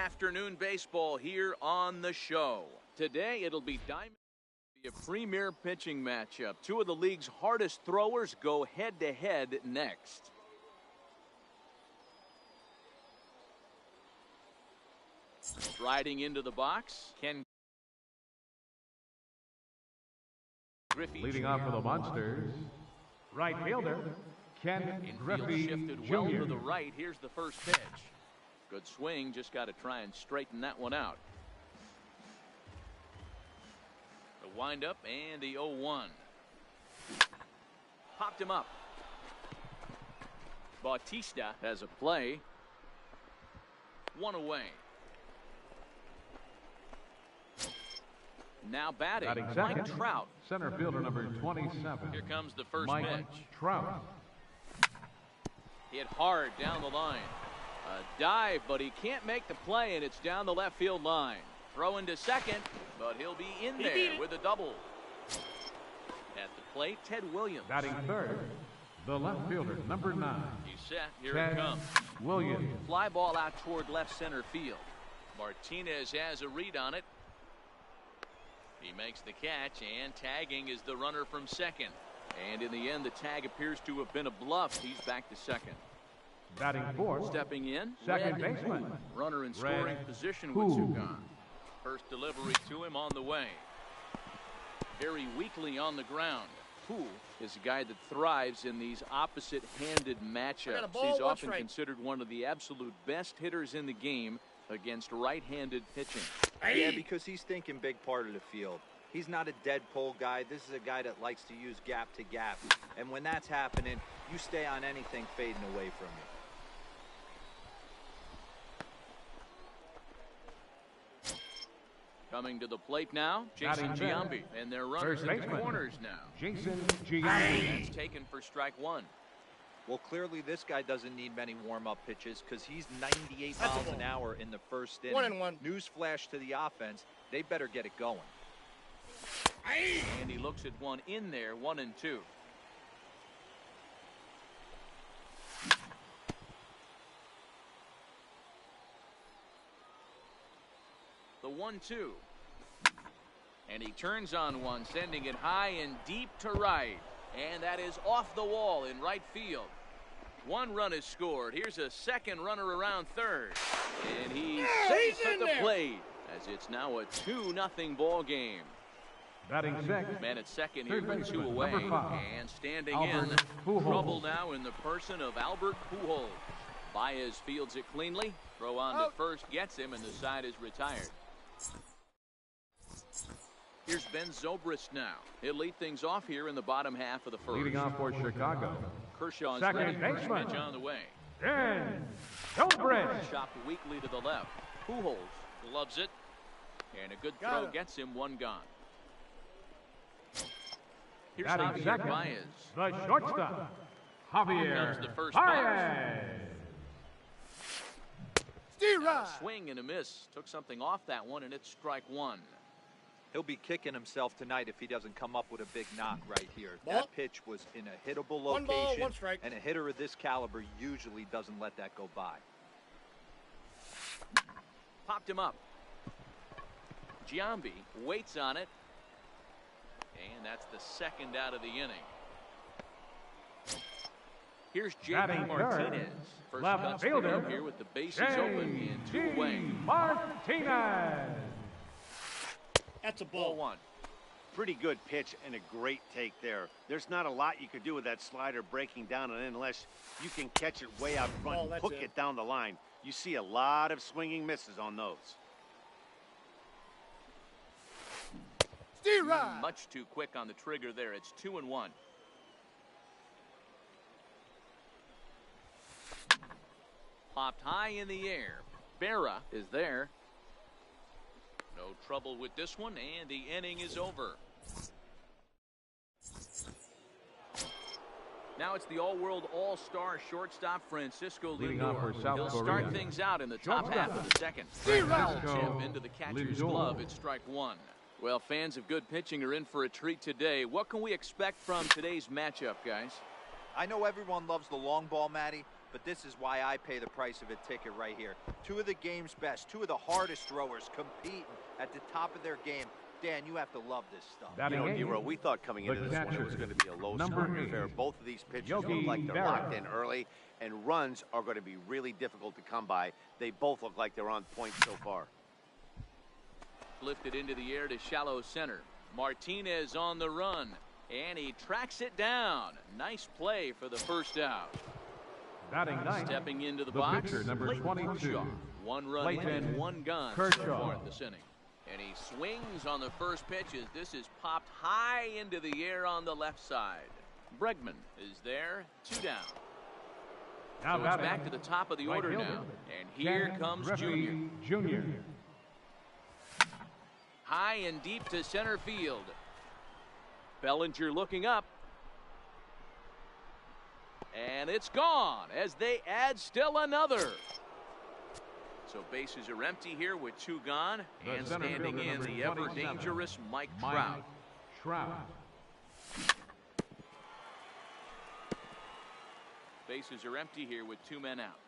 afternoon baseball here on the show. Today it'll be a premier pitching matchup. Two of the league's hardest throwers go head-to-head next. Striding into the box, Ken Griffey leading Jr. off for the Monsters, right fielder Ken Griffey shifted Jr. well to the right. Here's the first pitch. Good swing, just got to try and straighten that one out. The windup and the 0-1. Popped him up. Bautista has a play. One away. Now batting second, Mike Trout. Center fielder number 27. Here comes the first Mike pitch. Trout. Hit hard down the line. A dive, but he can't make the play, and it's down the left field line. Throw into second, but he'll be in there with a double. At the plate, Ted Williams. Batting third, the left fielder number 9. He's set. Here Ted it comes. Williams. Fly ball out toward left center field. Martinez has a read on it. He makes the catch, and tagging is the runner from second. And in the end, the tag appears to have been a bluff. He's back to second. Batting fourth, stepping in, second baseman. Runner in scoring position with two gone. First delivery to him on the way. Very weakly on the ground. Poole is a guy that thrives in these opposite-handed matchups. He's often considered one of the absolute best hitters in the game against right-handed pitching. Yeah, because he's thinking big part of the field. He's not a dead pull guy. This is a guy that likes to use gap to gap. And when that's happening, you stay on anything fading away from you. Coming to the plate now, Jason Giambi. And they're runners in the corners now. Jason Giambi. That's taken for strike one. Well, clearly this guy doesn't need many warm-up pitches because he's 98 miles an hour in the first inning. 1-1. Newsflash to the offense. They better get it going. And he looks at one in there, 1-2. The 1-2. And he turns on one, sending it high and deep to right. And that is off the wall in right field. One run is scored. Here's a second runner around third. And he's safe at the plate as it's now a 2-0 ball game. Batting sixth, Man at second here with two baseman, away. number 5. And standing Albert in, Pujols. trouble now in the person of Albert Pujols. Baez fields it cleanly. Throw on to first, gets him, and the side is retired. Here's Ben Zobrist now. He'll lead things off here in the bottom half of the first. Leading off for Chicago, Kershaw's second ready. First baseman. pitch on the way. Ben Zobrist. Chopped weakly to the left. Pujols loves it. And a good throw gets him one gone. Here's Batting Javier second, Baez. the shortstop, Javier Comes the first Baez. Swing and a miss. Took something off that one, and it's strike one. He'll be kicking himself tonight if he doesn't come up with a big knock right here. Ball. That pitch was in a hittable location. 1 ball, 1 strike. And a hitter of this caliber usually doesn't let that go by. Popped him up. Giambi waits on it. And that's the second out of the inning. Here's Batting J.B. Martinez. First left cuts fielder, here with the bases open and two away. Martinez. That's a Ball ball. one. Pretty good pitch and a great take there. There's not a lot you could do with that slider breaking down and in unless you can catch it way out front and hook it down the line. You see a lot of swinging misses on those. Much too quick on the trigger there. It's 2-1. Popped high in the air. Berra is there. No trouble with this one, and the inning is over. Now it's the all-world all-star shortstop Francisco Leading off Lindor. for South He'll Korea. start things out in the top half of the second. Chip into the catcher's Lindor. glove. It's strike one. Well, fans of good pitching are in for a treat today. What can we expect from today's matchup, guys? I know everyone loves the long ball, Matty, but this is why I pay the price of a ticket right here. Two of the game's best, two of the hardest throwers competing at the top of their game. Dan, you have to love this stuff. You know, Nero, we thought coming into this one it was going to be a low-scoring affair. Both of these pitchers look like they're locked in early, and runs are going to be really difficult to come by. They both look like they're on point so far. Lifted into the air to shallow center. Martinez on the run, and he tracks it down. Nice play for the first out. Batting ninth, Stepping into the the box, pitcher, number Clayton 22, Kershaw. One run Clayton and one gun so Kershaw. far in this inning. And he swings on the first pitch as this is popped high into the air on the left side. Bregman is there, 2 down. Now So it's back to the top of the right order fielder, now. And here Ken comes Griffey Junior. Jr. High and deep to center field. Bellinger looking up. And it's gone as they add still another. So bases are empty here with 2 gone. The And center standing fielder, in number the ever 27, dangerous Mike Mike Trout. Trout. Bases are empty here with 2 men out.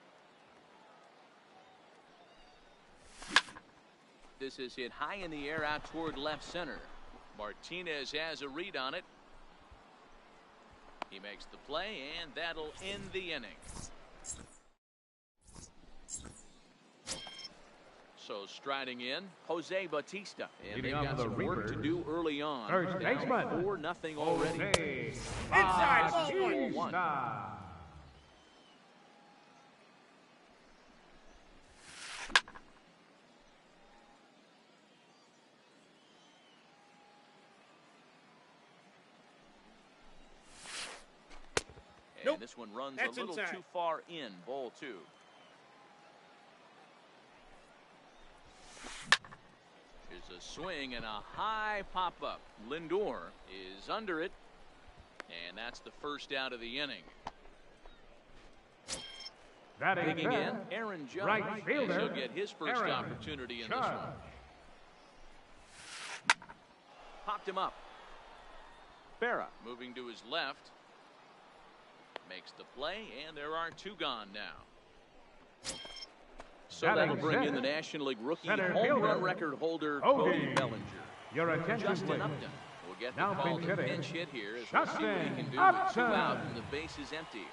This is hit high in the air out toward left center. Martinez has a read on it. He makes the play, and that'll end the inning. So striding in, Jose Bautista. And Leading they've off got the some work to Reapers, do early on. first Down baseman, 4-0 already. Jose Inside, ball one. Bautista. And Nope. this one runs That's a little inside. too far in, ball 2. Here's a swing and a high pop-up. Lindor is under it, and that's the first out of the inning. Batting Digging in, fifth, Aaron Judge. right fielder, He'll get his first Aaron opportunity in this Judge. one. Popped him up. Berra moving to his left. Makes the play, and there are 2 gone now. So Batting that'll bring in the center, National League rookie center home fielder, run record holder Cody. Cody Bellinger. Your attention, Justin please. Upton will get the Now call pinch to hitting, pinch hit here as we'll see what he Justin can do with 2 Upton. out and the base is empty.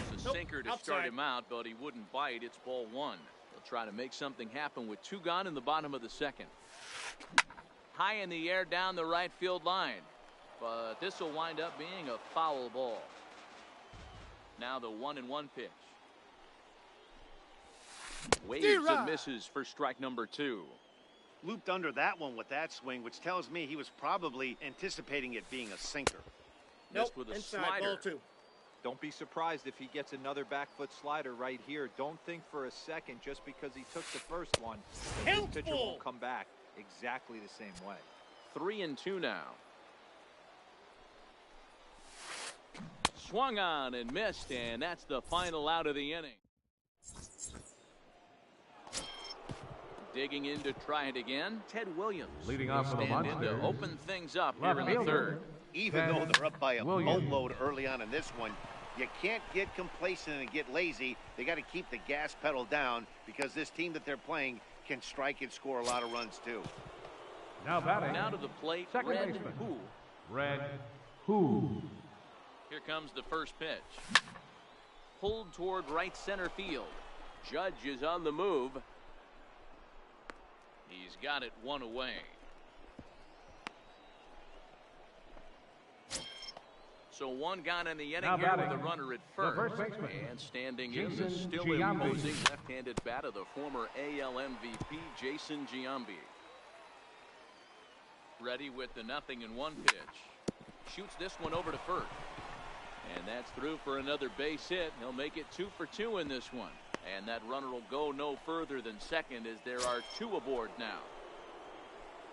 Here's a Nope, sinker to outside. start him out, but he wouldn't bite. It's ball 1. He'll try to make something happen with 2 gone in the bottom of the second. High in the air down the right field line, but this will wind up being a foul ball. Now the 1-1 pitch. Waves and misses for strike number 2. Looped under that one with that swing, which tells me he was probably anticipating it being a sinker. Nope, Missed with a inside, slider. ball 2. Don't be surprised if he gets another back foot slider right here. Don't think for a second just because he took the first one that this pitcher Helpful. won't come back exactly the same way. 3-2 now. Swung on and missed, and that's the final out of the inning. Digging in to try it again, Ted Williams. Leading will off for the stand in to Monsters, open things up left here in the fielder, 3rd. Even though they're up by a Williams. boatload early on in this one, you can't get complacent and get lazy. They got to keep the gas pedal down because this team that they're playing can strike and score a lot of runs too. Now batting, Now to the plate, second Red baseman, Hool. Red Who. Here comes the first pitch. Pulled toward right center field. Judge is on the move. He's got it 1 away. So 1 gone in the inning Now here with batting, the runner at the first. first baseman, And standing in the Jason still Giambi. imposing left-handed bat of the former AL MVP, Jason Giambi. Ready with the 0-1 pitch. Shoots this one over to first. And that's through for another base hit. He'll make it 2 for 2 in this one. And that runner will go no further than second as there are 2 aboard now.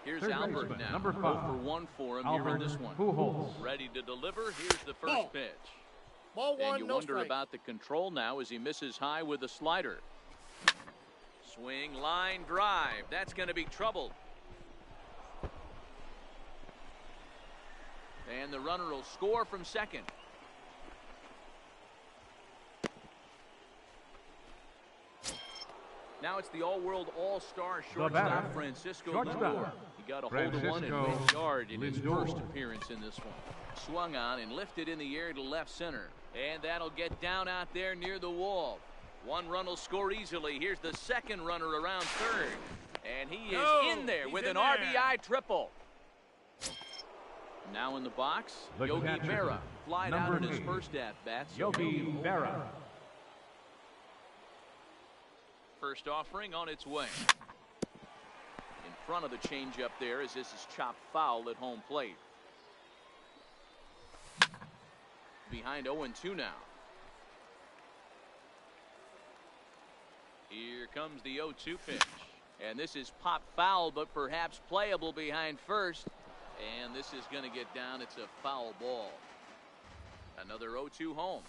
Here's Third Albert baseman, now. number 0 5, for 1 for him here in Albert this one. Pujols. Ready to deliver. Here's the first Ball. pitch. Ball 1, And you no wonder strike. about the control now as he misses high with the slider. Swing, line, drive. That's going to be trouble. And the runner will score from second. Now it's the all-world all-star shortstop Francisco Lindor. He got a hold of one and went yard in his first appearance in this one. Swung on and lifted in the air to left center. And that'll get down out there near the wall. One run will score easily. Here's the second runner around third. And he is in there with an RBI triple. Now in the box, Yogi Berra flied out in his first at-bat. Yogi Berra. First offering on its way. In front of the changeup there as this is chopped foul at home plate. Behind 0-2 now. Here comes the 0-2 pitch. And this is pop foul, but perhaps playable behind first. And this is going to get down. It's a foul ball. Another 0-2 home.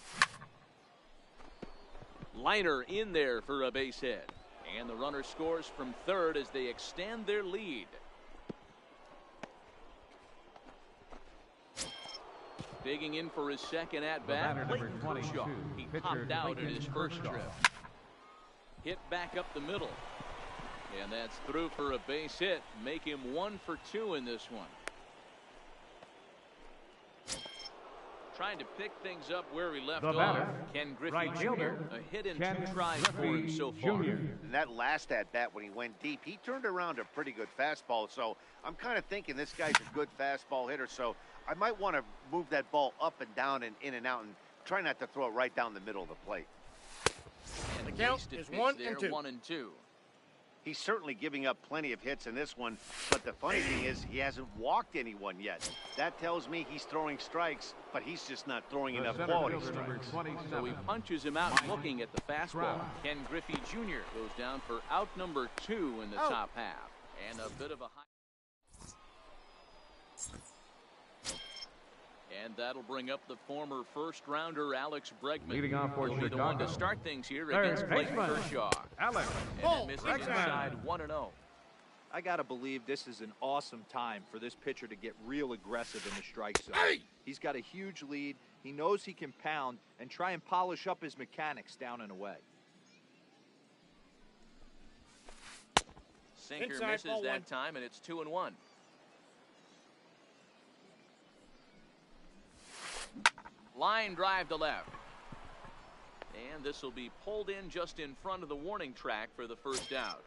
Liner in there for a base hit. And the runner scores from third as they extend their lead. Digging in for his second at-bat, Clayton Kershaw. He popped out in his first trip. Hit back up the middle. And that's through for a base hit. Make him 1 for 2 in this one. Trying to pick things up where he left off. Ken Griffey Jr. A hit in 2 tries for him so far. And that last at-bat when he went deep, he turned around a pretty good fastball. So I'm kind of thinking this guy's a good fastball hitter. So I might want to move that ball up and down and in and out and try not to throw it right down the middle of the plate. And the count is 1-2. 1-2. He's certainly giving up plenty of hits in this one, but the funny thing is he hasn't walked anyone yet. That tells me he's throwing strikes, but he's just not throwing enough quality strikes. So he punches him out looking at the fastball. Ken Griffey Jr. goes down for out number 2 in the top half. And a bit of a high. And that'll bring up the former first-rounder Alex Bregman. Leading off for He'll be the one to start things here against Clayton Kershaw. Alex. And missing inside 1-0. I got to believe this is an awesome time for this pitcher to get real aggressive in the strike zone. He's got a huge lead. He knows he can pound and try and polish up his mechanics down and away. Sinker misses that time, and it's 2-1. Line drive to left. And this will be pulled in just in front of the warning track for the first out.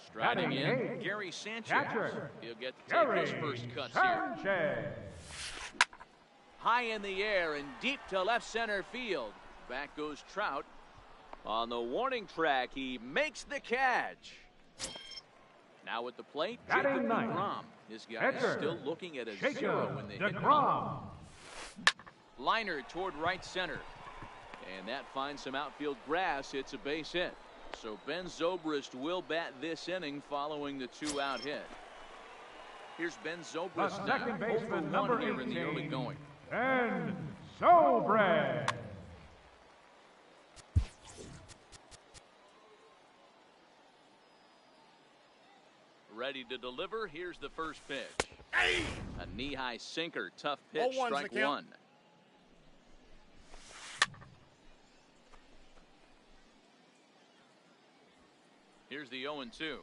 Striding in, Gary Sanchez. He'll get to take his first cuts here. High in the air and deep to left center field. Back goes Trout. On the warning track, he makes the catch. Now at the plate, Jacob DeGrom. This guy is still looking at a 0 in the hit column. Liner toward right center. And that finds some outfield grass. It's a base hit. So Ben Zobrist will bat this inning following the 2-out hit. Here's Ben Zobrist now. Second baseman number 18. Here in the early going. Ben Zobrist. Ready to deliver. Here's the first pitch. A knee-high sinker. Tough pitch. Strike 1. Here's the 0-2.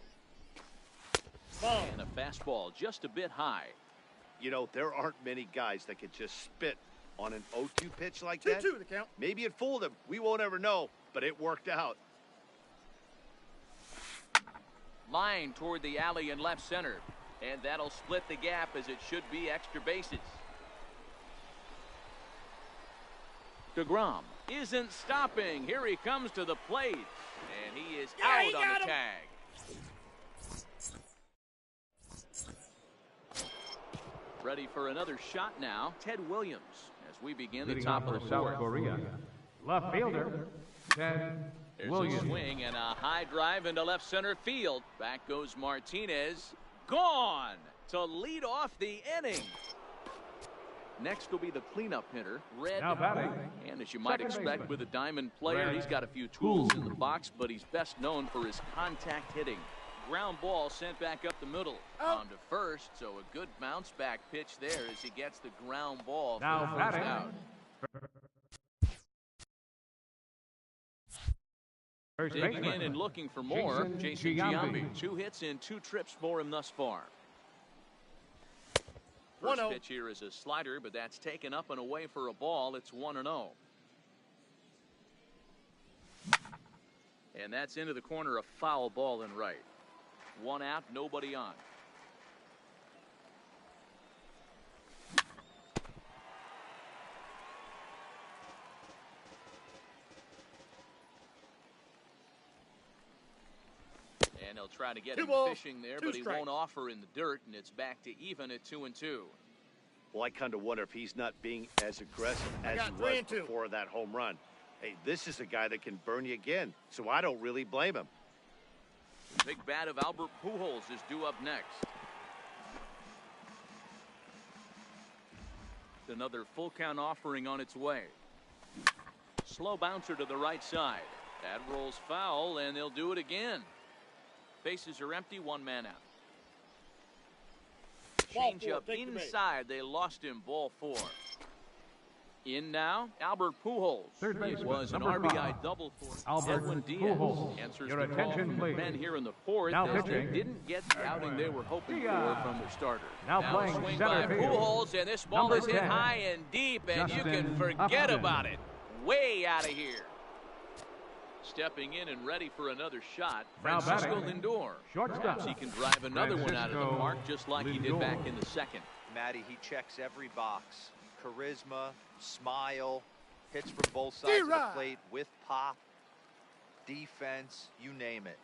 And a fastball just a bit high. You know, there aren't many guys that can just spit on an 0-2 pitch like that. 2-2 the count. Maybe it fooled him. We won't ever know, but it worked out. Line toward the alley in left center. And that'll split the gap as it should be extra bases. DeGrom isn't stopping. Here he comes to the plate. And he is out on the tag. Ready for another shot now. Ted Williams as we begin the top of the South fourth. Korea. Left fielder, Ted There's Williams. a swing and a high drive into left center field. Back goes Martinez. Gone to lead off the inning. Next will be the cleanup hitter, Red. Now batting. And as you might expect with a diamond player, Red. he's got a few tools in the box, but he's best known for his contact hitting. Ground ball sent back up the middle. On to first, so a good bounce back pitch there as he gets the ground ball for the first batting. out. First Digging in baseman, and looking for more. Jason Giambi. Giambi. 2 hits and 2 trips for him thus far. First 1-0. pitch here is a slider, but that's taken up and away for a ball. It's 1-0. And that's into the corner, a foul ball and right. 1 out, nobody on. And he'll try to get him fishing there, but he won't offer in the dirt, and it's back to even at 2-2. Well, I kind of wonder if he's not being as aggressive as he was before that home run. Hey, this is a guy that can burn you again, so I don't really blame him. The big bat of Albert Pujols is due up next. Another full count offering on its way. Slow bouncer to the right side. That rolls foul, and they'll do it again. Bases are empty, 1 man out. Change up inside. They lost him, ball 4. In now, Albert Pujols. Third baseman, Was an number RBI 5. double for Albert Edwin Diaz. Pujols. Answers Your the call attention, from the please. men here in the 4th Now as they pitching. didn't get the outing they were hoping for from their starter. Now playing swing center by field. Pujols, and this ball Number is hit 10. high and deep, and you can Justin forget Upton. about it. Way out of here. Stepping in and ready for another shot, Now Francisco batting. Lindor. Shortstop. Perhaps he can drive another one out of the Francisco park just like he did Lindor. back in the 2nd. Matty, he checks every box. Charisma, smile, hits from both sides of the plate with pop, defense, you name it.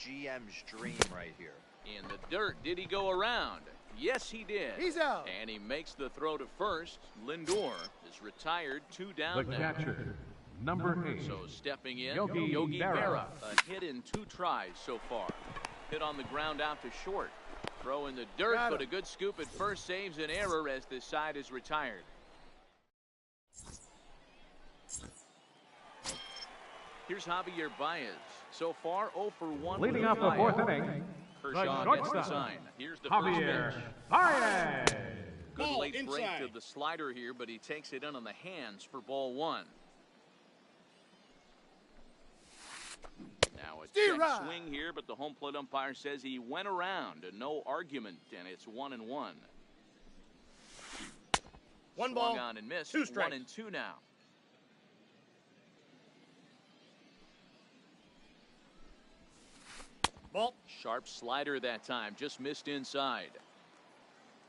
GM's dream right here. In the dirt, did he go around? Yes, he did. He's out. And he makes the throw to first. Lindor is retired, 2 down The now. catcher, number 8. So stepping in, Yogi Berra. Berra. A hit in 2 tries so far. Hit on the ground out to short. Throw in the dirt, Got but him. a good scoop at first saves an error as this side is retired. Here's Javier Baez. So far, 0 for 1. Leading with off the Baez. 4th inning, Kershaw the gets the shortstop, sign. Here's the first Javier pitch. Baez. Good Ball late break inside. to the slider here, but he takes it in on the hands for ball 1. Now a check right. swing here, but the home plate umpire says he went around. No argument, and it's 1-1. 1 Swung ball, on and missed. 2 strikes. 1-2 now. Ball. Sharp slider that time, just missed inside.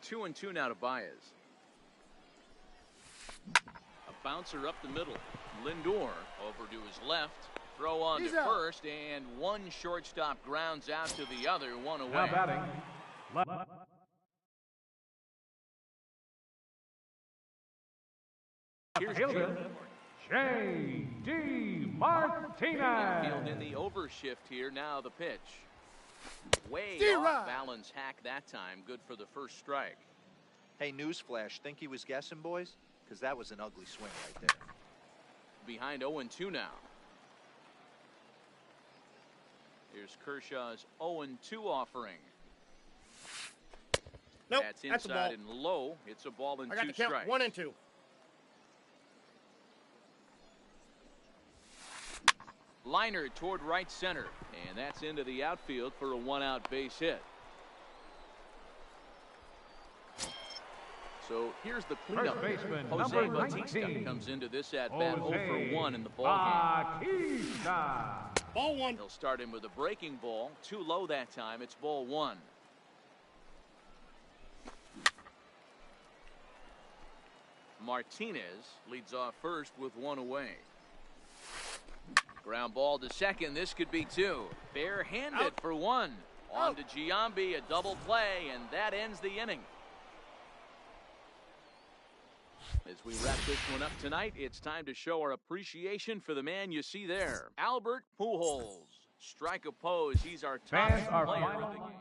2-2 now to Baez. A bouncer up the middle. Lindor over to his left. Throw on He's to out. first, and one shortstop grounds out to the other, 1 away. Now batting, left. Here's Fielder, J.D. Martinez. Field in the overshift here. Now the pitch. Way D-Rod. off balance hack that time. Good for the first strike. Hey, newsflash, think he was guessing, boys? Because that was an ugly swing right there. Behind 0-2 now. Here's Kershaw's 0-2 offering. Nope, That's that's a ball. inside and low. It's a ball and I got 2 the count, strikes. 1 and 2. Liner toward right center, and that's into the outfield for a 1-out base hit. So here's the cleanup. First baseman, Jose number Bautista 19. comes into this at bat 0 Jose for 1 in the ball game. Bautista. Ball 1. He'll start him with a breaking ball, too low that time. It's ball 1. Martinez leads off first with 1 away. Ground ball to second. This could be 2. Barehanded Out. for 1. On Out. to Giambi, a double play, and that ends the inning. As we wrap this one up tonight, it's time to show our appreciation for the man you see there, Albert Pujols. Strike a pose. He's our top Fans are player of final. the game.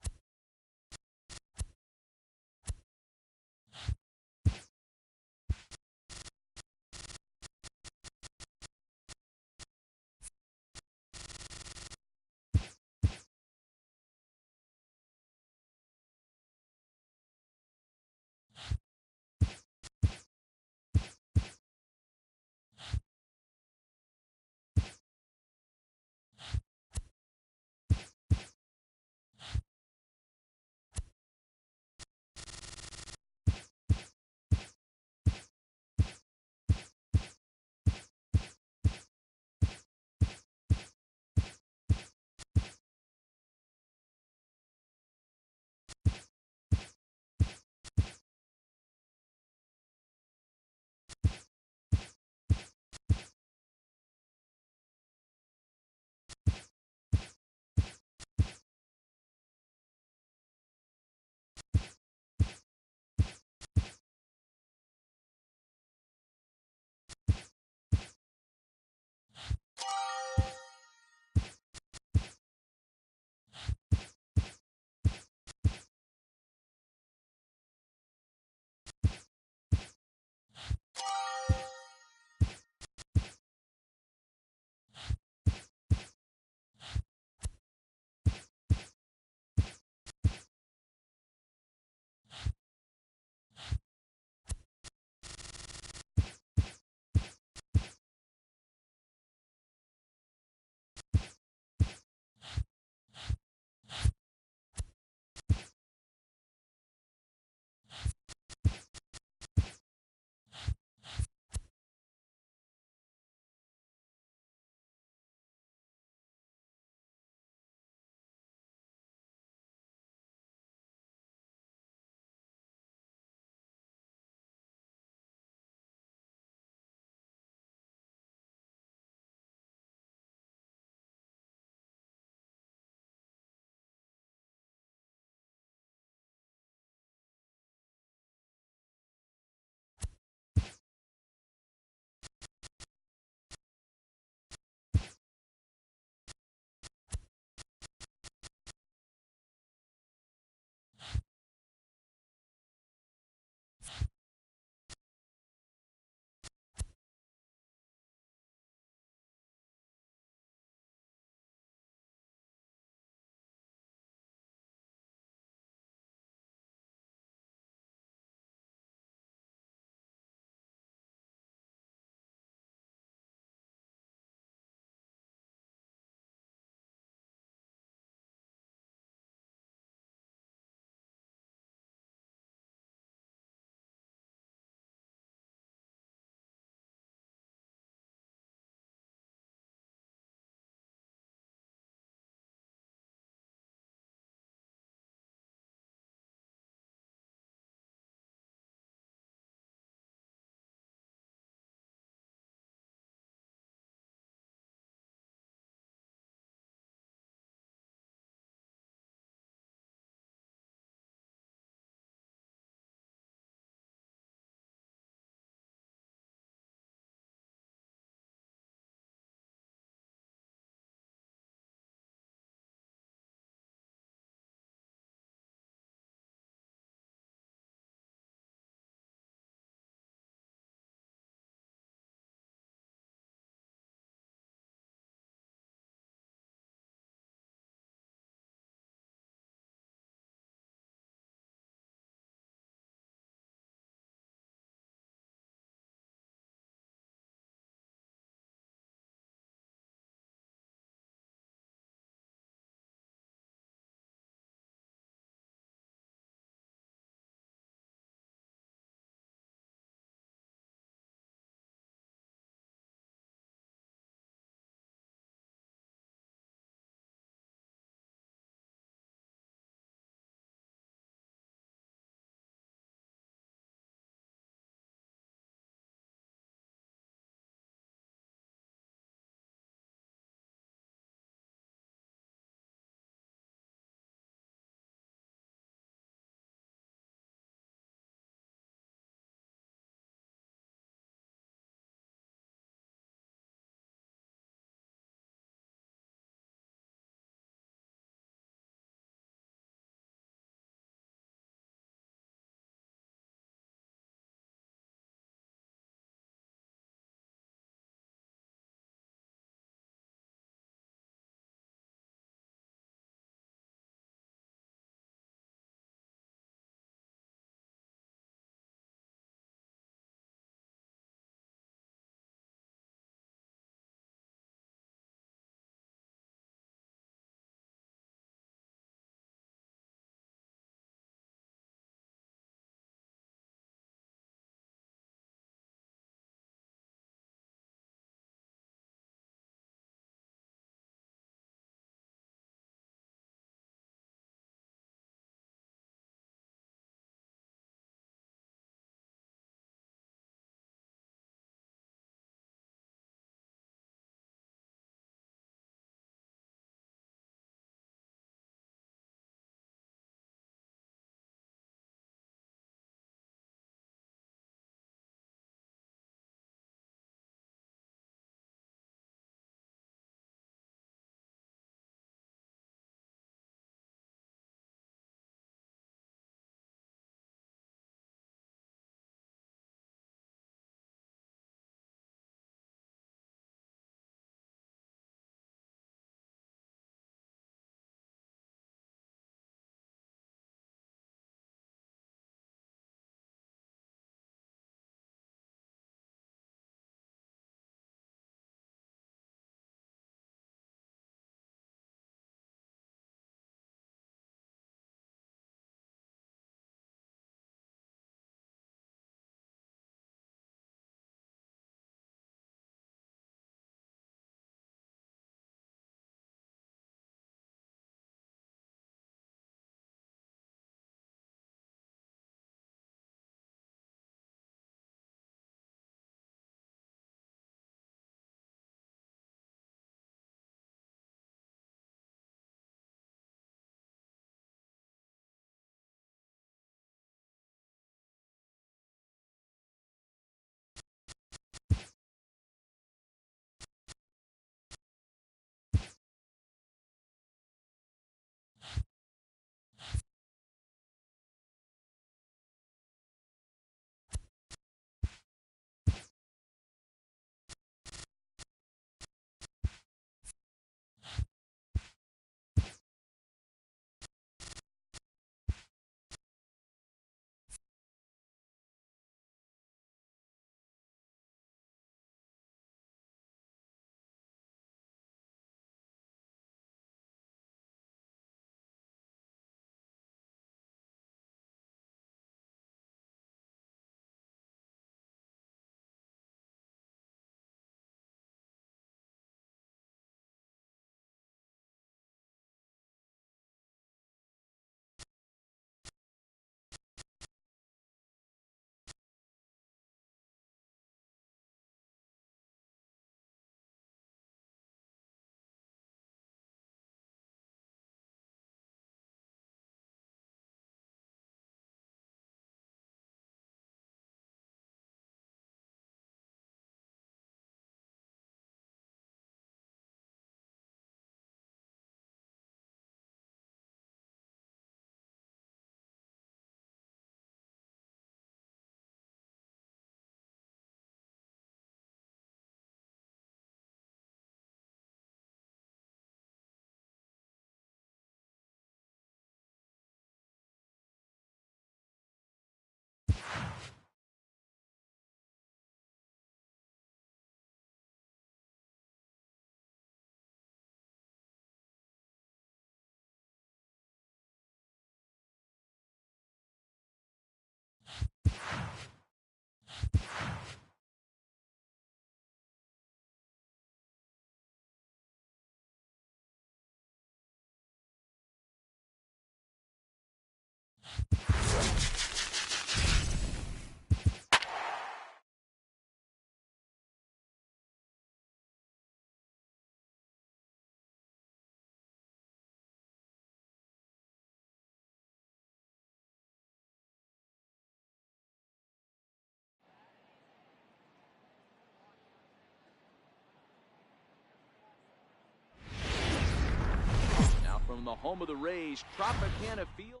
From the home of the Rays, Tropicana Field.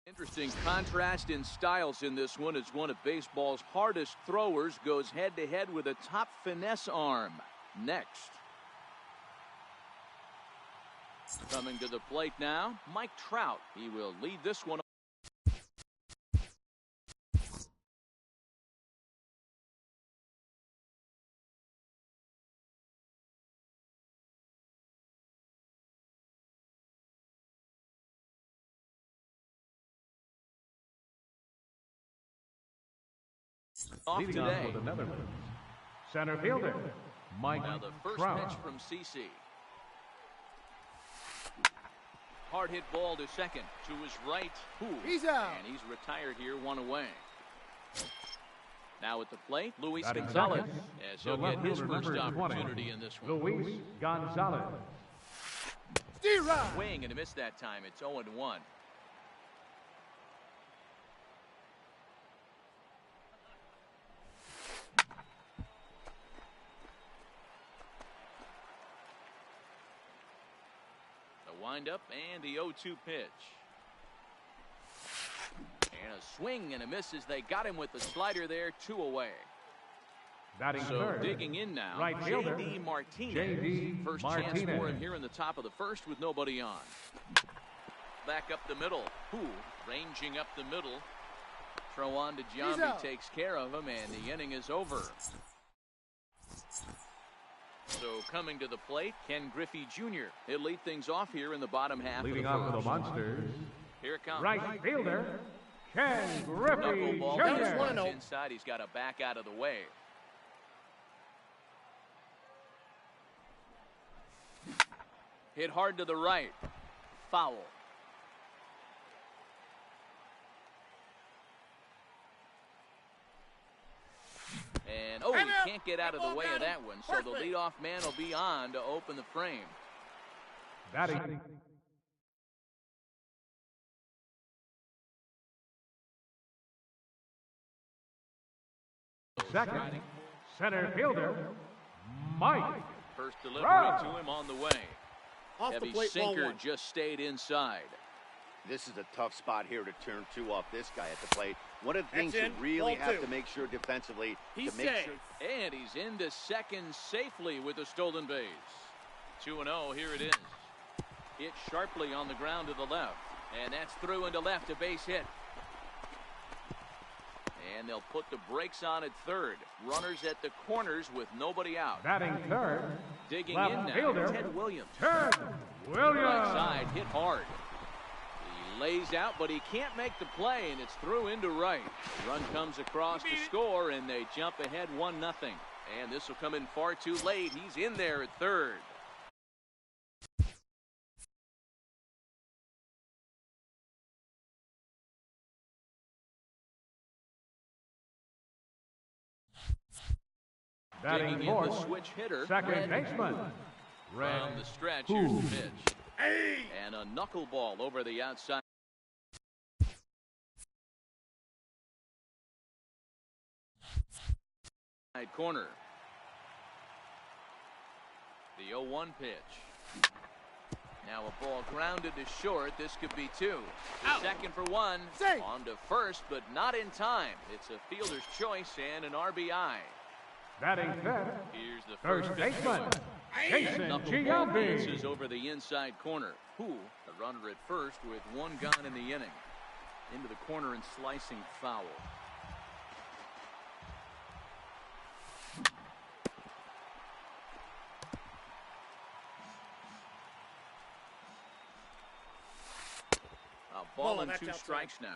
Interesting contrast in styles in this one as one of baseball's hardest throwers goes head-to-head with a top finesse arm. Next. Coming to the plate now, Mike Trout. He will lead this one. Off Leading today. off for the Netherlands, center fielder, Mike Now the first Trout. pitch from CC. Hard hit ball to second. To his right. He's out. And he's retired here, one away. Now at the plate, Luis Batting Gonzalez, second, as the he'll get left his fielder, first number 20, opportunity in this one. Luis Gonzalez. D-Rod. Swing and a miss that time. It's 0-1. Windup and the 0-2 pitch. And a swing and a miss as they got him with the slider there, 2 away. Batting So third, digging in now, right fielder, J.D. Martinez. J.D. First chance Martinez. for him here in the top of the first with nobody on. Back up the middle. Ranging up the middle. Throw on to Giambi, takes care of him, and the inning is over. So coming to the plate, Ken Griffey Jr. He'll lead things off here in the bottom half leading of the off for the first. Monsters, Here it comes. right fielder, Ken Griffey Knuckleball That was Jr. one. 1-0. inside. He's got to back out of the way. Hit hard to the right. Foul. And he can't get out of the way of that one. So the leadoff man will be on to open the frame. Batting second, center fielder, Mike First delivery Trout. to him on the way. Off the Heavy plate, ball sinker one. just stayed inside. This is a tough spot here to turn 2 off this guy at the plate. One of the things That's you in. really Ball have 2. to make sure defensively He's to make safe. sure. And he's into second safely with a stolen base. 2-0, here it is. Hit sharply on the ground to the left. And that's through into left, a base hit. And they'll put the brakes on at third. Runners at the corners with nobody out. batting third, Digging left in now, fielder. Ted Williams. Ted Right Williams. side, hit hard. He lays out, but he can't make the play, and it's through into right. The run comes across to score, and they jump ahead 1-0. And this will come in far too late. He's in there at third. Batting Digging in the fourth, switch hitter. second baseman, Red From the stretch, here's Who. the pitch. And a knuckleball over the outside. Corner. The 0-1 pitch. Now a ball grounded to short. This could be 2. Out. Second for 1. Safe. On to first, but not in time. It's a fielder's choice and an RBI. batting fifth, Here's the first first baseman, Jason Knuckleball Giambi. bounces over the inside corner. The runner at first with 1 gone in the inning. Into the corner and slicing foul. A ball and that's 2 outside. strikes now.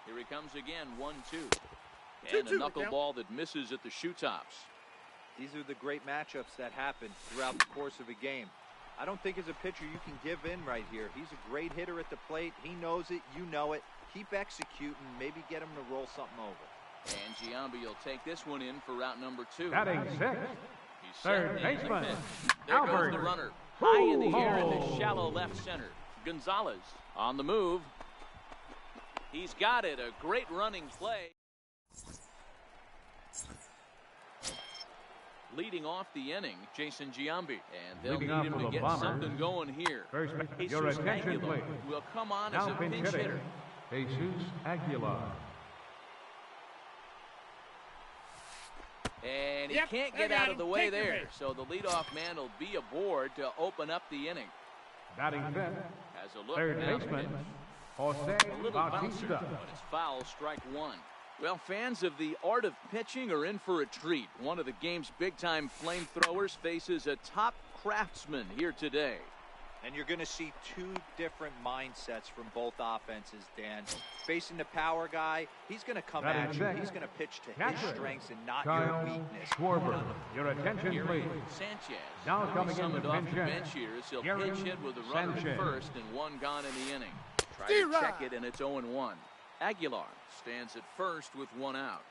Here he comes again, 1-2. And a 2-2 the count. knuckleball that misses at the shoe tops. These are the great matchups that happen throughout the course of a game. I don't think as a pitcher you can give in right here. He's a great hitter at the plate. He knows it. You know it. Keep executing. Maybe get him to roll something over. And Giambi will take this one in for route number 2. Batting 6. He's Third set. baseman, There goes Albert. the runner. High in the air in the Oh. shallow left center. Gonzalez on the move. He's got it. A great running play. Leading off the inning, Jason Giambi. And they'll Leading need off him for to the get Bombers. something going here. First, Jesus your attention, Aguilar please. will come on as Now a pinch hitter. Jesus Aguilar. And he Yep, can't I get got out of him. the way Take your there. base. So the leadoff man will be aboard to open up the inning. Batting 5th. Has a look Third now. baseman, Jose A little bouncer, Bautista. but it's foul, strike 1. Well, fans of the art of pitching are in for a treat. One of the game's big-time flamethrowers faces a top craftsman here today. And you're going to see two different mindsets from both offenses, Dan. Facing the power guy, he's going to come Batting at you. sixth. He's going to pitch to his Catcher, strengths and not Kyle your weakness. Schwarber. Your attention, Gary please. Sanchez. Now coming in Summoned to off pinch the hit, bench here as he'll Gary pinch hit with a runner at Sanchez. first and one gone in the inning. Try to check it, and it's 0-1. Aguilar stands at first with one out.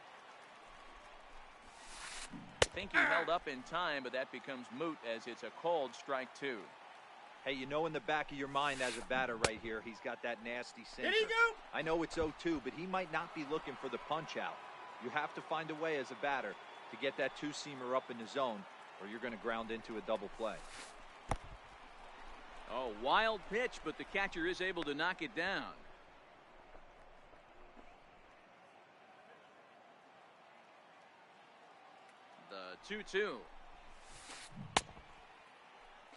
I think he held up in time, but that becomes moot as it's a called strike 2. Hey, you know in the back of your mind as a batter right here, he's got that nasty sinker. Did he go? I know it's 0-2, but he might not be looking for the punch out. You have to find a way as a batter to get that two-seamer up in the zone, or you're going to ground into a double play. Oh, wild pitch, but the catcher is able to knock it down. The 2-2.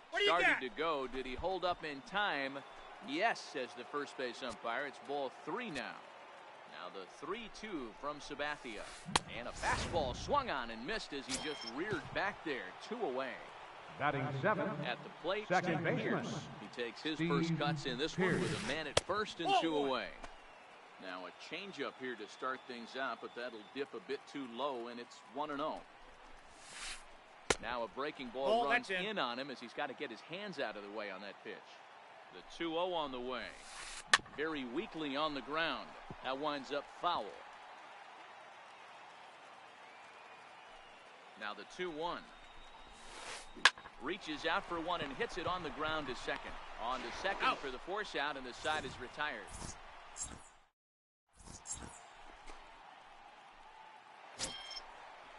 What do you Started got? to go. Did he hold up in time? Yes, says the first base umpire. It's ball 3 now. Now the 3-2 from Sabathia. And a fastball swung on and missed as he just reared back there. 2 away. Batting 7th. At the plate, Second Steve baseman, Pierce. He takes his Steve first cuts in this one Pierce. with a man at first and 2 Oh, boy. away. Now a changeup here to start things out, but that'll dip a bit too low, and it's 1-0. Now a breaking ball Oh, runs that's in on him as he's got to get his hands out of the way on that pitch. The 2-0 on the way. Very weakly on the ground. That winds up foul. Now the 2-1. Reaches out for one and hits it on the ground to second. On to second Out. for the force out, and the side is retired.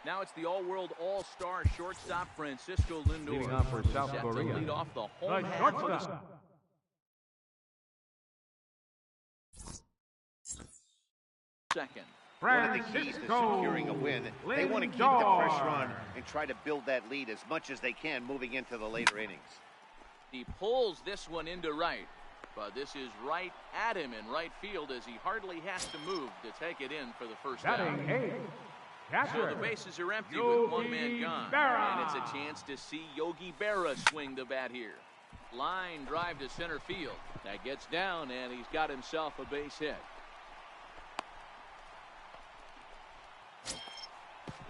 Now it's the all-world all-star shortstop Francisco Lindor. Leading off for South Set Korea, to lead off the the home half of the shortstop. One second. of the keys to securing a win, they want to keep the pressure on and try to build that lead as much as they can moving into the later innings. He pulls this one into right, but this is right at him in right field as he hardly has to move to take it in for the first out. Batting 8th. So Catcher, the bases are empty with one man Yogi gone. Berra. And it's a chance to see Yogi Berra swing the bat here. Line drive to center field. That gets down, and he's got himself a base hit.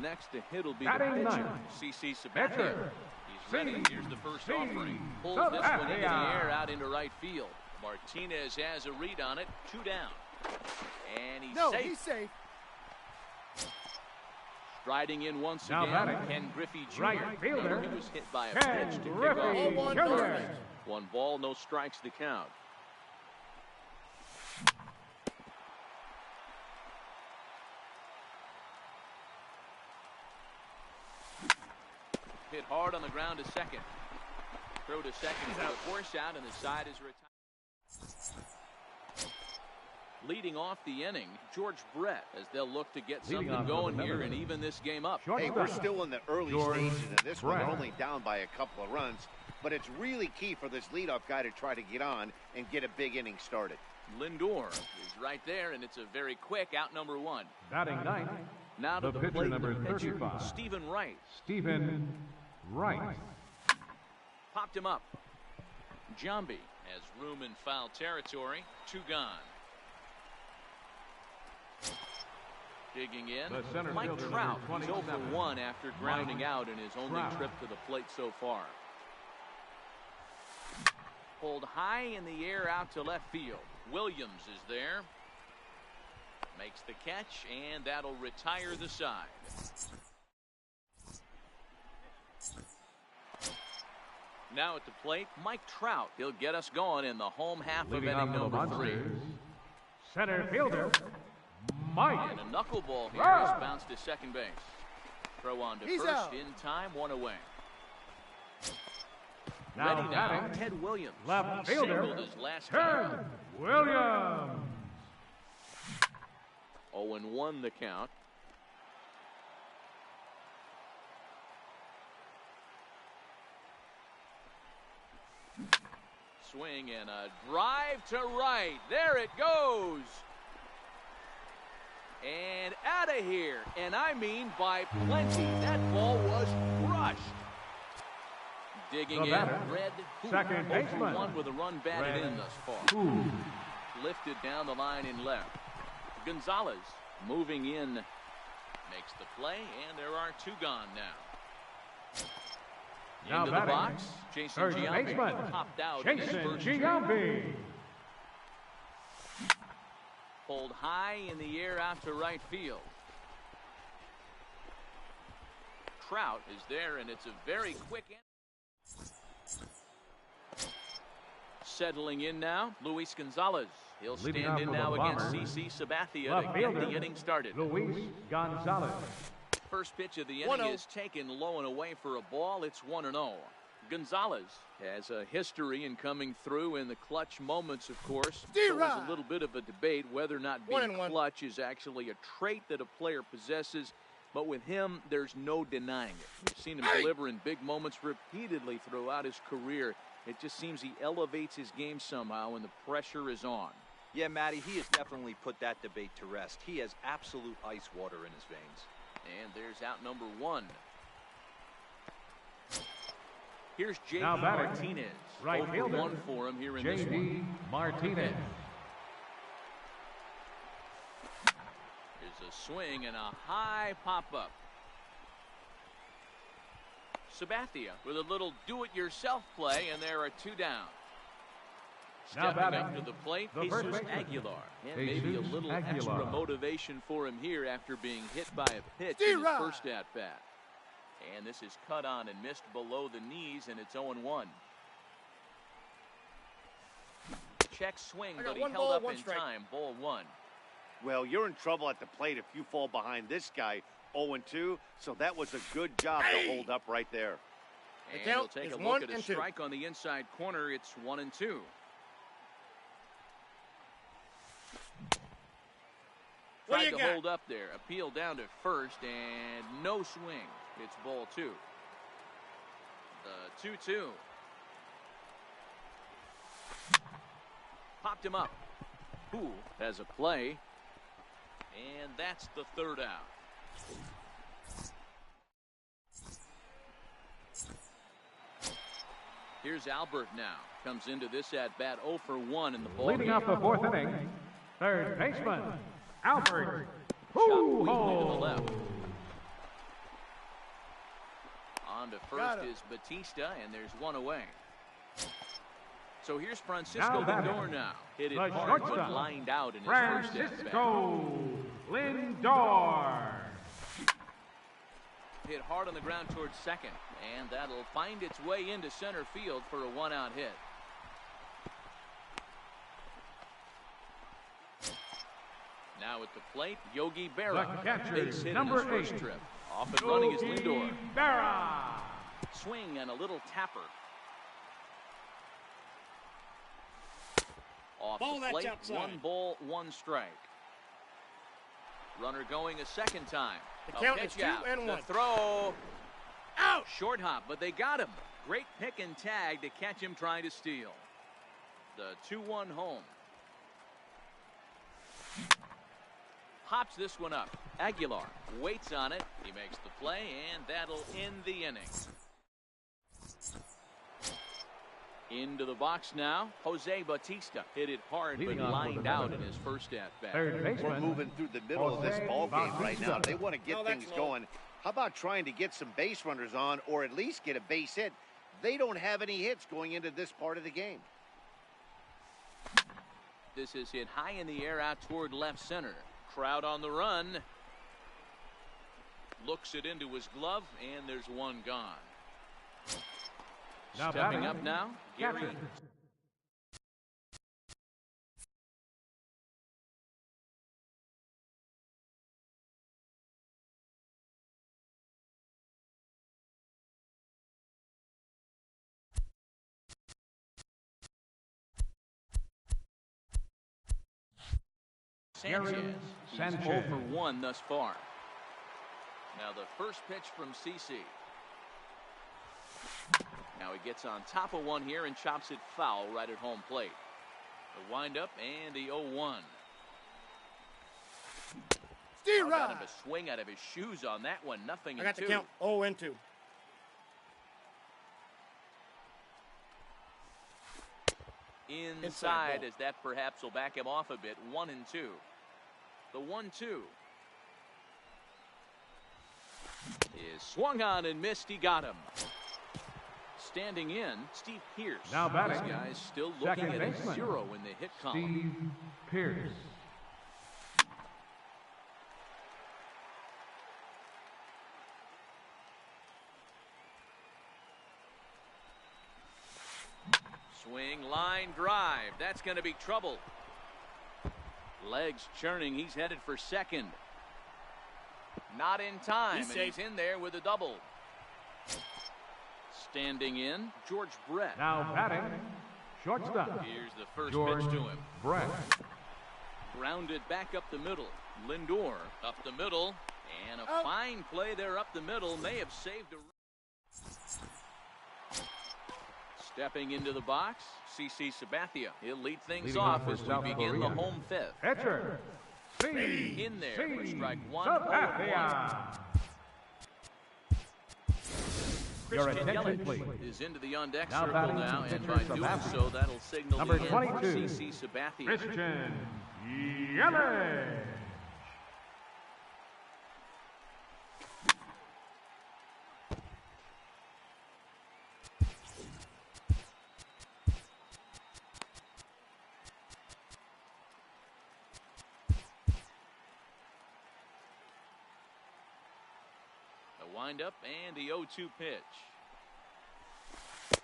Next to hit will be the Batting pitcher, ninth. CC Sabathia. Pitcher, He's ready. Here's the first C.C. offering. Pulls this one into the Sabathia. air out into right field. Martinez has a read on it. 2 down. And he's No, safe. he's safe. Striding in once Now again, batting. Ken Griffey Jr. Right fielder, He was hit by a Ken pitch to kick Griffey off. Ball one, Jr. third. 1 ball, no strikes to count. Hit hard on the ground to second. Throw to second for the force out, and the side is retired. Leading off the inning, George Brett, as they'll look to get Leading something off going with here another and even this game up. Hey, we're Shortstop. still in the early George stages of this one. They're Brett. only down by a couple of runs, but it's really key for this leadoff guy to try to get on and get a big inning started. Lindor is right there, and it's a very quick out number 1. Batting 9th. Now to The the pitcher, plate, number the pitcher, 35. Stephen Wright. Stephen Wright. Popped him up. Giambi has room in foul territory. 2 gone. Digging in, The center Mike fielder, Trout. number He's 0 27. for 1 after grounding Mike out in his only Trout. trip to the plate so far. Pulled high in the air out to left field. Williams is there. Makes the catch, and that'll retire the side. Now at the plate, Mike Trout. He'll get us going in the home half Leading of off inning for the number 3. Monsters, center fielder, Mike. And a knuckleball here Ah. is bounced to second base. Throw on to He's first out. in time, 1 away. Now Ready now, batting, Ted Williams. left He fielder, singled his last time. Ted Williams. 0-1 the count. Swing and a drive to right. There it goes. And out of here. And I mean by plenty. That ball was crushed. Digging The in, batter, Red Hoop, second 0 for baseman, 1 with a run batted Red in thus far. Ooh. Lifted down the line in left. Gonzalez moving in. Makes the play, and there are 2 gone now. Now Into the batting, box, Jason third Giambi baseman, popped out in his Jason first trip. Giambi. Pulled high in the air out to right field. Trout is there, and it's a very quick end. Settling in now, Luis Gonzalez. He'll Leading stand off in for the now against Bombers, CC Sabathia left to get fielder, the inning started. Luis Gonzalez. First pitch of the inning 1-0. is taken low and away for a ball. It's 1-0. Gonzalez has a history in coming through in the clutch moments, of course. So there's a little bit of a debate whether or not being 1-1. clutch is actually a trait that a player possesses. But with him, there's no denying it. We've seen him deliver in big moments repeatedly throughout his career. It just seems he elevates his game somehow when the pressure is on. Yeah, Matty, he has definitely put that debate to rest. He has absolute ice water in his veins. And there's out number 1. Here's J.D. Now batting, Martinez. right 0 for fielder, 1 for him here in this J.D. one. Martinez. There's a swing and a high pop-up. Sabathia with a little do-it-yourself play, and there are 2 down. Now Stepping up batting, to the plate, the first Jesus baseman, Aguilar. And maybe a Jesus little Aguilar. extra motivation for him here after being hit by a pitch in his D-Rod. first at-bat. And this is cut on and missed below the knees, and it's 0-1. Check swing, I but got he 1 held ball, up 1 in strike. time. Ball 1. Well, you're in trouble at the plate if you fall behind this guy 0-2, so that was a good job to hold up right there. The And we'll count take is a 1 look at a and 2. strike on the inside corner. It's 1-2. What do Tried you to got? hold up there. Appeal down to first, and no swing. It's ball 2. The 2-2. Popped him up. Who has a play? And that's the 3rd out. Here's Albert now. Comes into this at-bat 0 for 1 in the ball Leading game. off the 4th inning, third baseman, Albert Shot weakly to the Pujols. left. On to Got first him. is Batista, and there's 1 away. So here's Now Francisco batting, Lindor now. Hit it the hard, but shortstop, lined out in his first at-bat. Francisco Lindor. Hit hard on the ground towards second, and that'll find its way into center field for a 1-out hit. Now at the plate, Yogi Berra. The catcher, Base hit in number his first 8, trip. Off and running is Yogi Lindor. Berra. Swing and a little tapper. Off Ball, the that's plate, outside. 1 ball, 1 strike. Runner going a second time. The A count pitch is 2 out. and The 1. throw. Out. Short hop, but they got him. Great pick and tag to catch him trying to steal. The 2-1 home. Pops this one up. Aguilar waits on it. He makes the play, and that'll end the inning. Into the box now, Jose Bautista hit it hard but Leading on for lined the out Dodgers. in his first at-bat. Third We're baseman, moving through the middle of this Jose ball game right now. Bautista. They want to get No, that's things low. going. How about trying to get some base runners on or at least get a base hit? They don't have any hits going into this part of the game. This is hit high in the air out toward left center. Crowd on the run. Looks it into his glove, and there's one gone. Now Stepping batting, up now, Gary. catcher. Sanchez. Gary He's Sanchez. 0 for 1 thus far. Now the first pitch from CC. Now he gets on top of one here and chops it foul right at home plate. The windup and the 0-1. Steer Got right. him a swing out of his shoes on that one. Nothing I in got the 2. count 0-2. Inside ball. as that perhaps will back him off a bit. 1-2. The 1-2 is swung on and missed. He got him. Standing in, Steve Pierce. Now batting, This guy's still looking second at a baseman, 0 in the hit column. Steve Pierce. Swing, line, drive. That's going to be trouble. Legs churning. He's headed for second. Not in time, He's and safe. he's in there with a double. Standing in, George Brett. Now batting, shortstop, Here's the first George pitch to him. Brett. Grounded back up the middle. Lindor up the middle. And a fine play there up the middle. May have saved a... Stepping into the box, CC Sabathia. He'll lead things Leading off off for as we South begin Korea. the home fifth. Pitcher, In there for strike 1. Sabathia. Your Christian attention, Yelich please. is into the on-deck Now circle batting now, pitcher and by doing Sabathia. so, that'll signal Number the end for 22, CC Sabathia. Christian Yelich. The windup and the 0-2 pitch.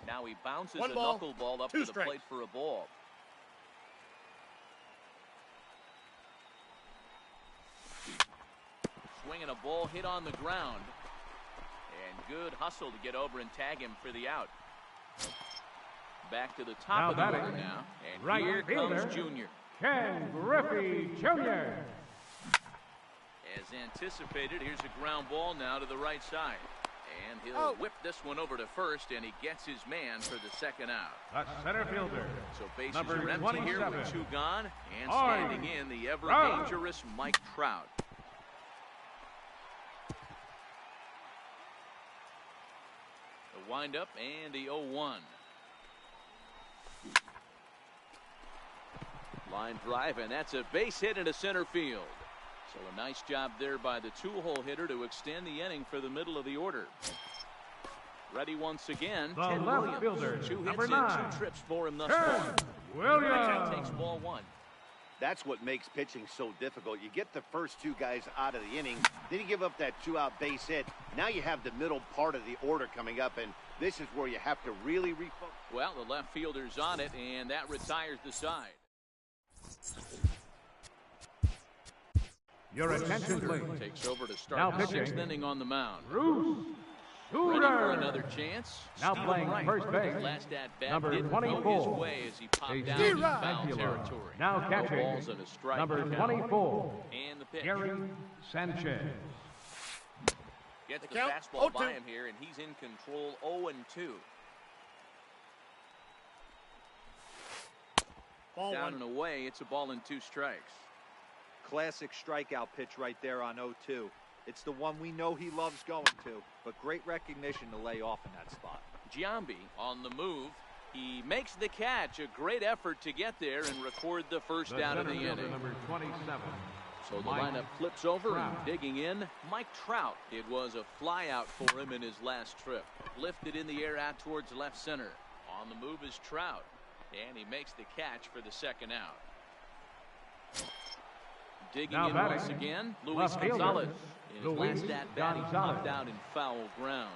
Now he bounces One a ball, knuckleball up 2 to the strikes. plate for a ball. Swinging a ball hit on the ground. And good hustle to get over and tag him for the out. Back to the top Now of the batting, order now. And right here fielder, comes Junior. Ken Griffey Jr. As anticipated, here's a ground ball now to the right side. And he'll whip this one over to first, and he gets his man for the second out. The center fielder, So bases number are empty here 27, with 2 gone. And Oi, standing in, the ever Trout. dangerous Mike Trout. The windup and the 0-1. Line drive, and that's a base hit into center field. So a nice job there by the 2-hole hitter to extend the inning for the middle of the order. Ready once again, The Ted left Williams. fielder, 2 hits number and 9, 2 trips for him thus Ken far. Williams. Takes ball 1. That's what makes pitching so difficult. You get the first 2 guys out of the inning, then you give up that 2-out base hit. Now you have the middle part of the order coming up, and this is where you have to really refocus. Well, the left fielder's on it, and that retires the side. Your attention, please. Takes over to Now start the pitching. 6th inning on the mound. Bruce Ready for Sutter. another chance. Now Stealing playing right. first base, His last at bat number didn't go 24, his way as he popped a down in Steve foul Aguilar. territory. Now No catching, balls and a strike. number to count. 24, And the pitch. Gary Sanchez. Gets the count, fastball by 0-2. him here, and he's in control. 0-2. Ball Down 1. and away. It's a ball and 2 strikes. Classic strikeout pitch right there on 0-2. It's the one we know he loves going to, but great recognition to lay off in that spot. Giambi on the move. He makes the catch. A great effort to get there and record the first out of the inning. Number 27. So the Mike lineup flips over and Trout. digging in, Mike Trout. It was a fly out for him in his last trip. Lifted in the air out towards left center. On the move is Trout. And he makes the catch for the second out. Digging Now in batting, once again, Luis left fielder, Gonzalez. In his Luis last at bat, he Gonzalez. popped out in foul ground.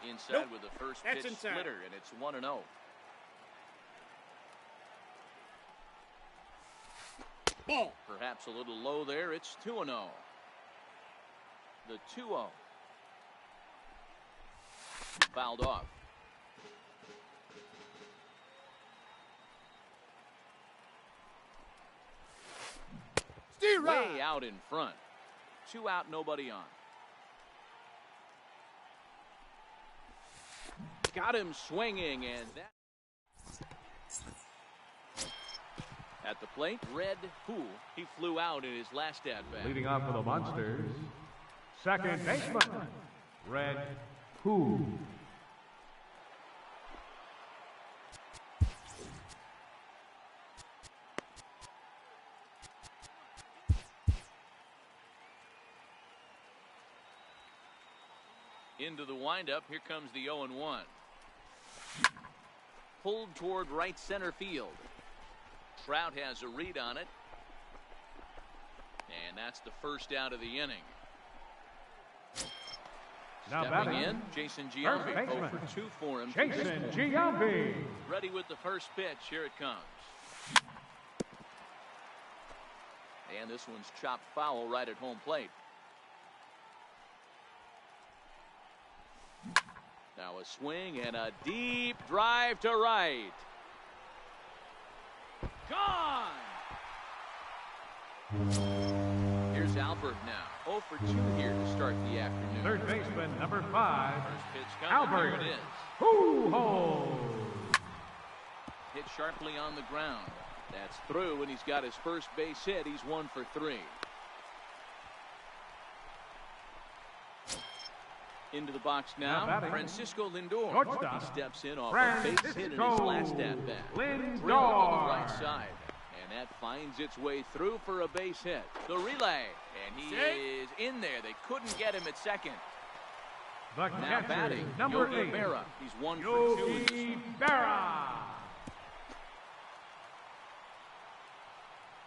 Inside Nope. with the first That's pitch inside. splitter, and it's 1-0. Ball. Perhaps a little low there. It's 2-0. The 2-0. Fouled off. Steve Way out in front. 2 out, nobody on. Got him swinging, and that. At the plate, Red Who. He flew out in his last at-bat. Leading off for the Monsters, second baseman, Red Who. Into the windup, here comes the 0-1. Pulled toward right center field. Trout has a read on it. And that's the first out of the inning. Now Stepping batting, in, Jason Giambi. first 0 baseman, for 2 for him. to this Jason point. Giambi. Ready with the first pitch. Here it comes. And this one's chopped foul right at home plate. Now a swing and a deep drive to right. Gone! Here's Albert now. 0 for 2 here to start the afternoon. Third baseman, number 5, First pitch coming. Albert. Here it is. Hoo-ho. Hit sharply on the ground. That's through, and he's got his first base hit. He's 1 for 3. Into the box now, batting, Francisco Lindor. shortstop, He steps in off a base hit in his Francisco last at-bat. Lindor. Drilled on the right side. And that finds its way through for a base hit. The relay. And he is in there. They couldn't get him at second. The Now catcher, batting, number Yogi 8, Berra. He's 1 for 2 in this Yogi one. Berra.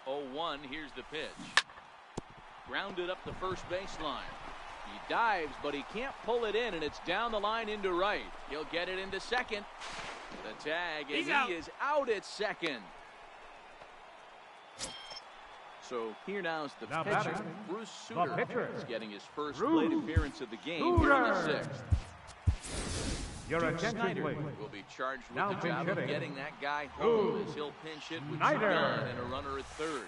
0-1, here's the pitch. Grounded up the first baseline. He dives, but he can't pull it in, and it's down the line into right. He'll get it into second. The tag, and He's out. he is out at second. So here now is the Now pitcher, batting, Bruce the Sutter. pitcher, He's getting his first Bruce plate appearance of the game here in the Sutter. 6th. Your Jim attention, Snyder please. will be charged with Now the job pinch of hitting. getting that guy home Bruce as he'll pinch hit with 2 Snyder. down and a runner at third.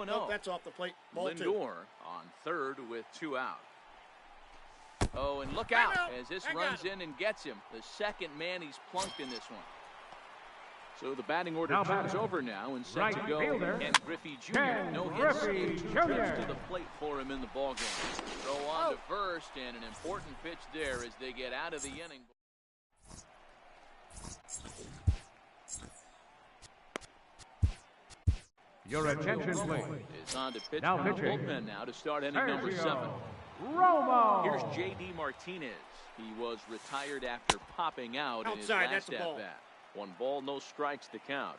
Nope, that's off the plate. Ball 2. Lindor on third with 2 out. Oh, and look out Hang out. as this Hang runs on. in and gets him. The second man he's plunked in this one. So the batting order Now turns batting, over now and set right to go. fielder, And Griffey Jr. Ken No hits Griffey and 2 Jr. trips to the plate for him in the ballgame. Throw on to first and an important pitch there as they get out of the inning. Your attention, please. Is on to pitch Now from the pitching, bullpen now to start inning number 7. Sergio Romo. Here's J.D. Martinez. He was retired after popping out in his Outside, last that's a ball. at-bat. 1 ball, no strikes to count.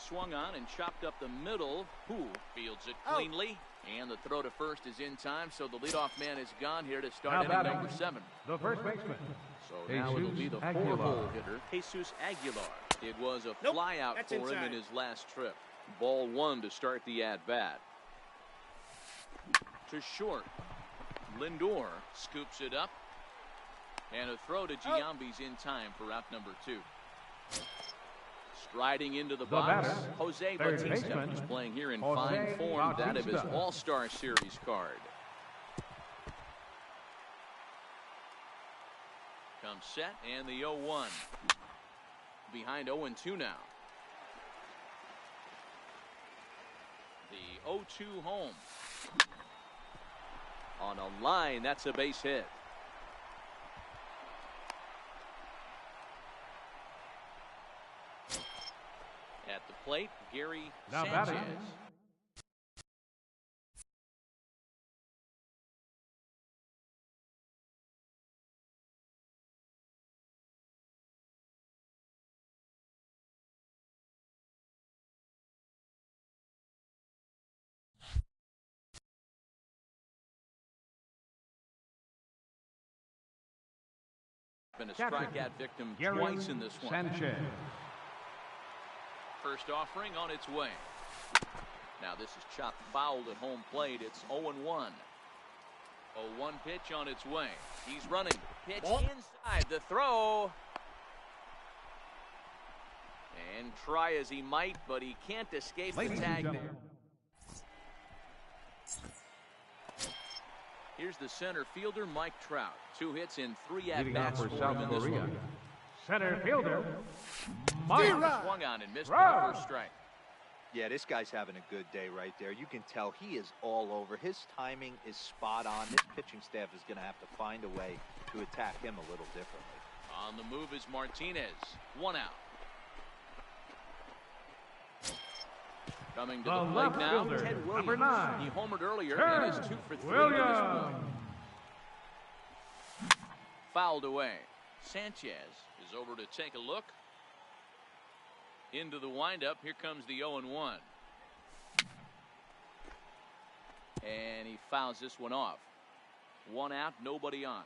Swung on and chopped up the middle. Who fields it Out. cleanly. And the throw to first is in time, so the leadoff man is gone here to Now start inning batting, number 7. the first baseman, So now it'll be the Jesus 4-hole Aguilar. hitter, Jesus Aguilar. It was a Nope, fly out that's for him in inside. his last trip. Ball 1 to start the at-bat. To short. Lindor scoops it up. And a throw to Giambi's in time for out number 2. Striding into the box, batter, Jose third Bautista, baseman, who's playing here in Jose fine form, that of his Bautista. All-Star Series card. Comes set, and the 0-1. behind 0-2 now. The 0-2 home. On a line, that's a base hit. At the plate, Gary Now Sanchez. batting. Been a Catcher, strikeout victim Gary twice in this one. Sanchez. First offering on its way. Now this is chopped fouled at home plate. It's 0-1. 0-1 pitch on its way. He's running. Pitch Ball. inside. The throw. And try as he might, but he can't escape the Ladies and tag gentlemen, there. Here's the center fielder, Mike Trout. 2 hits in 3 leading off at-bats for for him South in this Korea, one. center fielder, Mike. Swung on and missed for Right. the first strike. Yeah, this guy's having a good day right there. You can tell he is all over. His timing is spot on. This pitching staff is going to have to find a way to attack him a little differently. On the move is Martinez. 1 out. Coming to The the plate left now, fielder, Ted number Williams. 9, He homered earlier Ted and is 2 for 3 in this one. Williams. Fouled away. Sanchez is over to take a look. Into the windup. Here comes the 0-1. And he fouls this one off. 1 out, nobody on.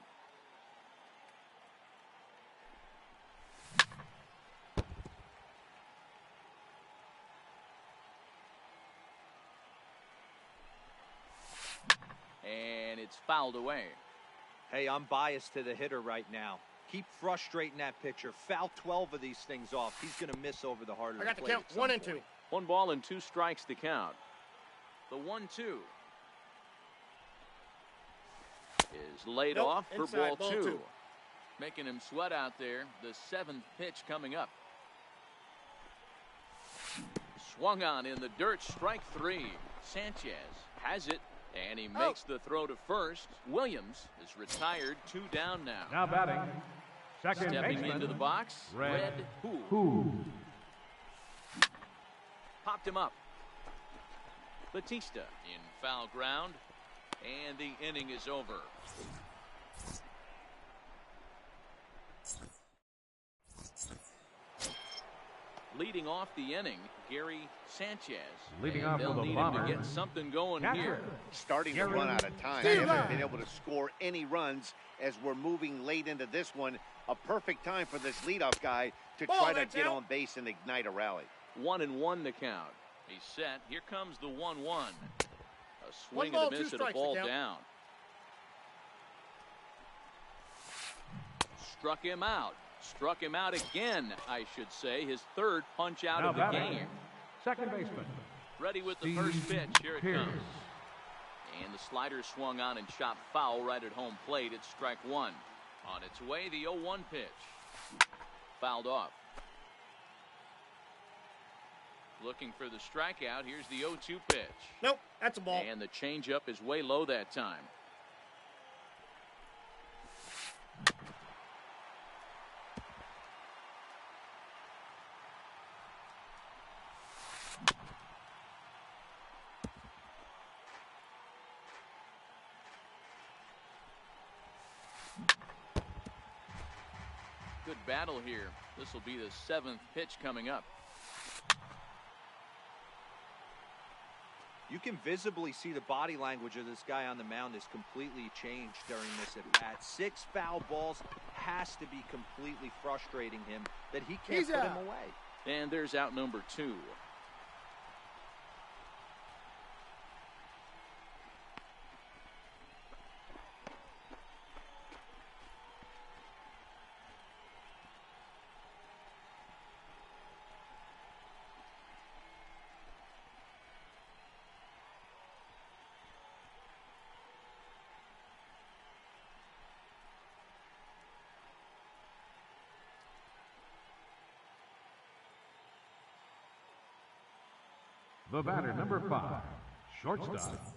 And it's fouled away. Hey, I'm biased to the hitter right now. Keep frustrating that pitcher. Foul 12 of these things off. He's going to miss over the heart of I the got the plate count. at some 1 and point. 2. 1 ball and 2 strikes to count. The 1-2 is laid Nope, off for inside, ball ball 2. 2. Making him sweat out there. The 7th pitch coming up. Swung on in the dirt. Strike 3. Sanchez has it, and he makes the throw to first. Williams is retired. 2 down now. Now batting, second Stepping baseman, into the box, Red Who Who. popped him up. Batista in foul ground, and the inning is over. Leading off the inning, Gary Sanchez. Leading And off they'll for the need Bomber, him to get something going catcher, here. Starting to Gary run out of time. Steve They haven't Ryan. been able to score any runs as we're moving late into this one. A perfect time for this leadoff guy to Ball, try to that's get out. on base and ignite a rally. 1-1 the count. He's set. Here comes the 1-1. A swing ball, and a two miss and a strikes to ball count. down. Struck him out. Struck him out again, I should say. His 3rd punch out Now of the batting, game. second baseman, Ready with the Steve first pitch. Here it Pierce. comes. And the slider swung on and chopped foul right at home plate. It's strike 1. On its way, the 0-1 pitch. Fouled off. Looking for the strikeout. Here's the 0-2 pitch. Nope, that's a ball. And the changeup is way low that time. Good battle here. This will be the 7th pitch coming up. You can visibly see the body language of this guy on the mound is completely changed during this at bat. 6 foul balls has to be completely frustrating him that he can't He's put him out. away. And there's out number 2. The batter, number 5, shortstop,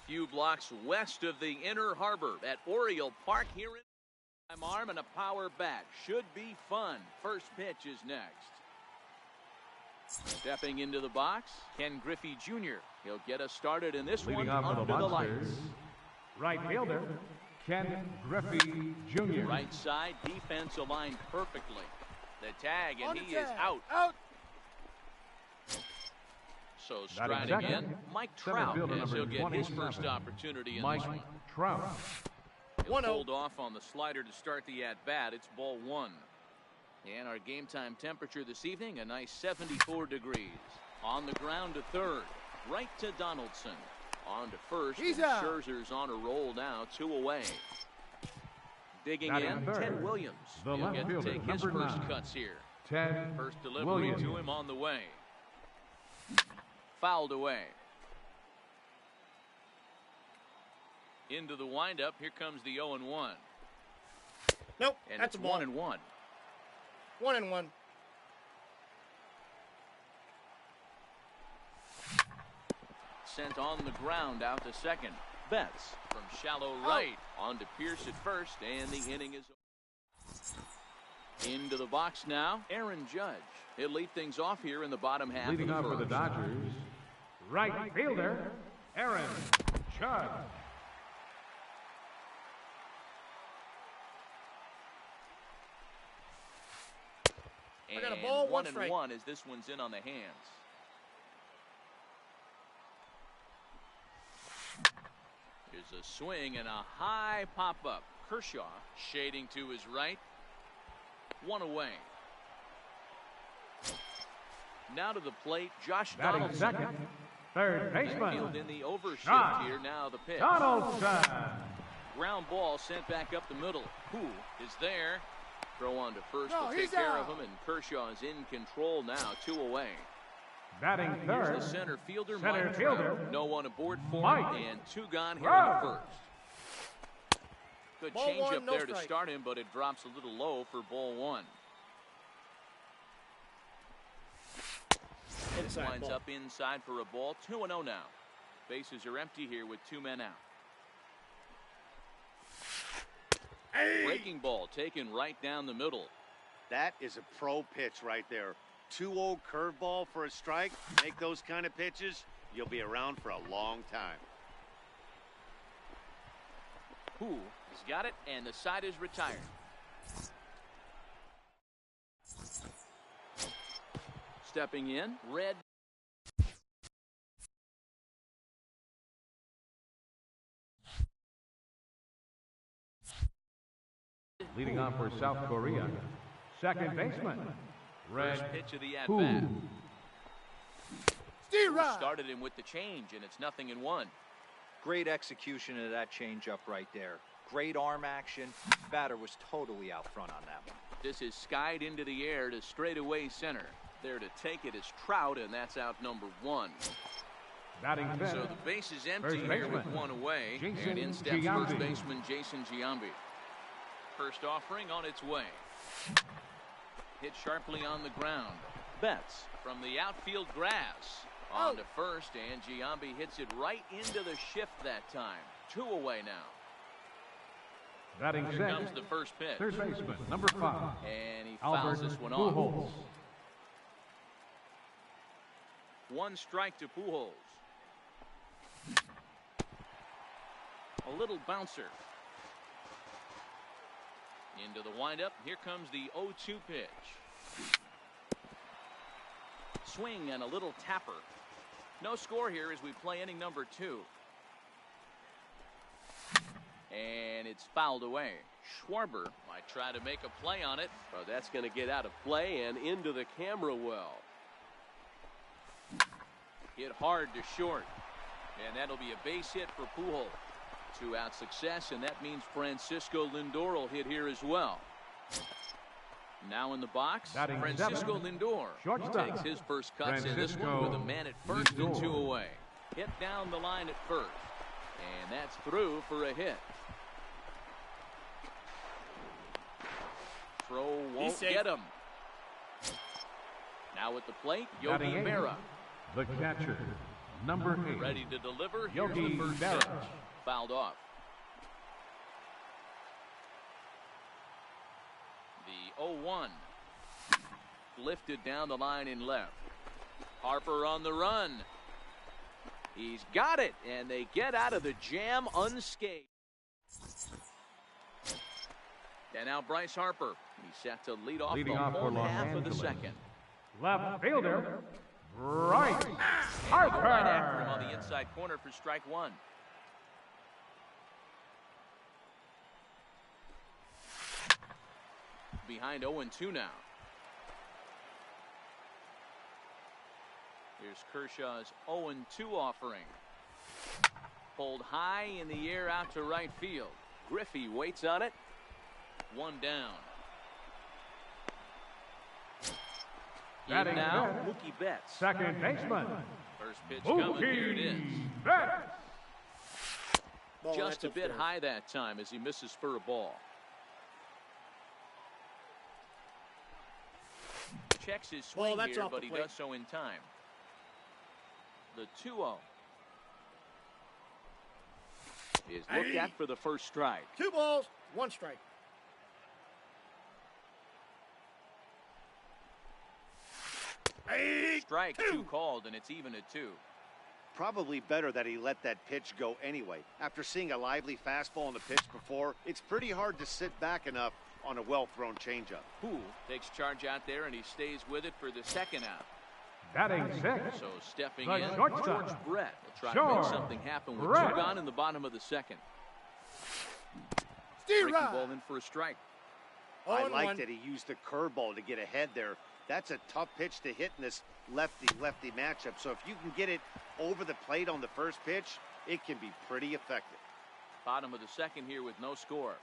few blocks west of the Inner Harbor at Oriole Park here in arm and a power bat. Should be fun. First pitch is next. Stepping into the box, Ken Griffey Jr. He'll get us started in this Leading one off under for the the lights. Monsters, right fielder, Ken Griffey Jr. Right side defense aligned perfectly. The tag, and he is out. Out. So Batting striding second, in, Mike center Trout, fielder as number he'll get his 27, first opportunity in Mike this one. Trout. He'll 1-0. hold off on the slider to start the at-bat. It's ball one. And our game time temperature this evening, a nice 74 degrees. On the ground to third, right to Donaldson. On to first, He's and out. Scherzer's on a roll now, 2 away. Digging Batting in, third, Ted Williams. the He'll left get to fielder, take his number first 9, cuts here. Ted First delivery Williams. to him on the way. Fouled away. Into the windup, here comes the 0-1. Nope. And That's it's a ball. 1-1. 1-1. Sent on the ground out to second. Betts from shallow right on to Pierce at first, and the inning is over. Into the box now, Aaron Judge. He'll lead things off here in the bottom half Leading of off the for the first. Dodgers, right fielder, Aaron Judge. And I got a ball, one 1-1 strike. as this one's in on the hands. Here's a swing and a high pop-up. Kershaw shading to his right. 1 away. Now to the plate, Josh Batting Donaldson. second, third baseman, Field in the overshift Josh here. Now the pitch. Donaldson. Ground ball sent back up the middle. Who is there? Throw on to first No, to he's take care out. of him, and Kershaw is in control now. 2 away. Batting Here's third, the center fielder, center Mike fielder, Trout. No one aboard for Mike him, and 2 gone here Trout. in the first. Good Ball change one, up no there to strike. start him, but it drops a little low for ball 1. Inside Lines ball. up inside for a ball. 2-0 now. Bases are empty here with 2 men out. Hey. Breaking ball taken right down the middle. That is a pro pitch right there. 2-0 curveball for a strike. Make those kind of pitches, you'll be around for a long time. Who has got it, and the side is retired. Stepping in, Red. leading off for South Korea, second baseman, Red First pitch of the Who. at-bat. Steve Rod. Started him with the change, and it's 0-1. Great execution of that changeup right there. Great arm action. Batter was totally out front on that one. This is skied into the air to straightaway center. There to take it is Trout, and that's out number 1. batting fifth, So the base is empty First here with baseman, 1 away. Jason And in steps Giambi. first baseman Jason Giambi. First offering on its way. Hit sharply on the ground. Betts from the outfield grass. On to first, and Giambi hits it right into the shift that time. 2 away now. batting Here comes sixth, the first pitch. third baseman, number 5, And he fouls Albert this one off. Pujols. 1 strike to Pujols. A little bouncer. Into the windup. Here comes the 0-2 pitch. Swing and a little tapper. No score here as we play inning number 2. And it's fouled away. Schwarber might try to make a play on it. Oh, that's going to get out of play and into the camera well. Hit hard to short. And that'll be a base hit for Pujols. 2-out success, and that means Francisco Lindor will hit here as well. Now in the box, Batting Francisco seventh, Lindor shortstop, takes his first cuts in this one Francisco with a man at first and Lindor. 2 away. Hit down the line at first. And that's through for a hit. Throw won't safe. get him. Now at the plate, Batting Yogi eighth, Berra. the catcher, Number 8. Ready to deliver. Here's Yogi the first Berra. pitch. Fouled off. The 0-1. Lifted down the line in left. Harper on the run. He's got it, and they get out of the jam unscathed. And now Bryce Harper. He's set to lead off Leading the off for whole Los half of the Angeles. second. Left fielder, Bryce Right after him on Harper. the inside corner for strike one. Behind 0-2 now. Here's Kershaw's 0-2 offering. Pulled high in the air out to right field. Griffey waits on it. One down. In Batting now, fifth. Mookie Betts. Second baseman, First pitch coming. Here it is. Mookie Betts. Ball, Just a that's bit upstairs. high that time as he misses for a ball. Checks his swing that's here, off but the he plate. does so in time. The 2-0 is looked at for the first strike. 2 balls, 1 strike. Strike two called, and it's even at 2. Probably better that he let that pitch go anyway. After seeing a lively fastball on the pitch before, it's pretty hard to sit back enough on a well-thrown changeup. Poole takes charge out there, and he stays with it for the second out. Batting sixth, So stepping The in, shortstop. George Brett will try to make George something happen with Brett. 2 gone in the bottom of the second. Steve Breaking Rod. ball in for a strike. I 0-1. like that he used the curveball to get ahead there. That's a tough pitch to hit in this lefty-lefty matchup. So if you can get it over the plate on the first pitch, it can be pretty effective. Bottom of the second here with no score.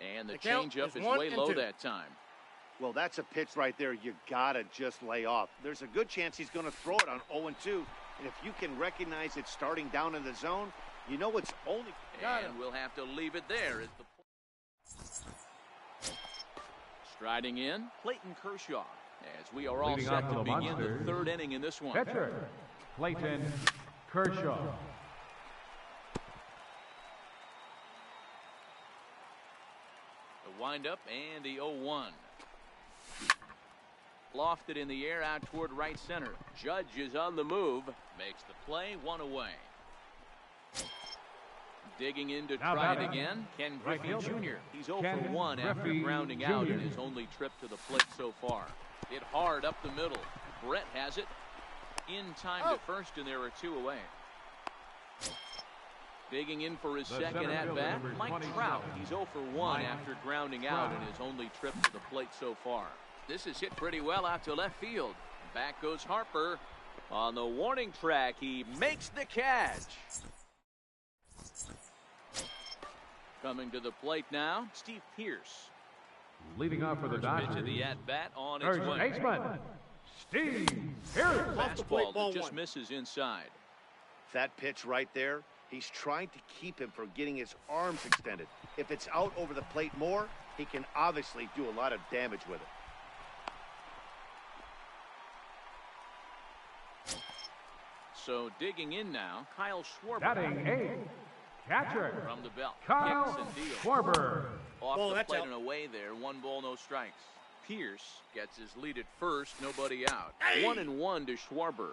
And the The count changeup is is 1 way and low 2. that time. Well, that's a pitch right there you gotta just lay off. There's a good chance he's going to throw it on 0-2. And if you can recognize it starting down in the zone, you know it's only... And we'll have to leave it there as the striding in, Clayton Kershaw, as we are all Leading set off to for the begin the Monsters, third inning in this one. pitcher, Clayton Kershaw. The windup and the 0-1. Lofted in the air out toward right center. Judge is on the move. Makes the play, 1 away. Digging in to Now try it batting, again, Ken right Griffey fielder, Jr. He's 0 Ken for 1 after Griffey grounding out Jr. in his only trip to the plate so far. Hit hard up the middle. Brett has it. In time to first, and there are 2 away. Digging in for his The second center fielder, at-bat, number Mike 27. Trout. He's 0 for 1 Mike after grounding out in Trout. his only trip to the plate so far. This is hit pretty well out to left field. Back goes Harper. On the warning track, he makes the catch. Coming to the plate now, Steve Pearce. Leading off for the Pitch of Dodgers, the at-bat on its first way. baseman, Steve Pearce. Off the plate, Fastball ball that just 1. misses inside. That pitch right there, he's trying to keep him from getting his arms extended. If it's out over the plate more, he can obviously do a lot of damage with it. So digging in now, Kyle Schwarber. Batting eighth, catcher, From the belt. Kyle Kicks and deals. Schwarber. Off Ball, the that's plate out. and away there. 1 ball, no strikes. Pierce gets his lead at first. Nobody out. 1-1 to Schwarber.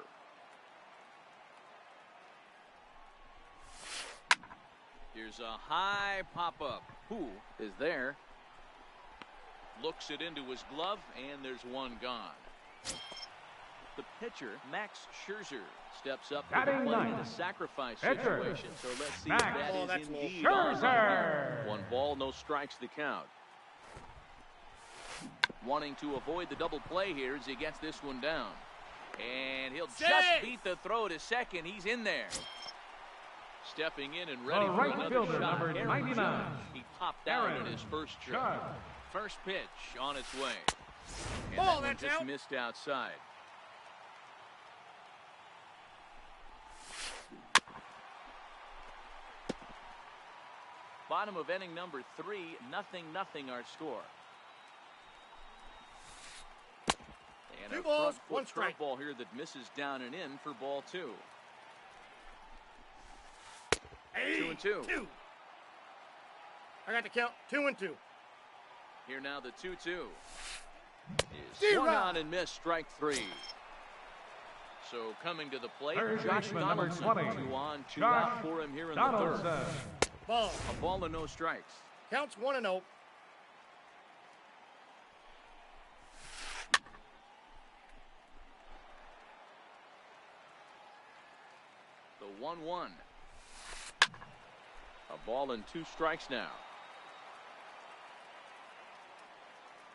Here's a high pop-up. Who is there? Looks it into his glove, and there's 1 gone. The pitcher, Max Scherzer, steps up to the Batting plate in a ninth. sacrifice Pitcher, situation. So let's see Max if that Oh, is that's low. indeed on the Scherzer. money. 1 ball, no strikes the count. Wanting to avoid the double play here as he gets this one down. And he'll just Safe. beat the throw to second. He's in there. Stepping in and ready The for right another fielder, shot. number Aaron 99. Judge. He popped out Aaron in his first trip. Judge. First pitch on its way. And Ball, that one that's just out. missed outside. Bottom of inning number 3, 0-0 our score. And a front foot one strike. curveball here that misses down and in for ball 2. 2-2. I got to count 2-2. Here now the 2-2. Is swung on and missed, strike 3. So coming to the plate, Third Josh baseman, number Donaldson. 20, 2 on, 2 Josh out for him here in the Donaldson. third. Ball. A ball and no strikes. Counts 1-0. The 1-1. A ball and 2 strikes now.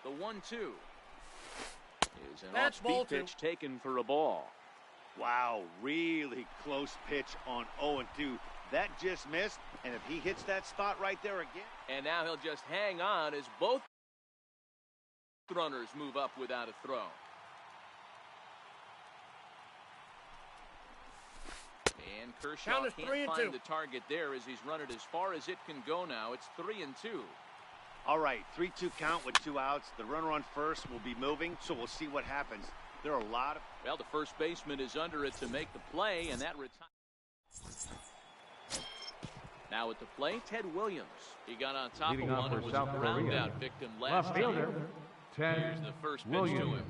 The 1-2 is an That's ball off-speed 2. pitch taken for a ball. Wow, really close pitch on 0-2. That just missed, and if he hits that spot right there again. And now he'll just hang on as both runners move up without a throw. And Kershaw Count is can't 3-2. find the target there as he's run it as far as it can go now. It's 3-2. All right, 3-2 count with 2 outs. The runner on first will be moving, so we'll see what happens. There are a lot of... Well, the first baseman is under it to make the play, and that retires. Now at the plate, Ted Williams. He got on top Leading of off one for and was South a Korea. ground-out victim last Left fielder, time. Ted Here's the first pitch to Williams. him.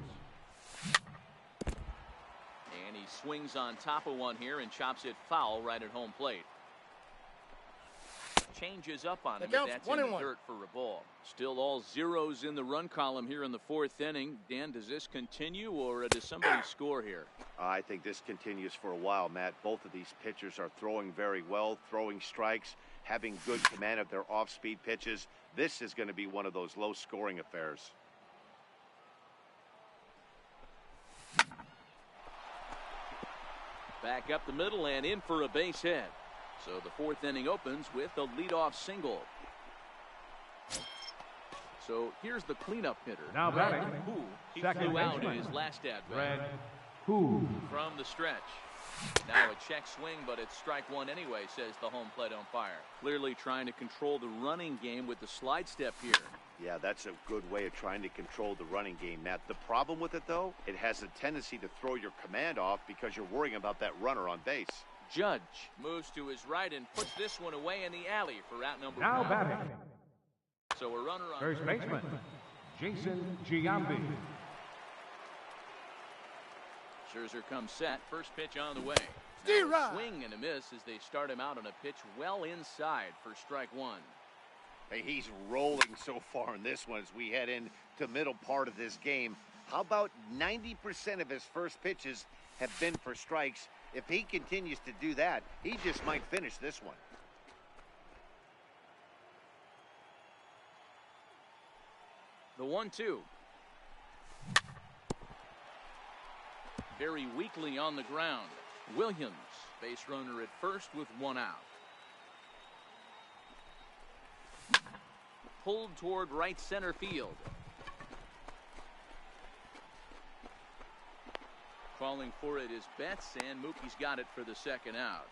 And he swings on top of one here and chops it foul right at home plate. Changes up on him, The but count's that's in the 1-1. dirt for a ball. Still all zeros in the run column here in the 4th inning. Dan, does this continue, or does somebody score here? I think this continues for a while, Matt. Both of these pitchers are throwing very well, throwing strikes, having good command of their off-speed pitches. This is going to be one of those low-scoring affairs. Back up the middle and in for a base hit. So the 4th inning opens with a leadoff single. So here's the cleanup hitter. Now batting, Who he second flew out in baseman, his last at bat. Red Who. From the stretch. Now a check swing, but it's strike 1 anyway, says the home plate umpire. Clearly trying to control the running game with the slide step here. Yeah, that's a good way of trying to control the running game, Matt. The problem with it, though, it has a tendency to throw your command off because you're worrying about that runner on base. Judge moves to his right and puts this one away in the alley for out number 1. Now batting, So a runner on first baseman, Jason Giambi. Scherzer comes set. First pitch on the way. Steer Now a right. swing and a miss as they start him out on a pitch well inside for strike 1. Hey, he's rolling so far in this one as we head into the middle part of this game. How about 90% of his first pitches have been for strikes? If he continues to do that, he just might finish this one. The 1-2. Very weakly on the ground. Williams, base runner at first with 1 out. Pulled toward right center field. Calling for it is Betts, and Mookie's got it for the 2nd out.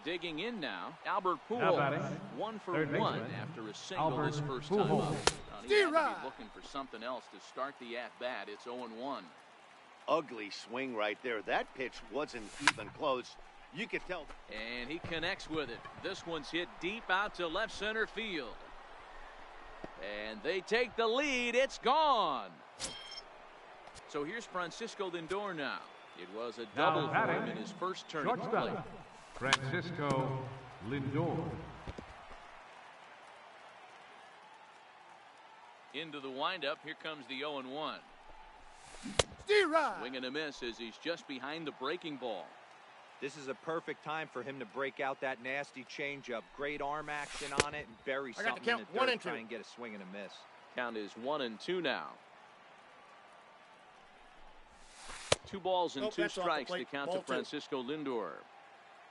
Digging in now, Albert Now batting, Pujols, 1 for third 1 baseman, after a single Albert his first time Pujols. up. Now, he had to be looking for something else to start the at-bat. It's 0-1. Ugly swing right there. That pitch wasn't even close. You could tell. And he connects with it. This one's hit deep out to left center field. And they take the lead. It's gone. So here's Francisco Lindor now. It was a Now double for batting, him in his first turn at the plate. Shortstop, Francisco Lindor. Into the windup. Here comes the 0-1. Steer right. Swing and a miss as he's just behind the breaking ball. This is a perfect time for him to break out that nasty changeup. Great arm action on it and bury I got something the in count, the 1 dirt. and 2. Try and get a swing and a miss. Count is 1-2 now. 2 balls and Nope, 2 that's off the strikes to plate. count Ball to 2. Francisco Lindor.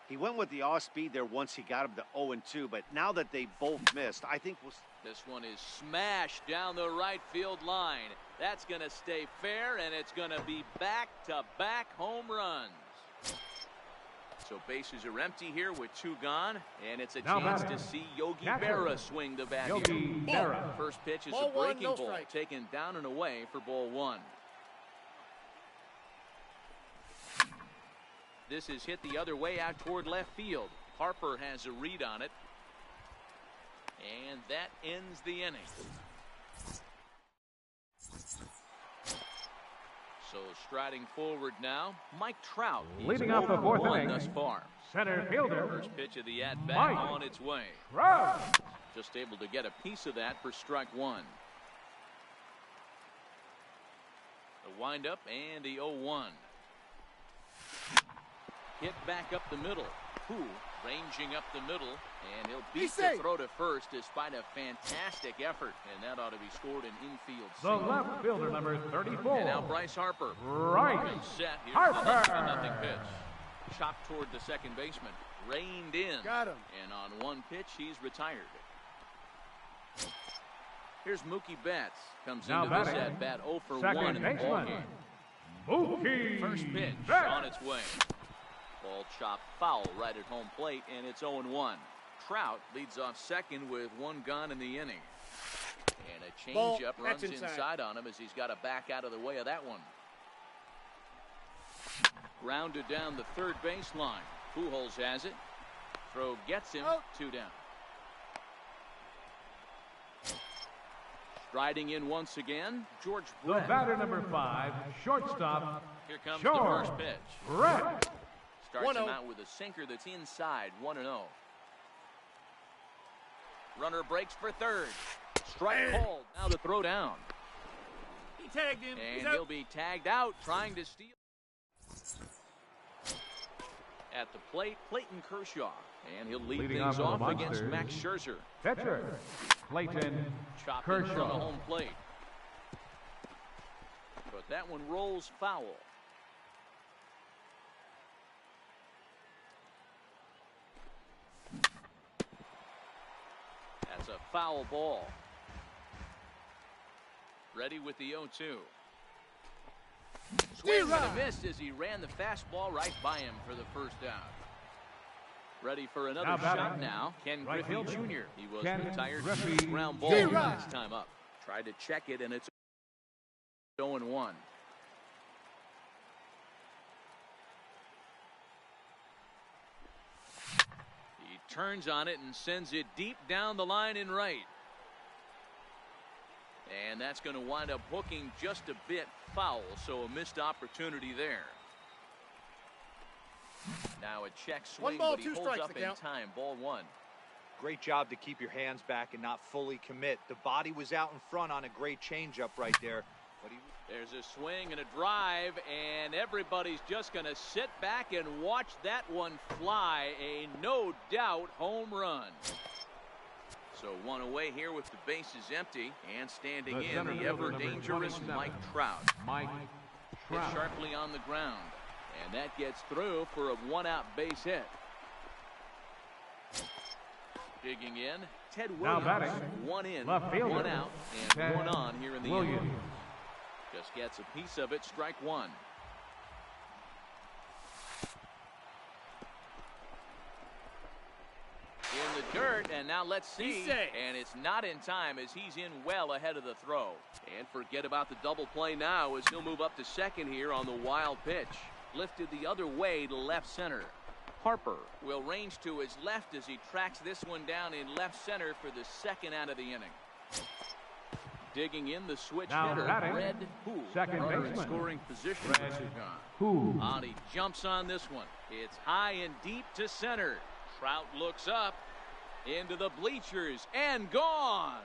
He went with the off speed there once he got him to 0-2, but now that they both missed, I think we'll... This one is smashed down the right field line. That's going to stay fair, and it's going to be back-to-back home runs. So bases are empty here with 2 gone, and it's a Now chance batting, to see Yogi catcher, Berra swing the bat Yogi here. Berra. First pitch is Ball a 1, breaking no ball, strike. taken down and away for ball 1. This is hit the other way out toward left field. Harper has a read on it. And that ends the inning. So striding forward now, Mike Trout. Leading off the fourth inning, thus far. Center fielder. First pitch of the at-bat Mike on its way. Trout. Just able to get a piece of that for strike one. The windup and the 0-1. Hit back up the middle. Who ranging up the middle, and he'll beat the throw to first despite a fantastic effort, and that ought to be scored an infield The single. left fielder, number 34. And now Bryce Harper. Right. Set here. Harper. Nothing pitch. Chopped toward the second baseman. Reined in. Got him. And on one pitch, he's retired. Here's Mookie Betts. Comes Now into this batting, at bat 0 for second 1 in the baseman, ballgame. Mookie First pitch Betts. on its way. Ball chopped foul right at home plate, and it's 0-1. Trout leads off second with one gone in the inning. And a changeup runs inside on him as he's got to back out of the way of that one. Grounded down the third baseline. Pujols has it. Throw gets him. 2 down. Striding in once again, George The Brett. batter, number 5, shortstop. Here comes George the first pitch. Brett. Starts him 1-0. out with a sinker that's inside, 1-0. Runner breaks for third. Strike called. Now the throw down. He tagged him. And he'll be tagged out trying to steal. At the plate, Clayton Kershaw. And he'll lead Leading things off off for the against Monsters. Max Scherzer. Catcher, Clayton Chopped in from the Kershaw. home plate. But that one rolls foul. That's a foul ball. Ready with the 0-2. Swing and a miss as he ran the fastball right by him for the first out. Ready for another Now batting, shot now. Ken right Griffey fielder, Jr. He was Ken retired Griffey ground ball Jr. last time up. Tried to check it, and it's 0-1. He turns on it and sends it deep down the line in right. And that's going to wind up hooking just a bit foul, so a missed opportunity there. Now a check swing, 1 ball, but he 2 holds strikes up to in count. time. Ball 1. Great job to keep your hands back and not fully commit. The body was out in front on a great changeup right there. But There's a swing and a drive, and everybody's just going to sit back and watch that one fly. A no doubt home run. So one away here with the bases empty, and standing The in center the fielder, ever number dangerous 27. Mike Trout. Mike Hit Trout. sharply on the ground, and that gets through for a one-out base hit. Digging in, Ted Now Williams. batting, One in, left fielder, one out, and Ted one on here in the Williams. inning. Just gets a piece of it, strike one. In the dirt, and now let's see. And it's not in time as he's in well ahead of the throw. And forget about the double play now as he'll move up to second here on the wild pitch. Lifted the other way to left center. Harper will range to his left as he tracks this one down in left center for the second out of the inning. Digging in the switch Now hitter, batting, Red Who. second Runner in baseman, scoring position. Red for Sugan. Who. On he jumps on this one. It's high and deep to center. Trout looks up into the bleachers and gone.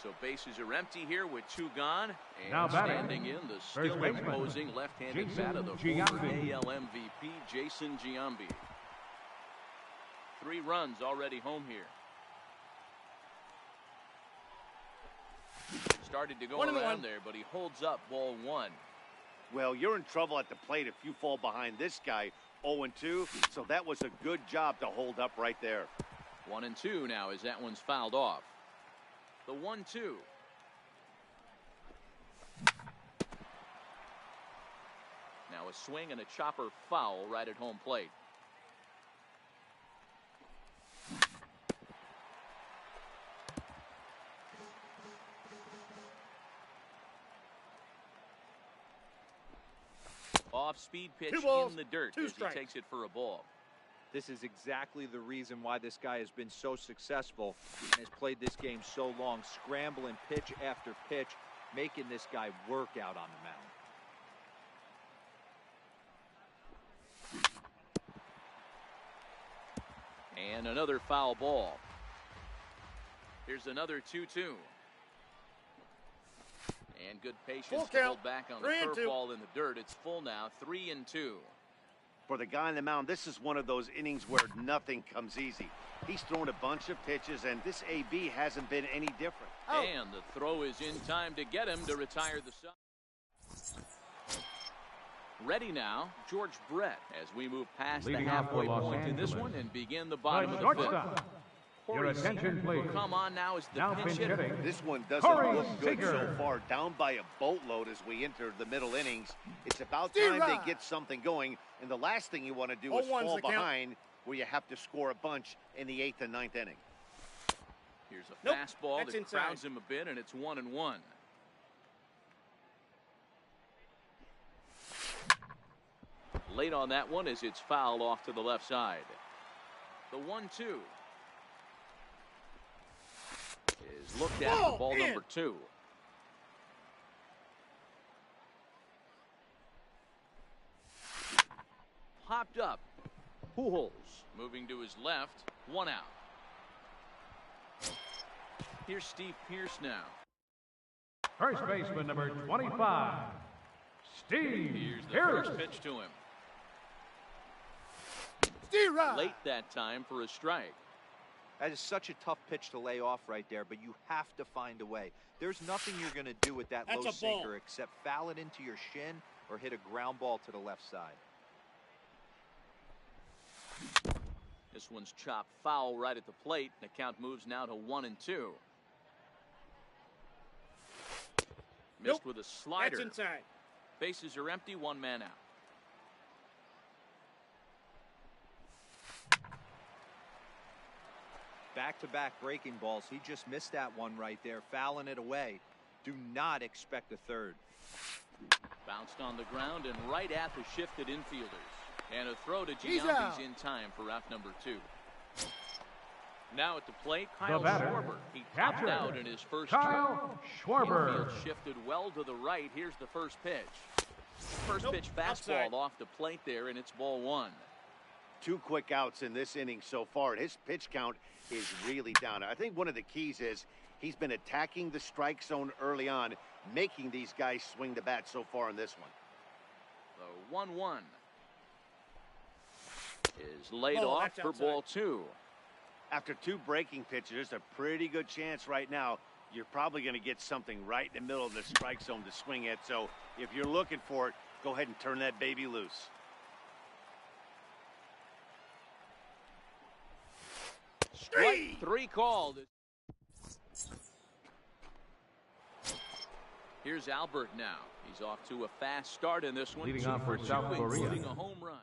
So bases are empty here with 2 gone. And Now batting, standing in the first still baseman, imposing left-handed Jason bat of the Giambi. former AL MVP, Jason Giambi. 3 runs already home here. Started to go 1-1. around there, but he holds up ball 1. Well, you're in trouble at the plate if you fall behind this guy 0-2, so that was a good job to hold up right there. 1-2 now as that one's fouled off. The 1-2. Now a swing and a chopper foul right at home plate. Off off-speed pitch 2 balls, in the dirt 2 as strikes. he takes it for a ball. This is exactly the reason why this guy has been so successful and has played this game so long, scrambling pitch after pitch, making this guy work out on the mound. And another foul ball. Here's another 2-2. And good patience Full to count. hold back on the 3 and 2. curveball in the dirt. It's full now, 3-2. For the guy on the mound, this is one of those innings where nothing comes easy. He's thrown a bunch of pitches, and this AB hasn't been any different. Oh. And the throw is in time to get him to retire the side. Ready now, George Brett, as we move past Leading the off for halfway Los point in this Angeles. one and begin the The bottom of the fifth. shortstop. Your Corey attention, Seager will please. come on now as the Now pinch pinch hitter. hitting. This one doesn't Corey look good so Seager. far, down by a boatload as we enter the middle innings. It's about Steve time Ryan. they get something going, and the last thing you want to do is 0-1's fall the count. behind where you have to score a bunch in the 8th and 9th inning. Here's a Nope, fastball that's that inside. crowds him a bit, and it's 1-1. Late on that one as it's fouled off to the left side. The 1-2 is looked at for ball in. number 2. Popped up. Pujols moving to his left. 1 out. Here's Steve Pearce now. First baseman number 25, Steve Here's the Pearce. first pitch to him. Steve Ryan. Late that time for a strike. That is such a tough pitch to lay off right there, but you have to find a way. There's nothing you're going to do with that That's low a ball. sinker except foul it into your shin or hit a ground ball to the left side. This one's chopped foul right at the plate. The count moves now to 1-2. Missed Nope. with a slider. That's inside. Bases are empty, 1 man out. Back-to-back breaking balls. He just missed that one right there, fouling it away. Do not expect a third. Bounced on the ground and right at the shifted infielders. And a throw to He's Giambi's out. in time for out number 2. Now at the plate, The Kyle batter, Schwarber. He topped catcher, out in his first trip. Kyle Schwarber. Infield shifted well to the right. Here's the first pitch. First Nope, pitch fastball outside. off the plate there, and it's ball 1. 2 quick outs in this inning so far, and his pitch count is really down. I think one of the keys is he's been attacking the strike zone early on, making these guys swing the bat so far in this one. The 1-1 is laid Oh, off that's for outside. ball 2. After 2 breaking pitches, there's a pretty good chance right now you're probably going to get something right in the middle of the strike zone to swing at. So if you're looking for it, go ahead and turn that baby loose. Strike 3 called. Here's Albert now. He's off to a fast start in this one. Leading 2 off for for 2, South Korea. including a home run.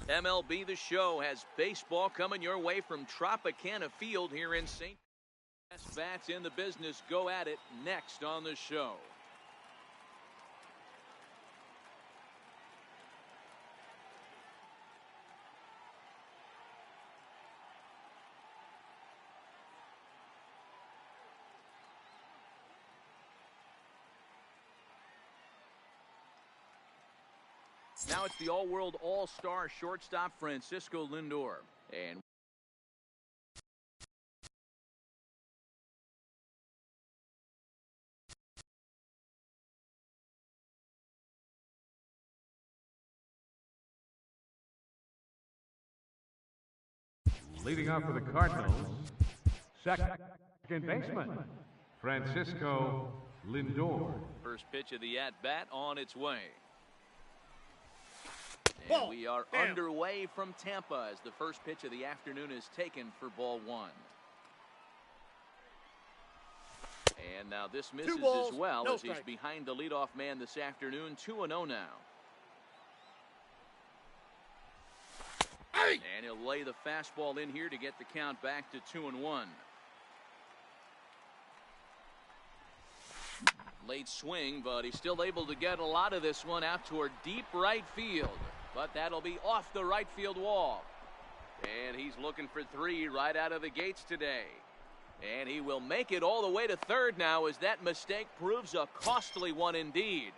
MLB The Show has baseball coming your way from Tropicana Field here in St. Best bats in the business go at it next on the show. Now it's the all-world all-star shortstop Francisco Lindor. And leading off for the Cardinals, second baseman, Francisco Lindor. first pitch of the at-bat on its way. And we are underway from Tampa as the first pitch of the afternoon is taken for ball one. And now this misses as well as he's behind the leadoff man this afternoon. 2-0 now. And he'll lay the fastball in here to get the count back to 2-1. Late swing, but he's still able to get a lot of this one out toward deep right field. But that'll be off the right field wall. And he's looking for three right out of the gates today. And he will make it all the way to third now as that mistake proves a costly one indeed.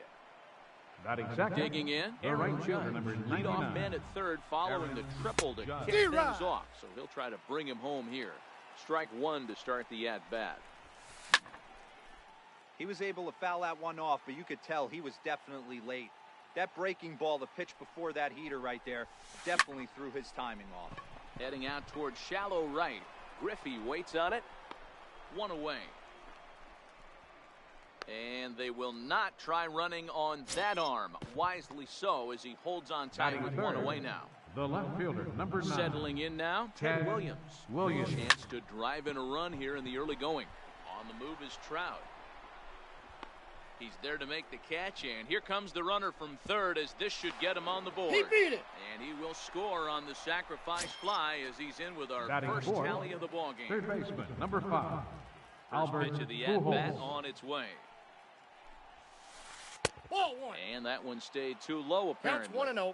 Batting second, digging in, Aaron Aaron Judge, number leadoff 99. man at third following the triple to Judge. kick things off. So he'll try to bring him home here. Strike one to start the at-bat. He was able to foul that one off, but you could tell he was definitely late. That breaking ball, the pitch before that heater right there, definitely threw his timing off. Heading out towards shallow right. Griffey waits on it. One away. And they will not try running on that arm. Wisely so, as he holds on tight with one away now. The left fielder, number 9. Settling in now, Ted Williams. Chance to drive in a run here in the early going. On the move is Trout. He's there to make the catch, and here comes the runner from third as this should get him on the board. He beat it. And he will score on the sacrifice fly as he's in with our Batting first fourth, tally of the ballgame. third baseman, number 5. First Albert pitch of the at-bat Pujols. on its way. Ball one. And that one stayed too low, Counts apparently. 1-0.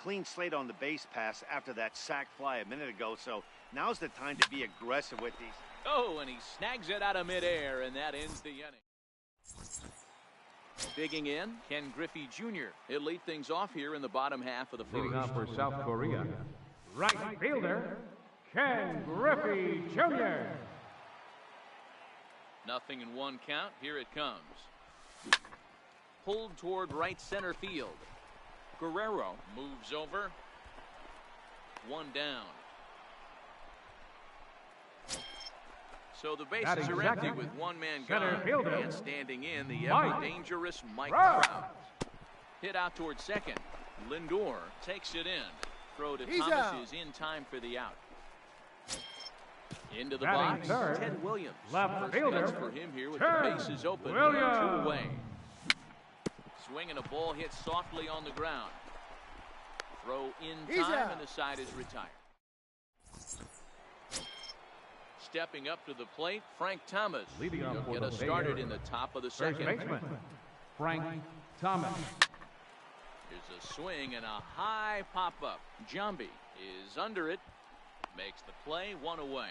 Clean slate on the base pass after that sac fly a minute ago, so now's the time to be aggressive with these. Oh, and he snags it out of midair, and that ends the inning. Digging in, Ken Griffey Jr. He'll lead things off here in the bottom half of the Leading first. off for South Korea, right fielder, Ken Griffey Jr. Nothing in one count. Here it comes. Pulled toward right center field. Guerrero moves over. One down. So the bases Batting are empty second, with one man center gone. fielder, And standing in, the Mike ever-dangerous Mike Trout. Trout. Hit out toward second. Lindor takes it in. Throw to He's Thomas out. is in time for the out. Into the Batting box, third, Ted Williams. left First fielder, pitch for him here with Ted the bases open. Williams. 2 away. Swing and a ball hit softly on the ground. Throw in He's time out. and the side is retired. Stepping up to the plate, Frank Thomas. Leading off He'll for get the us Bay started Area. in the top of the First second. baseman, Frank Thomas. Here's a swing and a high pop-up. Jambi is under it. Makes the play, 1 away.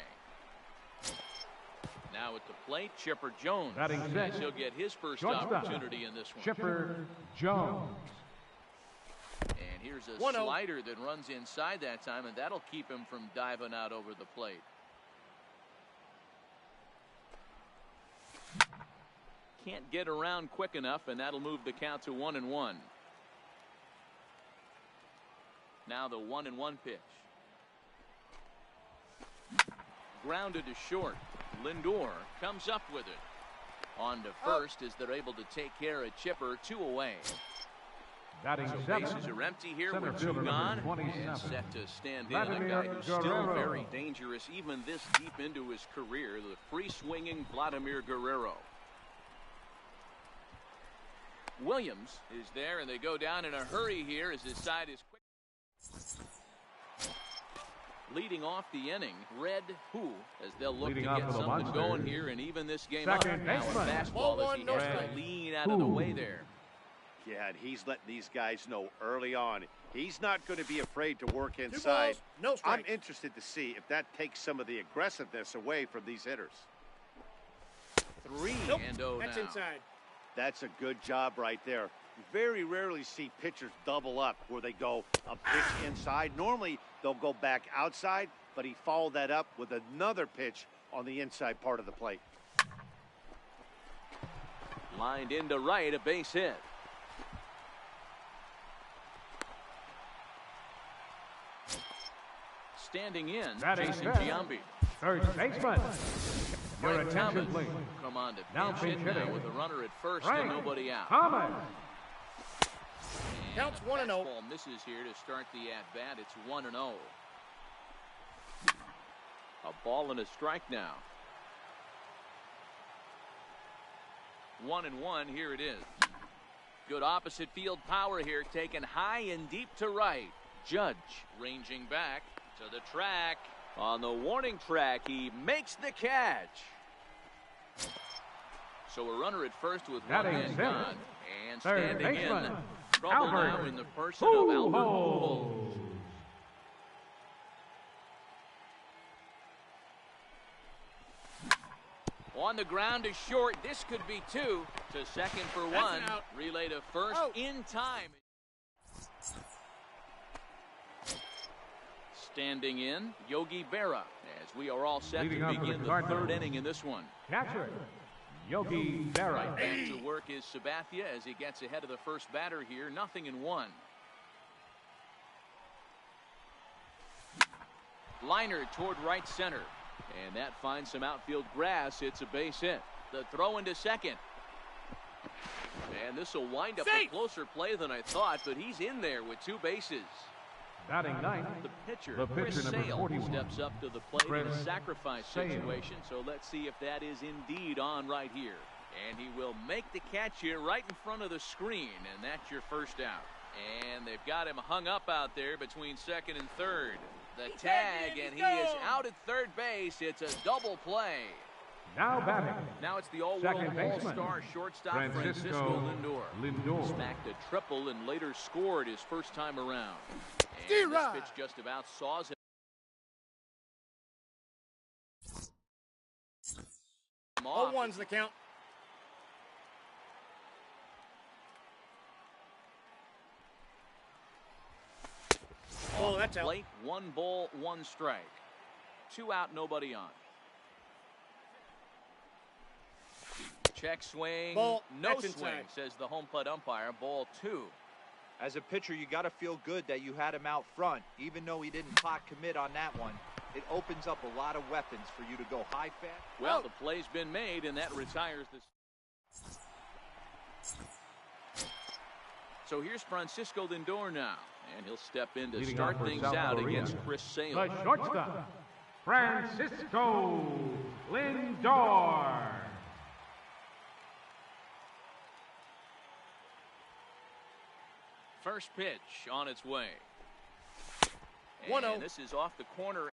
Now at the plate, Chipper Jones. Batting sixth, He'll get his first shortstop, opportunity in this one. Chipper Jones. And here's a 1-0. slider that runs inside that time, and that'll keep him from diving out over the plate. Can't get around quick enough, and that'll move the count to 1-1. Now the 1-1 pitch. Grounded to short. Lindor comes up with it. On to first as they're able to take care of Chipper. 2 away. Batting So seventh, bases are empty here center with 2 fielder gone. number 27, And set to stand in. A Vladimir guy who's still Guerrero. very dangerous even this deep into his career. The free-swinging Vladimir Guerrero. Williams is there, and they go down in a hurry here as his side is quick. Leading off the inning, Red Who, as they'll look Leading to off get for the something Monsters, going here and even this game up. second Now a baseman. fastball Ball as one, he no has strike. to lean out of the way there. Yeah, and he's letting these guys know early on he's not going to be afraid to work 2 inside. balls, no I'm strikes. interested to see if that takes some of the aggressiveness away from these hitters. 3-0 That's now. inside. That's a good job right there. You very rarely see pitchers double up where they go a pitch inside. Normally, they'll go back outside, but he followed that up with another pitch on the inside part of the plate. Lined into right, a base hit. Standing in, Batting Jason fifth. Giambi. Third baseman. Your Frank attention, Thomas please. come on to Now pinch hit pinch now hitting. with a runner at first Frank and nobody out. Thomas. And Counts a 1-0. fastball misses here to start the at-bat. It's 1-0. A ball and a strike now. 1-1, here it is. Good opposite field power here, taken high and deep to right. Judge ranging back to the track. On the warning track, he makes the catch. So a runner at first with one Batting man fifth. gone. And Third standing in, baseman. trouble now Albert in the person of Albert Pujols. Pujols. On the ground to short. This could be 2. To second for That's 1. an out. Relay to first Out. in time. Standing in, Yogi Berra, as we are all set Leading to off for begin the the Cardinals. third inning in this one. Catcher. Yogi Berra. Back to work is Sabathia as he gets ahead of the first batter here. 0-1. Liner toward right center. And that finds some outfield grass. It's a base hit. The throw into second. And this will wind up a Safe. closer play than I thought, but he's in there with 2 bases. Batting ninth. The pitcher, The pitcher, Chris number Sale, 41. steps up to the plate in a Chris sacrifice Sale. situation. So let's see if that is indeed on right here. And he will make the catch here right in front of the screen, and that's your first out. And they've got him hung up out there between second and third. The tag, and he is out at third base. It's a double play. Now batting. Now it's the all-world Second baseman. all-star shortstop Francisco Lindor. Smacked a triple and later scored his first time around. And this pitch just about saws him. Off. 0-1's the count. Oh, that's out. Plate, 1 ball, 1 strike. 2 out, nobody on. Check swing. Ball, no that's swing, inside. says the home plate umpire. Ball 2. As a pitcher, you got to feel good that you had him out front, even though he didn't pot commit on that one. It opens up a lot of weapons for you to go high fast. Well, the play's been made, and that retires this. So here's Francisco Lindor now, and he'll step in to Leading start off for things South out Korea. against Chris Sale. The shortstop. Francisco Lindor. First pitch on its way. 1-0. And this is off the corner.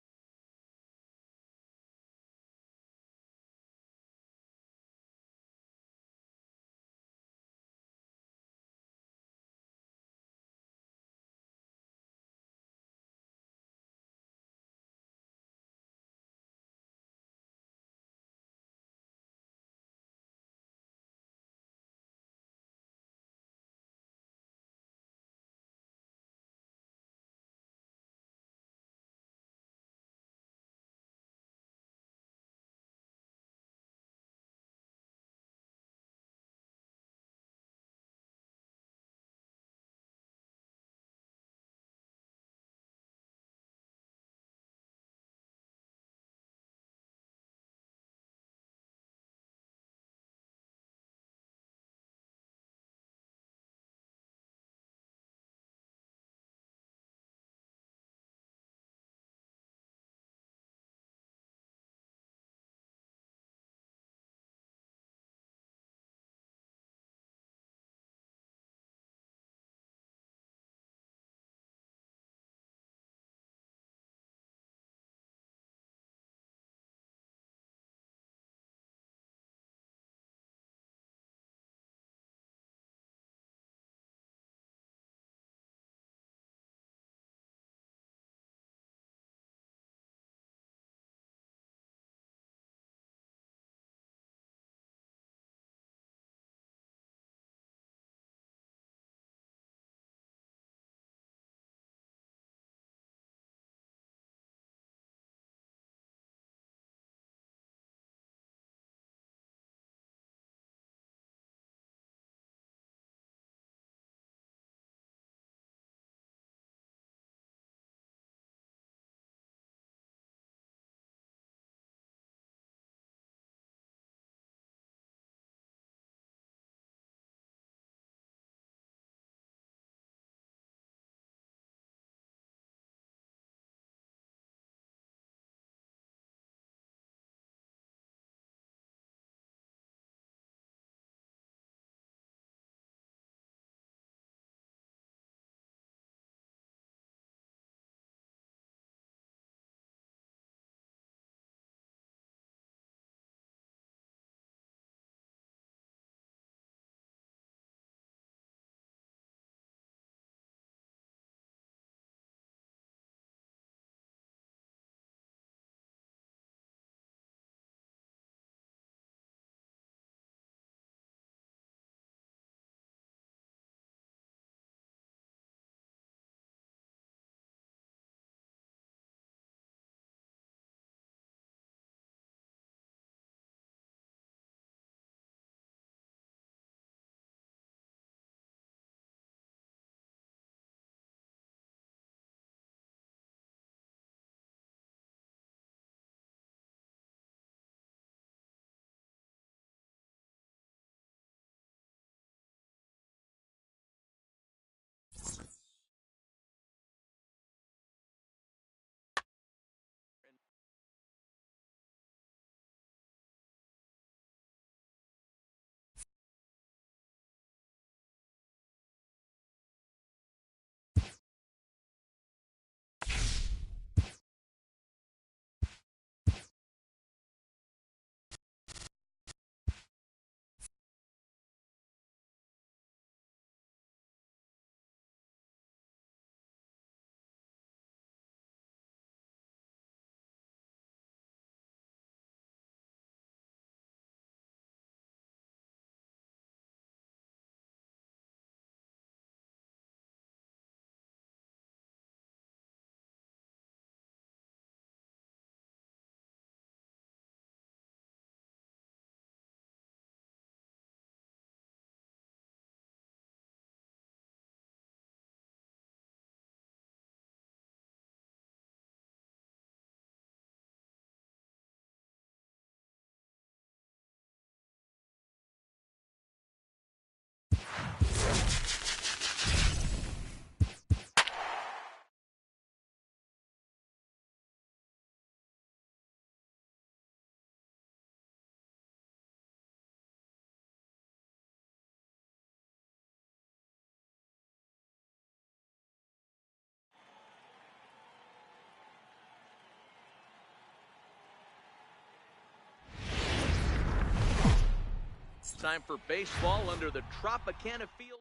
time for baseball under the Tropicana field.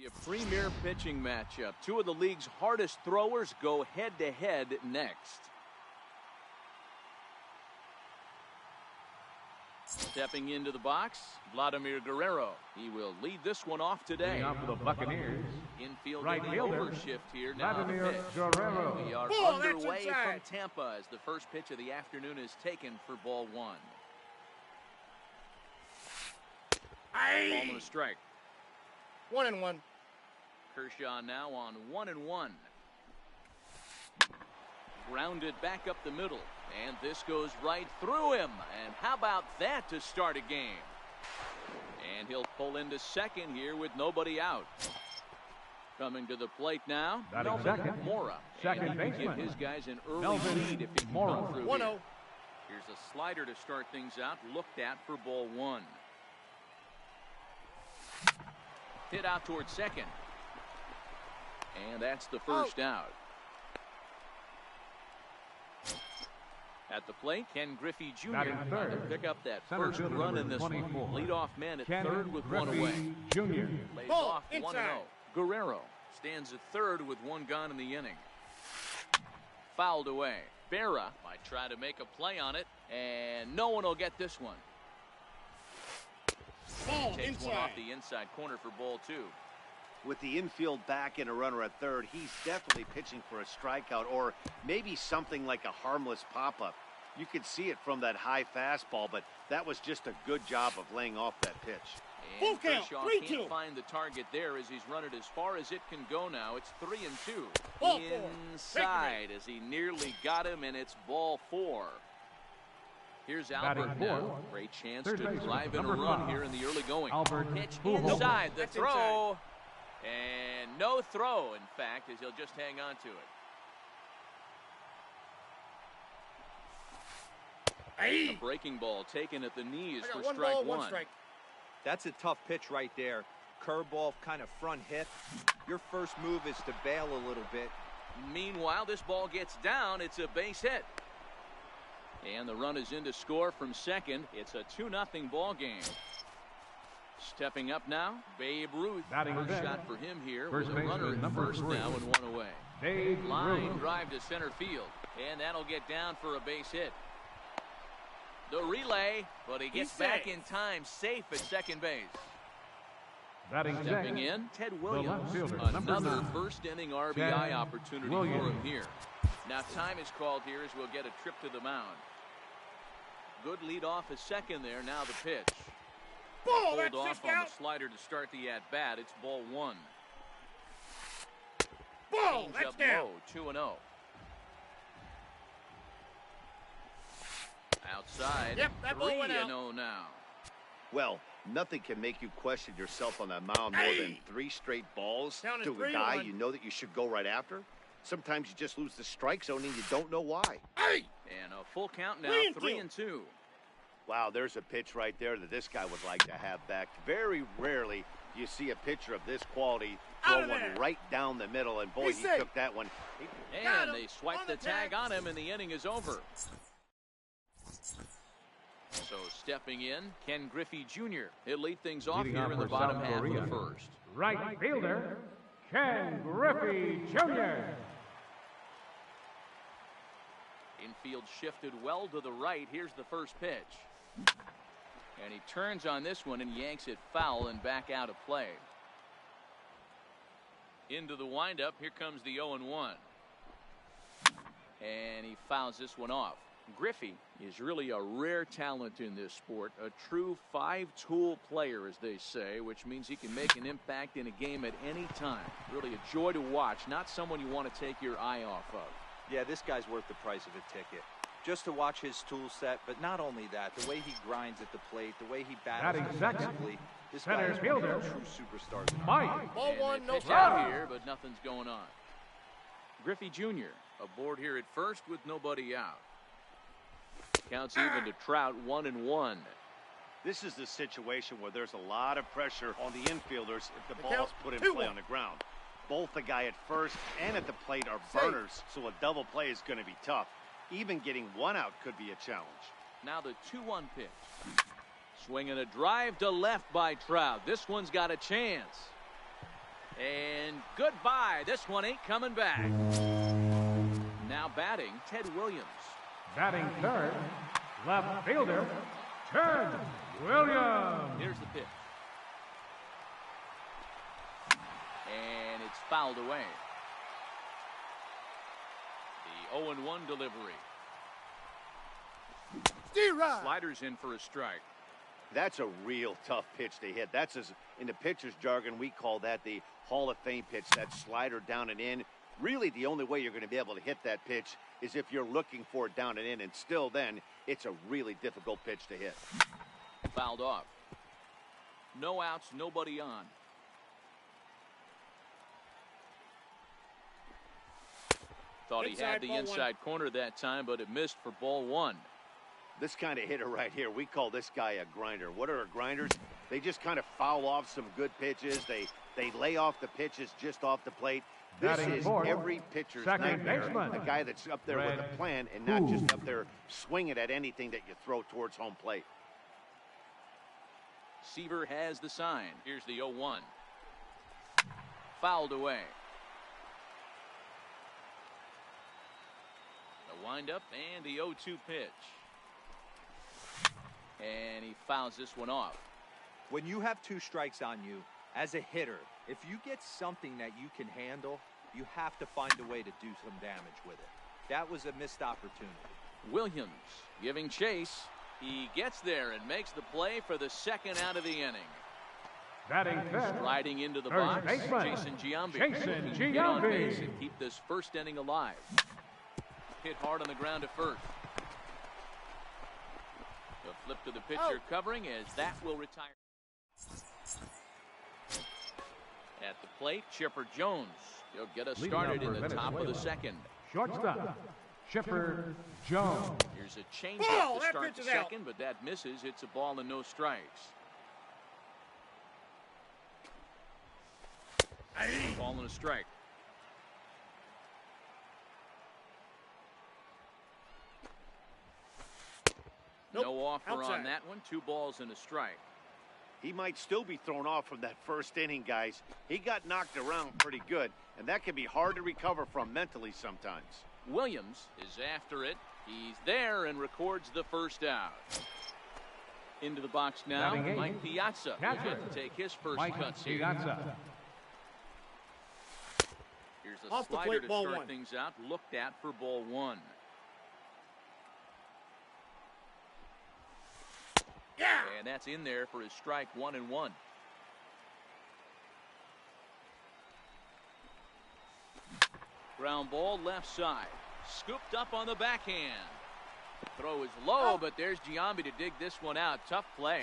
A premier pitching matchup. Two of the league's hardest throwers go head-to-head next. Stepping into the box, Vladimir Guerrero. He will lead this one off today. Leading off for the Buccaneers. Infield Right getting fielder, overshift here now. The Vladimir pitch. Guerrero. We are Ball, that's underway from inside. Tampa as the first pitch of the afternoon is taken for ball one. Ball and a strike. 1-1. Kershaw now on 1-1. Grounded back up the middle. And this goes right through him. And how about that to start a game? And he'll pull into second here with nobody out. Coming to the plate now, Batting Melvin second. Mora. Second And he can baseman. give his guys an early Melvin lead if he can Mora. come through 1-0. here. Here's a slider to start things out. Looked at for ball one. Hit out towards second. And that's the first out. At the plate, Ken Griffey Jr. Batting trying to third. pick up that Center first fielder run number in this 24. one. Leadoff man at Ken third with one Griffey away. Jr. Lays Ball, off 1-0. inside. Guerrero stands at third with one gone in the inning. Fouled away. Berra might try to make a play on it, and no one will get this one. Ball Takes one inside. off the inside corner for ball two. With the infield back and a runner at third, he's definitely pitching for a strikeout or maybe something like a harmless pop-up. You could see it from that high fastball, but that was just a good job of laying off that pitch. Full And count, Kershaw 3-2. can't find the target there as he's run it as far as it can go now. It's 3-2. Ball four. Inside as he nearly got him, and it's ball four. Here's Batting Albert now. fourth. Great chance Third to baseman, drive in a number run 5. here in the early going. Albert Pitch Pujols. inside the That's throw. And no throw, in fact, as he'll just hang on to it. Hey. A breaking ball taken at the knees I got for one strike ball, one. 1 strike. That's a tough pitch right there. Curveball, kind of front hit. Your first move is to bail a little bit. Meanwhile, this ball gets down. It's a base hit. And the run is in to score from second. It's a 2-0 ball game. Stepping up now, Babe Ruth. Batting First fifth. shot for him here First with a runner baseman, at number first 3. now and one away. Babe Line Ruth. drive to center field. And that'll get down for a base hit. The relay, but he gets He's back safe. in time, safe at second base. Batting Stepping second. in, Ted left Williams. fielder, number Another 9. first inning RBI Ted opportunity for Williams. him here. Now time is called here as we'll get a trip to the mound. Good lead off at second there. Now the pitch. Ball, Pulled that's off 6 on out. the slider to start the at-bat. It's ball one. Ball, Change that's up down. low, 2-0. Outside. Yep, that ball went out. 3-0 now. Well, nothing can make you question yourself on that mound more than 3 straight balls Down to to a guy 3-1. you know that you should go right after. Sometimes you just lose the strike zone and you don't know why. Hey. And a full count now, 3-2. 3-2. Wow, there's a pitch right there that this guy would like to have back. Very rarely do you see a pitcher of this quality Out throw of one there. right down the middle, and boy, He's he safe. took that one. Got And him. they swipe On the the tag tag. on him, and the inning is over. So stepping in, Ken Griffey Jr. He'll lead things off Leading here off in the for bottom South half Korea. of the first. Right fielder, Ken Griffey Jr. Infield shifted well to the right. Here's the first pitch. And he turns on this one and yanks it foul and back out of play. Into the windup. Here comes the 0-1. And he fouls this one off. Griffey is really a rare talent in this sport. A true 5-tool player, as they say, which means he can make an impact in a game at any time. Really a joy to watch. Not someone you want to take your eye off of. Yeah, this guy's worth the price of a ticket. Just to watch his tool set, but not only that, the way he grinds at the plate, the way he battles Batting second, defensively, this center guy is one of fielder, the true superstars in our Mike. Ball And 1, they no pitch strike. out here, but nothing's going on. Griffey Jr. aboard here at first with nobody out. Counts even to Trout, 1-1. This is the situation where there's a lot of pressure on the infielders if the The ball's count, put in 2-1. play on the ground. Both the guy at first and at the plate are Safe. burners, so a double play is going to be tough. Even getting one out could be a challenge. Now the 2-1 pitch. Swinging a drive to left by Trout. This one's got a chance. And goodbye. This one ain't coming back. Now batting, Ted Williams. Batting third, left fielder, Ted Williams. Here's the pitch. And it's fouled away. The 0-1 delivery. Sliders in for a strike. That's a real tough pitch to hit. That's, as in the pitcher's jargon, we call that the Hall of Fame pitch, that slider down and in. Really, the only way you're going to be able to hit that pitch is if you're looking for it down and in, and still then, it's a really difficult pitch to hit. Fouled off. No outs, nobody on. Thought he had the inside corner that time, but it missed for ball one. This kind of hitter right here, we call this guy a grinder. What are grinders? They just kind of foul off some good pitches. They lay off the pitches just off the plate. This is every pitcher's nightmare. A guy that's up there with a plan and not just up there swinging at anything that you throw towards home plate. Seaver has the sign. Here's the 0-1. Fouled away. The windup and the 0-2 pitch. And he fouls this one off. When you have 2 strikes on you, as a hitter, if you get something that you can handle, you have to find a way to do some damage with it. That was a missed opportunity. Williams giving chase. He gets there and makes the play for the second out of the inning. Batting fifth, Riding into the box, Jason Giambi. Jason Get on base Giambi. and keep this first inning alive. Hit hard on the ground to first. The flip to the pitcher covering as that will retire. At the plate, Chipper Jones. He'll get us started in the top of the second. Shortstop, Chipper Jones. Here's a changeup to start the second, but that misses. It's a ball and no strikes. Ball and a strike. No offer on that one. 2 balls and a strike. He might still be thrown off from that first inning, guys. He got knocked around pretty good, and that can be hard to recover from mentally sometimes. Williams is after it. He's there and records the first out. Into the box now, Mike Piazza will get to take his first cuts here. Here's a slider to start things out, looked at for ball one. And that's in there for his strike 1-1. Ground ball left side. Scooped up on the backhand. Throw is low, but there's Giambi to dig this one out. Tough play.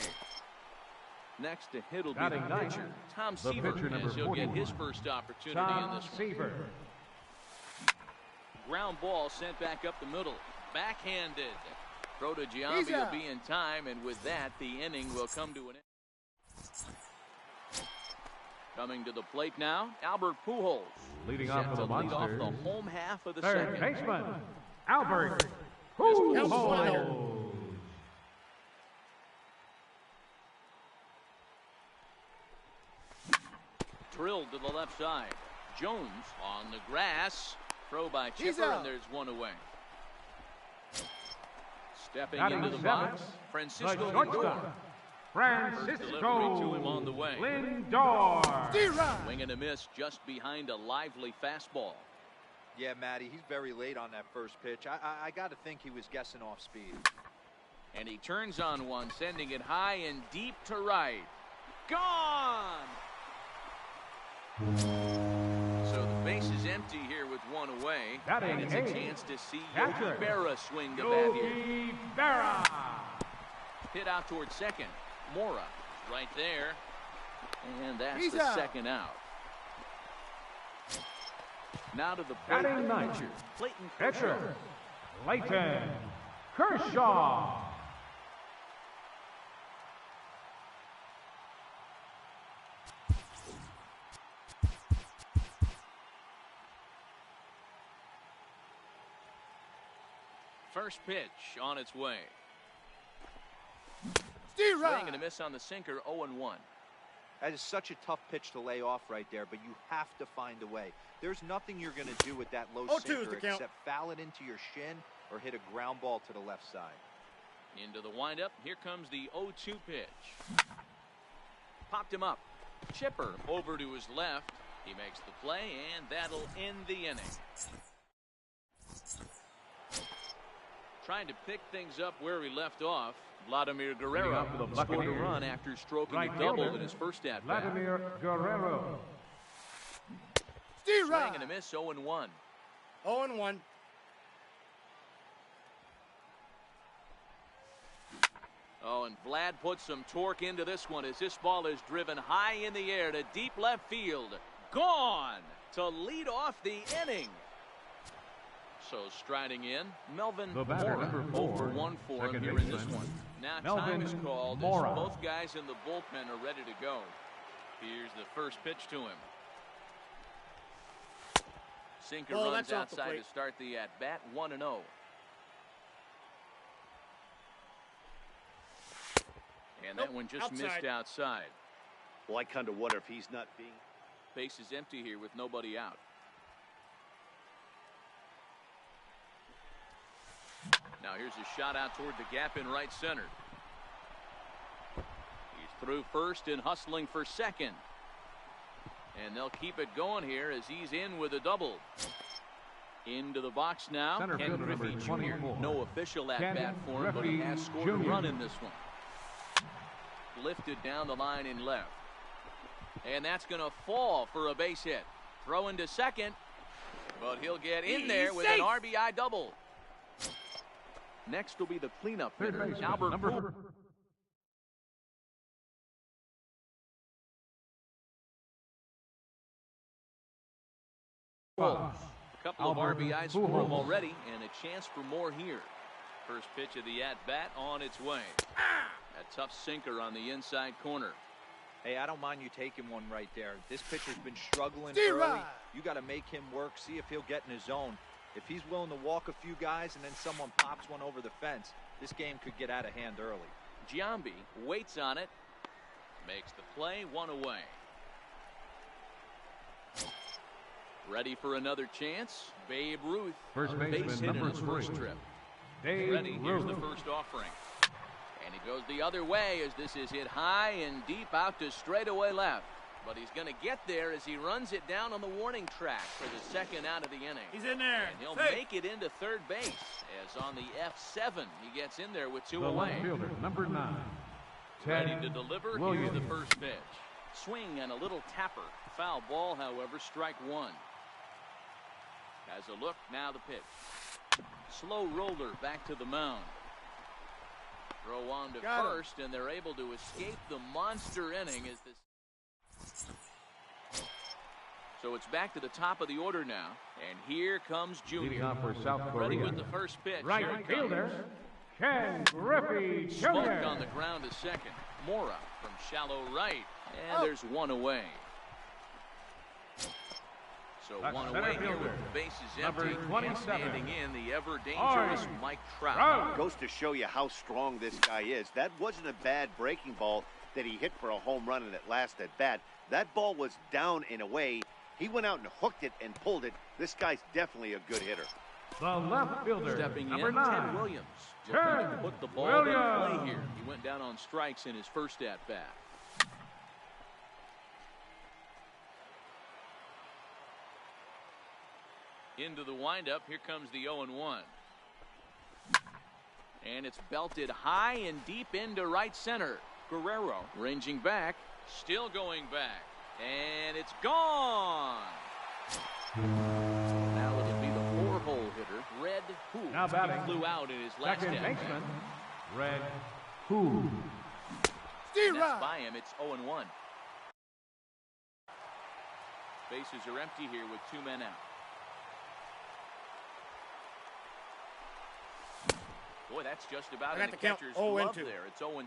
Next to hit will be the pitcher, Tom Seaver, as he'll get his first opportunity in this one. Ground ball sent back up the middle. Backhanded. Throw to Giambi will be in time, and with that, the inning will come to an end. Coming to the plate now, Albert Pujols. Leading off for the Monsters, the home half of the third second. baseman, Albert Pujols. Drilled to the left side. Jones on the grass. Throw by Chipper, and there's one away. Stepping into the box, Francisco Lindor. First delivery to him on the way. Lindor. Swing and a miss just behind a lively fastball. Yeah, Matty, he's very late on that first pitch. I got to think he was guessing off speed. And he turns on one, sending it high and deep to right. Gone! So the base is empty here with one away. And it's a chance to see Yogi Berra swing the bat here. Berra. Hit out towards second. Mora right there. And that's the second out. Now to the plate, the pitcher, Clayton Kershaw. Clayton Kershaw. First pitch on its way. Swing and a miss on the sinker, 0-1. That is such a tough pitch to lay off right there, but you have to find a way. There's nothing you're going to do with that low 0-2 is sinker the count. except foul it into your shin or hit a ground ball to the left side. Into the windup. Here comes the 0-2 pitch. Popped him up. Chipper over to his left. He makes the play, and that'll end the inning. Trying to pick things up where he left off. Vladimir Guerrero scored a run after stroking a double in his first at bat. Vladimir Guerrero. Swing and a miss, 0-1. 0-1. Oh, and Vlad puts some torque into this one as this ball is driven high in the air to deep left field. Gone to lead off the inning. So striding in, Melvin Mora, 0-1 for him here in this one. Now time is called as both guys in the bullpen are ready to go. Here's the first pitch to him. Sinker runs outside to start the at-bat, 1-0. And that one just missed outside. Well, I kind of wonder if he's not being... Base is empty here with nobody out. Now here's a shot out toward the gap in right center. He's through first and hustling for second. And they'll keep it going here as he's in with a double. Into the box now, Ken Griffey Jr. No official at-bat for him, but he has scored a run in this one. Lifted down the line in left. And that's going to fall for a base hit. Throw into second, but he'll get in there with an RBI double. Next will be the cleanup hitter, Albert Pujols. A couple of RBIs for him already, and a chance for more here. First pitch of the at-bat on its way. A tough sinker on the inside corner. Hey, I don't mind you taking one right there. This pitcher's been struggling early. You got to make him work, see if he'll get in his zone. If he's willing to walk a few guys and then someone pops one over the fence, this game could get out of hand early. Giambi waits on it. Makes the play, one away. Ready for another chance. Babe Ruth, First base baseman, hit in number his first 3. trip. Dave Ready, here's Ruth. the first offering. And he goes the other way as this is hit high and deep out to straightaway left. But he's going to get there as he runs it down on the warning track for the second out of the inning. He's in there. And he'll make it into third base as on the F7 he gets in there with 2 The away. left fielder, number 9. Ready to deliver. Williams. Here's the first pitch. Swing and a little tapper. Foul ball, however, strike one. Has a look, now the pitch. Slow roller back to the mound. Throw on to first, and they're able to escape the monster inning as this. So it's back to the top of the order now, and here comes Leading Junior. off for South Ready Korea. with the first pitch. Here Right it fielder, comes. Ken Griffey Smoked Jr. on the ground to second. Mora from shallow right, and there's one away. So That's one center away here fielder, with the bases number empty, and 27. standing in the ever-dangerous Orange Mike Trout. Trout. Goes to show you how strong this guy is. That wasn't a bad breaking ball that he hit for a home run in that last at bat. That ball was down and away. He went out and hooked it and pulled it. This guy's definitely a good hitter. The left fielder, Stepping number in, 9. Ted Williams. Looking to Ted put the ball in Williams. play here. He went down on strikes in his first at-bat. Into the windup, here comes the 0-1. And it's belted high and deep into right center. Guerrero ranging back, still going back, and it's gone. Now it'll be the 4-hole hitter, Red Hood. Now batting, Flew out in his last second at-bat. baseman, Red Hood. And that's by him. It's 0-1. Bases are empty here with 2 men out. Boy, that's just about in the catcher's glove there. It's 0-2.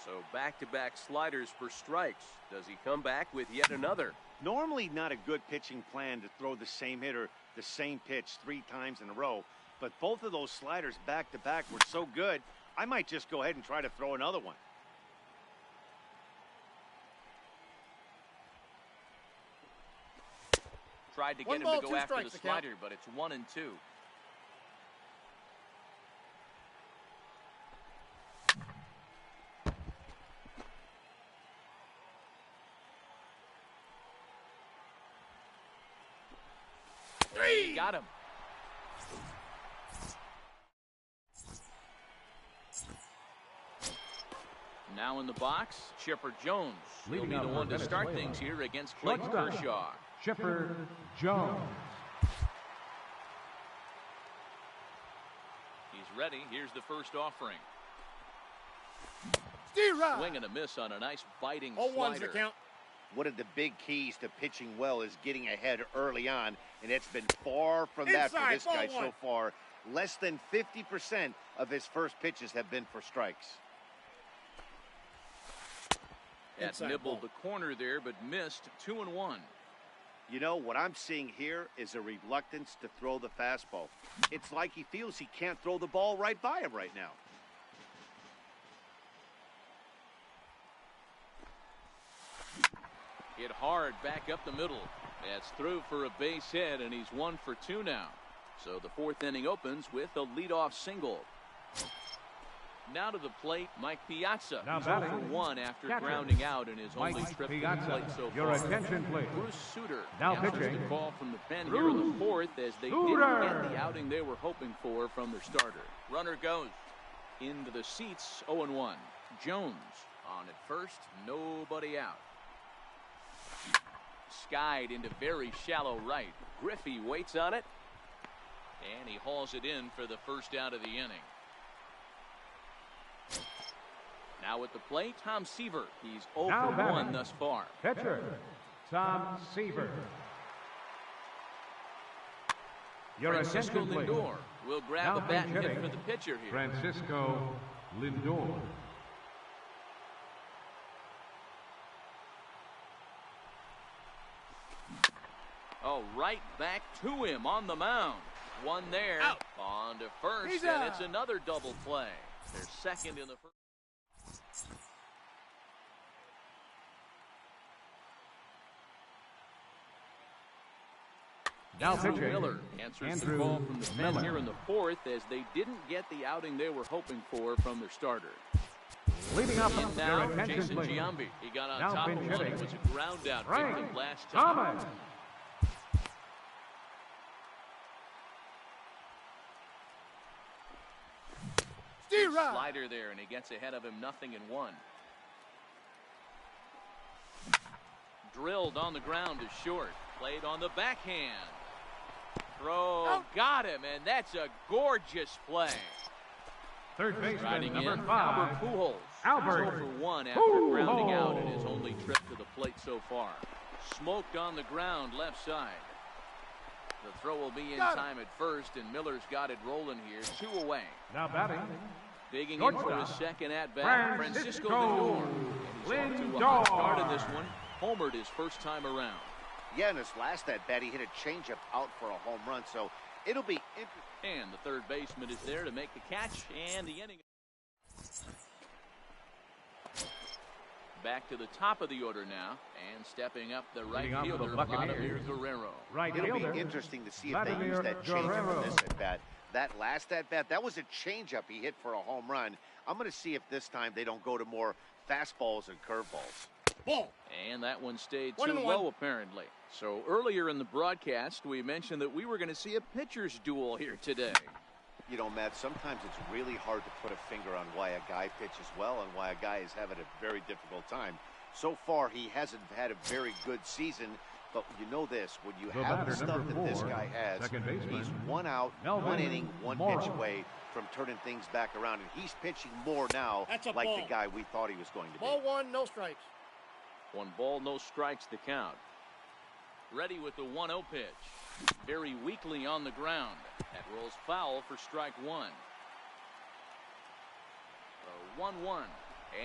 So back-to-back sliders for strikes. Does he come back with yet another? Normally not a good pitching plan to throw the same hitter the same pitch 3 times in a row, but both of those sliders back-to-back were so good, I might just go ahead and try to throw another one. Tried to get One him ball, to go two after strikes, the the count. slider, but it's 1-2. He got him. Now in the box, Chipper Jones. He'll Leading be the up one for to start Venezuela. things here against Clayton Shortstop, Kershaw. Chipper Jones. He's ready. Here's the first offering. D-Rod. Swing and a miss on a nice biting 0-1's the slider. count. One of the big keys to pitching well is getting ahead early on, and it's been far from that for Inside, this guy ball so one. far. Less than 50% of his first pitches have been for strikes. That Inside nibbled ball. the corner there, but missed 2-1. You know, what I'm seeing here is a reluctance to throw the fastball. It's like he feels he can't throw the ball right by him right now. Hit hard back up the middle. That's through for a base hit, and he's 1 for 2 now. So the fourth inning opens with a leadoff single. Now to the plate, Mike Piazza. Now He's 0 batting, for 1 after catcher, grounding out in his only Mike trip to the Piazza. plate so Your far. attention, please. Bruce Sutter Now answers pitching, the call from the pen here in the Bruce fourth as they Sutter. didn't get the outing they were hoping for from their starter. Runner goes into the seats, 0-1. Jones on at first, nobody out. Skied into very shallow right. Griffey waits on it, and he hauls it in for the first out of the inning. Now at the plate, Tom Seaver. He's 0 Now for batting, 1 thus far. Pitcher, Tom Seaver. Your Francisco attention, please. Lindor will grab Now a bat and hit hitting, for the pitcher here. Francisco Lindor. Oh, right back to him on the mound. One there. Out. On to first, He's and out. it's another double play. They're second in the first. Now Andrew pitching, Miller answers Andrew the call from the pen Miller. here in the fourth as they didn't get the outing they were hoping for from their starter. Leading up, And now, your attention, Jason please. Giambi. He got on Now top of pinch one. It hitting, was a ground out Frank victim last time. Thomas. D-Rod. Slider there, and he gets ahead of him 0-1. Drilled on the ground to short. Played on the backhand. Throw Out. got him, and that's a gorgeous play. Third baseman, Riding number in, 5. Albert Pujols. Albert He's 0 for 1 after Pujols. grounding out in his only trip to the plate so far. Smoked on the ground left side. The throw will be in Got him. time at first, and Miller's got it rolling here. 2 away. Now batting, Digging in for his Shortstop, second at-bat, Francisco Lindor. And he's off to a Lindor. hot start in this one. Homered his first time around. Yeah, in his last at-bat, he hit a changeup out for a home run, so it'll be interesting. And the third baseman is there to make the catch, and the inning. Back to the top of the order now, and stepping up the right Leading off for the fielder, Buccaneers. Vladimir Guerrero. right It'll fielder. be interesting to see if they Vladimir use that changeup Guerrero. in this at-bat. That last at-bat, that was a changeup he hit for a home run. I'm going to see if this time they don't go to more fastballs and curveballs. Ball. And that one stayed 1-1. too low, apparently. So earlier in the broadcast, we mentioned that we were going to see a pitcher's duel here today. You know, Matt, sometimes it's really hard to put a finger on why a guy pitches well and why a guy is having a very difficult time. So far, he hasn't had a very good season, but you know this, when you The have batter, the stuff number that this 4, guy has, second baseman, he's 1 out, Melvin 1 inning, 1 pitch Morrow. away from turning things back around, and he's pitching more now That's a like ball. the guy we thought he was going to be. Ball 1, no strikes. 1 ball, no strikes the count. Ready with the 1-0 pitch. Very weakly on the ground. That rolls foul for strike 1. 1-1.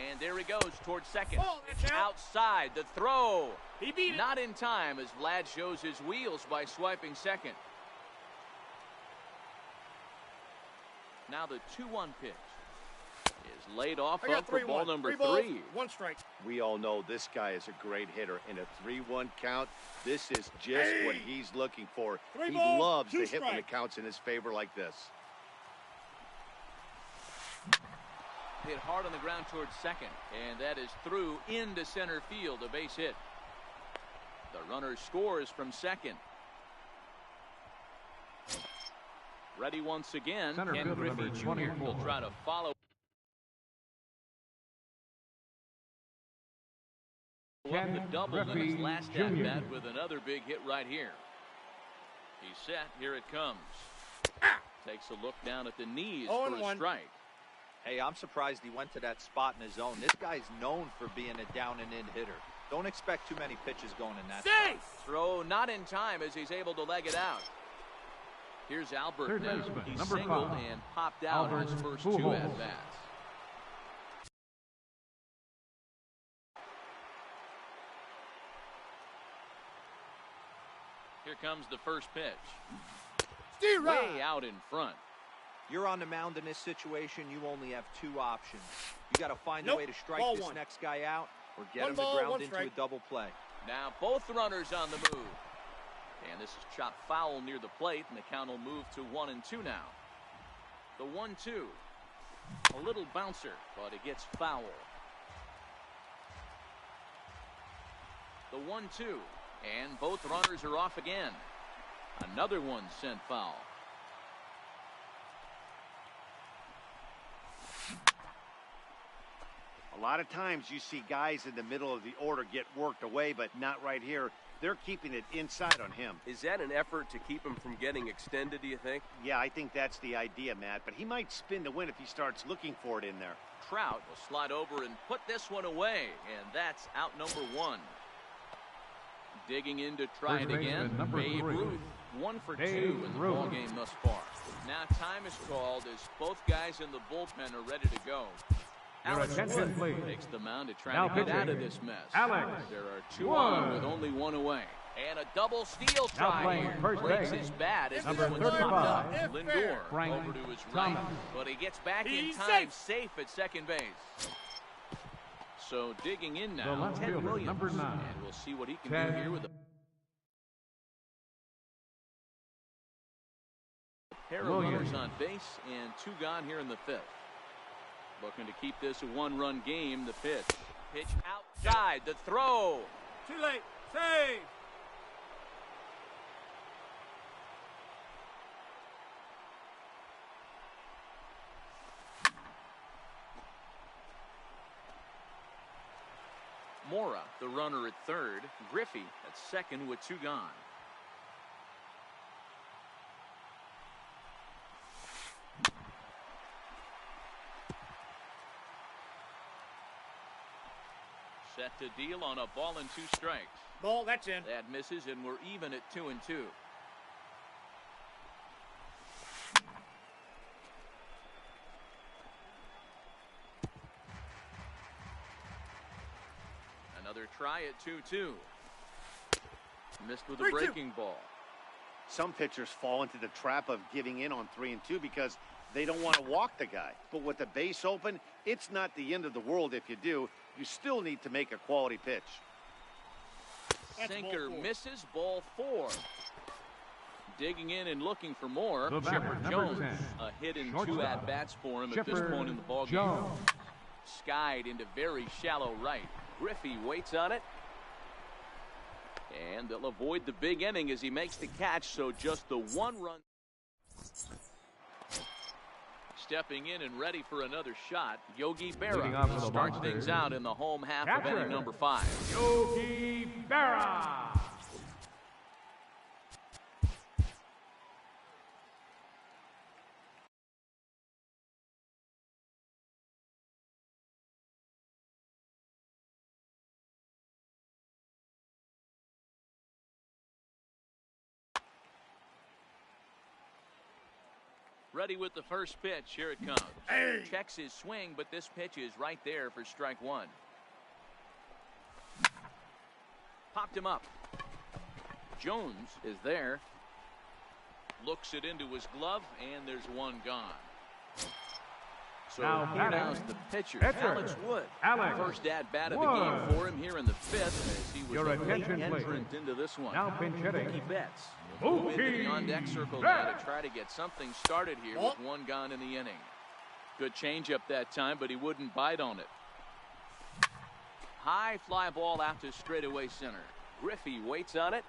And there he goes towards second. Oh, that's out. Outside the throw. He beat it. Not in time as Vlad shows his wheels by swiping second. Now the 2-1 pitch. laid off I got up for ball 3-1. number 3 balls, 3. 1 strike. We all know this guy is a great hitter. In a 3-1 count, this is just what he's looking for. 3 He balls, loves 2 to hit when it strikes. counts in his favor like this. Hit hard on the ground towards second, and that is through into center field, a base hit. The runner scores from second. Ready once again, Center Ken fielder Griffey number Jr. 24. will try to follow up Ken the double in his Griffey last Jr. at-bat with another big hit right here. He's set. Here it comes. Takes a look down at the knees for a 0-1. strike. Hey, I'm surprised he went to that spot in his own. This guy's known for being a down-and-in hitter. Don't expect too many pitches going in that spot. Throw not in time as he's able to leg it out. Here's Albert Third now. baseman, He number singled 5, and popped out Albert his first Pujols. 2 at-bats. Here comes the first pitch. Way out in front. You're on the mound in this situation, you only have 2 options. You got to find a way to strike Ball this 1. next guy out or get 1 him ball, to ground 1 into strike. a double play. Now both runners on the move. And this is chopped foul near the plate, and the count will move to 1-2 now. The 1-2. A little bouncer, but it gets foul. The 1-2. And both runners are off again. Another one sent foul. A lot of times you see guys in the middle of the order get worked away, but not right here. They're keeping it inside on him. Is that an effort to keep him from getting extended, do you think? Yeah, I think that's the idea, Matt, but he might spin to win if he starts looking for it in there. Trout will slide over and put this one away, and that's out number 1. Digging in to try First it again, baseman, number Babe 3. Ruth, 1 for 2 Babe in the Ruth. ball game thus far. Now time is called as both guys in the bullpen are ready to go. Your Alex attention, Wood please. takes the mound to try Now to get pitching, out of this mess. Alex There are 2 Wood. on with only 1 away. And a double steal Now try playing here. first Breaks base, his bat as number this one's popped 35, up. Lindor Frank over to his right, Thomas. but he gets back in He's time, safe at second base. So digging in The now, left Ted fielder, Williams, number 9, and we'll see what he can Ted do here with a pair of Williams. runners on base and 2 gone here in the 5th. Looking to keep this a 1-run game. The pitch outside, the throw. Too late. Save. Mora, the runner at third. Griffey at second with 2 gone. Set to deal on a ball and 2 strikes. Ball, that's in. That misses, and we're even at 2-2. Another try at 2-2. Missed with a 3-2. breaking ball. Some pitchers fall into the trap of giving in on 3 and 2 because they don't want to walk the guy. But with the base open, it's not the end of the world if you do. You still need to make a quality pitch. That's Sinker ball 4. misses, ball 4. Digging in and looking for more. The batter, Chipper number Jones, 10, a hit in 2 shortstop, at-bats for him at this Chipper point in the ballgame. Jones. Skied into very shallow right. Griffey waits on it. And they'll avoid the big inning as he makes the catch, so just the 1 run. Stepping in and ready for another shot, Yogi Leading off Berra for the starts Monsters, things out in the home half of catcher, inning number 5. Yogi Berra. Ready with the first pitch. Here it comes. Hey. Checks his swing, but this pitch is right there for strike 1. Popped him up. Jones is there. Looks it into his glove, and there's 1 gone. So Now here batting. now's the pitcher, Pitcher. Alex Wood. Alex First at bat of the Wood. game for him here in the fifth, as he was Your a late attention, please. entrant into this one. Now pinch hitting. Mookie Betts will move into the Mookie on-deck circle now Betts. to try to get something started here with one gone in the inning. Good changeup that time, but he wouldn't bite on it. High fly ball out to straightaway center. Griffey waits on it,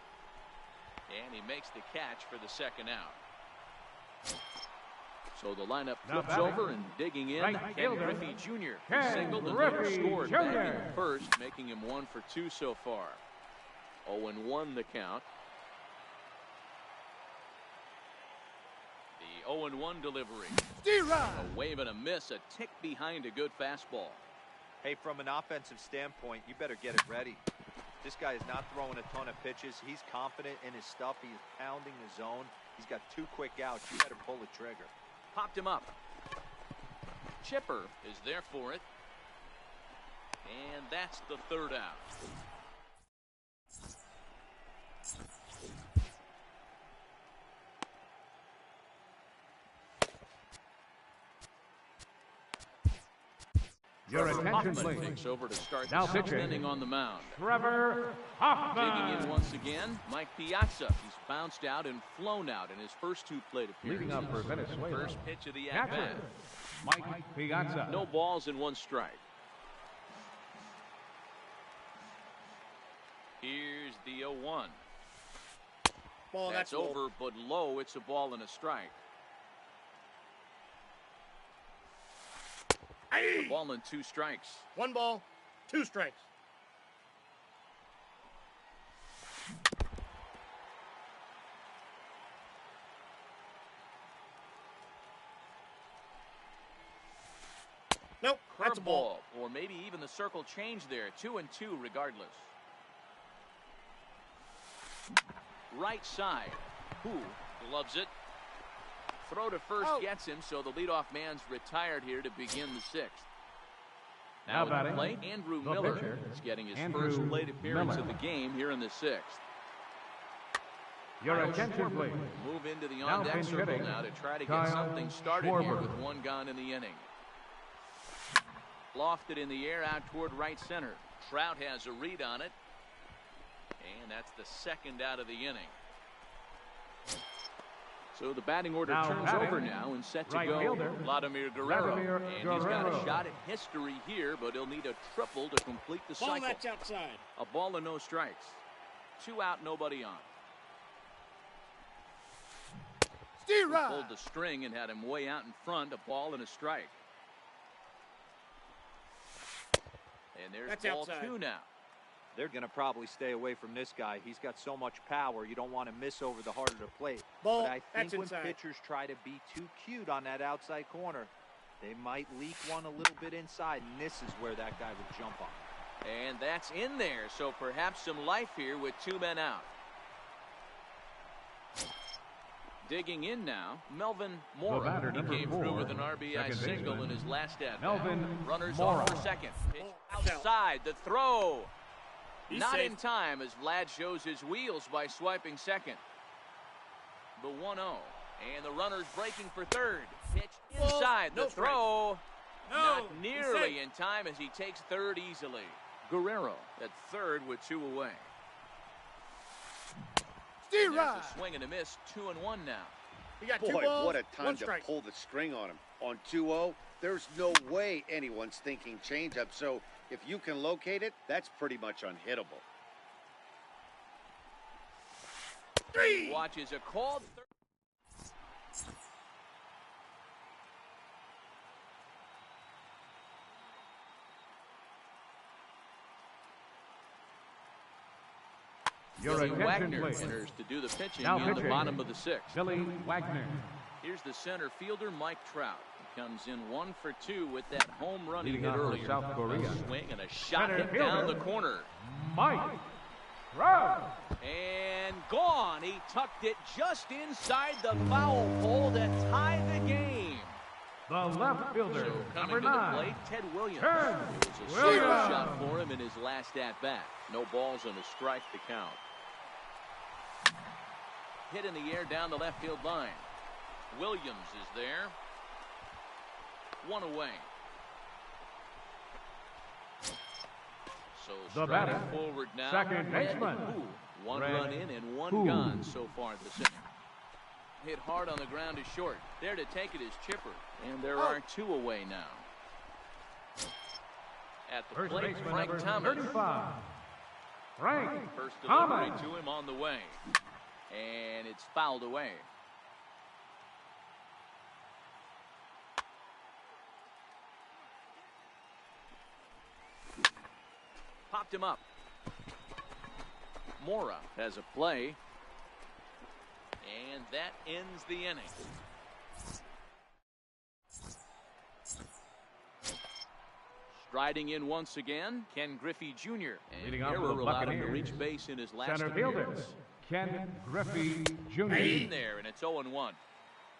and he makes the catch for the second out. So the lineup Now flips batting. over and digging in. Right Ken fielder. Griffey Jr. Ken singled and Griffey later scored Jr. back in first, making him 1 for 2 so far. 0-1 the count. The 0-1 delivery. A wave and a miss, a tick behind a good fastball. Hey, from an offensive standpoint, you better get it ready. This guy is not throwing a ton of pitches. He's confident in his stuff. He's pounding the zone. He's got 2 quick outs. You better pull the trigger. Popped him up. Chipper is there for it. And that's the third out. Your Trevor attention, Hoffman please. takes over to start Now the sixth pitching. inning on the mound. Trevor Digging in Hoffman. once again, Mike Piazza. He's bounced out and flown out in his first 2 plate appearances. Leading up for Venezuela. First pitch of the Catcher, at-bat. Mike Piazza. No balls and 1 strike. Here's the 0-1. Ball, That's low. over, but low. It's a ball and a strike. A ball and 2 strikes. 1 ball, 2 strikes. Nope, that's a ball. Curveball, or maybe even the circle change there. 2-2 regardless. Right side. Who loves it? Throw to first gets him, so the leadoff man's retired here to begin the 6th. Now at the batting, plate, Andrew the Miller pitcher, is getting his Andrew first plate appearance Miller. of the game here in the 6th. Your attention, please. Move into the Now on-deck pinch circle hitting, now to try to get Kyle something started here Schwarber. with 1 gone in the inning. Lofted in the air out toward right center. Trout has a read on it. And that's the second out of the inning. So the batting order Now turns batting, over now and set to right go. fielder, Vladimir Guerrero. Vladimir And he's got Guerrero. a shot at history here, but he'll need a triple to complete the Ball, cycle. that's outside. A ball and no strikes. 2 out, nobody on. He pulled the string and had him way out in front. A ball and a strike. And there's That's ball outside. 2 now. They're going to probably stay away from this guy. He's got so much power, you don't want to miss over the heart of the plate. Ball, But I that's think when inside. pitchers try to be too cute on that outside corner, they might leak one a little bit inside, and this is where that guy would jump on. And that's in there, so perhaps some life here with 2 men out. Digging in now, Melvin Mora. batter, He number came 4, through with an RBI second single baseman, in his last at-bat. Melvin Runners Mora. off for second. Pitch Ball, out. outside, the throw. He's Not safe. in time as Vlad shows his wheels by swiping second. The 1-0. And the runner's breaking for third. Pitch Ball, inside, no the throw. No, Not he's nearly safe. in time as he takes third easily. Guerrero at third with 2 away. And there's a swing and a miss, 2-1 now. We got 2 Boy, balls, what a 1 time to strike. pull the string on him. On 2-0, there's no way anyone's thinking changeup. So if you can locate it, that's pretty much unhittable. Watches a called third. Your Billy attention, Wagner please. enters to do the pitching Now in the pitching. bottom of the 6th. Billy Wagner. Here's the center fielder, Mike Trout. He comes in 1 for 2 with that home run he Leading hit off for earlier. South Korea. A swing and a shot Center hit down fielder. the corner. Mike Trout. And gone. He tucked it just inside the foul pole to tie the game. The left fielder, So coming number to the 9. plate, Ted Williams. Turn It was a Williams. single shot for him in his last at-bat. No balls and a strike to count. Hit in the air down the left field line. Williams is there. one away. So The striding batter, forward now. second baseman, One Red run in and one Who. gone so far this inning. Hit hard on the ground is short. There to take it is Chipper. And there are two away now. At the First plate, baseman Frank number Thomas. 35. Frank First delivery Thomas. to him on the way. And it's fouled away. Popped him up. Mora has a play. And that ends the inning. Striding in once again, Ken Griffey Jr. And Leading off for error the allowed him to Buccaneers, reach base in his last center appearance. fielder, Ken Griffey Jr. In there, and it's 0-1.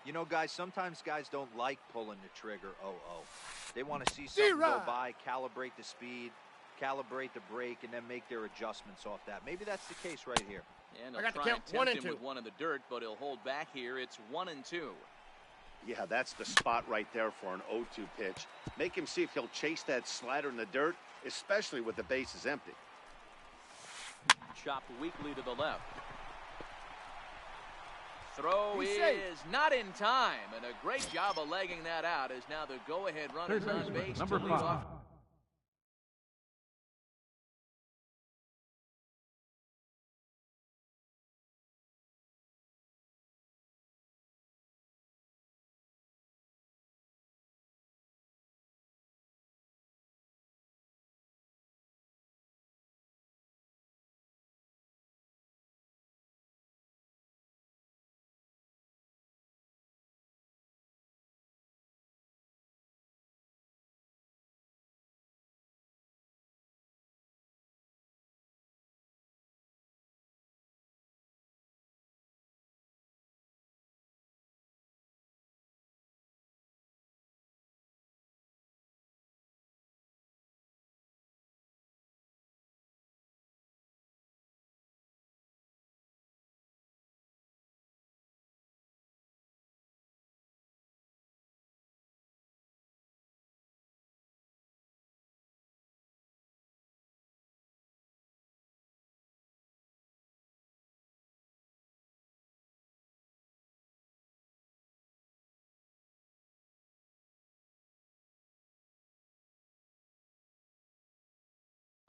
You know, guys, sometimes guys don't like pulling the trigger 0-0. They want to see something go by, calibrate the speed, calibrate the brake, and then make their adjustments off that. Maybe that's the case right here. And I he'll got the try count, and 1 tempt and him 2. with one in the dirt, but he'll hold back here. It's 1-2. Yeah, that's the spot right there for an 0-2 pitch. Make him see if he'll chase that slider in the dirt, especially with the bases empty. Chopped weakly to the left. Throw He's is safe. not in time, and a great job of legging that out as now the go-ahead run Third is on baseman base number to lead off. 5.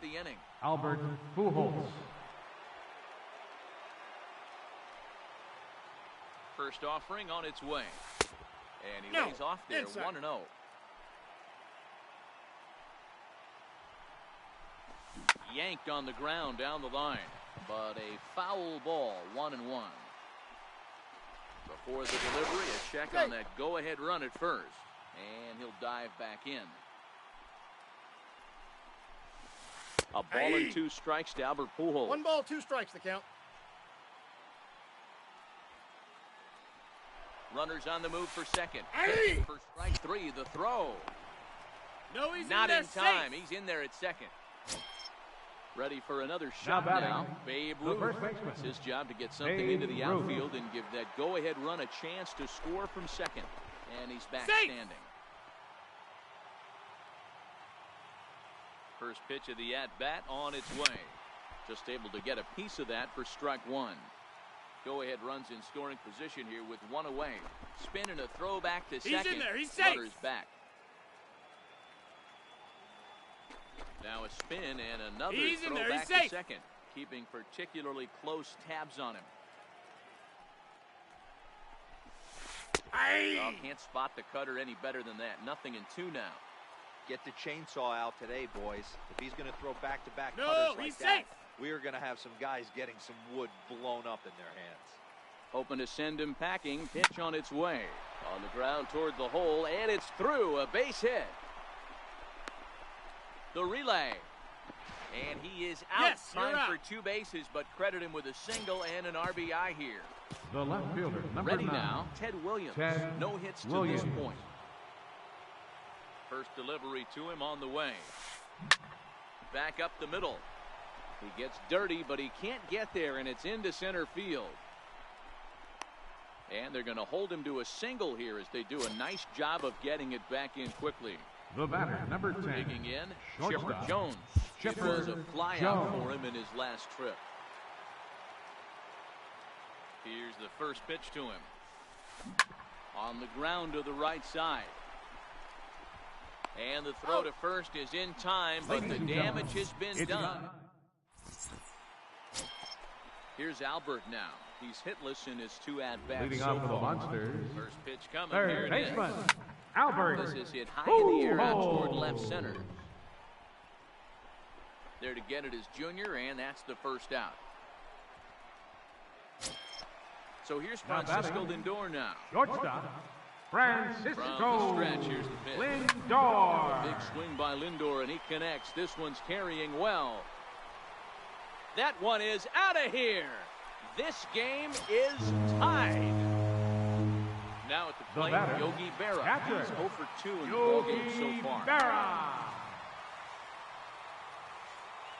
The inning. Albert Pujols. First offering on its way. And he No, lays off there, inside. 1-0. Yanked on the ground down the line, but a foul ball, 1-1. Before the delivery, a check on that go-ahead run at first, and he'll dive back in. A ball and 2 strikes to Albert Pujols. 1 ball, 2 strikes, the count. Runners on the move for second. Hey! For strike 3, the throw. No, he's Not in in there time. safe. He's in there at second. Ready for another Now shot batting, now. Babe the Ruth. first baseman, It's his job to get something Babe into the Ruth. outfield and give that go-ahead run a chance to score from second. And he's back Safe. standing. First pitch of the at-bat on its way. Just able to get a piece of that for strike 1. Go-ahead runs in scoring position here with 1 away. Spin and a throw back to second. in there. He's safe. Runners back. Now a spin and another He's in throw there. back He's to safe. second. Keeping particularly close tabs on him. Hey! Oh, can't spot the cutter any better than that. 0-2 now. Get the chainsaw out today, boys. If he's going to throw back-to-back No, cutters like he's that, safe. we are going to have some guys getting some wood blown up in their hands. Hoping to send him packing. Pitch on its way. On the ground toward the hole, and it's through. A base hit. The relay. And he is out. Yes, you're Time out. for 2 bases, but credit him with a single and an RBI here. the left fielder, number Ready 9. now, Ted Williams. Ted No hits to Williams. this point. First delivery to him on the way. Back up the middle. He gets dirty, but he can't get there, and it's into center field. And they're going to hold him to a single here as they do a nice job of getting it back in quickly. The batter, number 10. Digging in, Shortstop, Chipper Jones. Chipper It was a flyout Jones. for him in his last trip. Here's the first pitch to him. On the ground to the right side. And the throw to first is in time, but the damage has been done. Here's Albert now. He's hitless in his 2 at-bats Leading so off for the far. Monsters. First pitch coming. Here Third it is. baseman, Albert. This is hit high in the air out toward left center. There to get it is Junior, and that's the first out. So here's Now Francisco batting. Lindor now. Shortstop, Francisco From the stretch, here's the pitch. Lindor. Big swing by Lindor, and he connects. This one's carrying well. That one is out of here. This game is tied. Now at the plate, batter, Yogi Berra. catcher, He's 0 for 2 in the ballgame so far. Berra.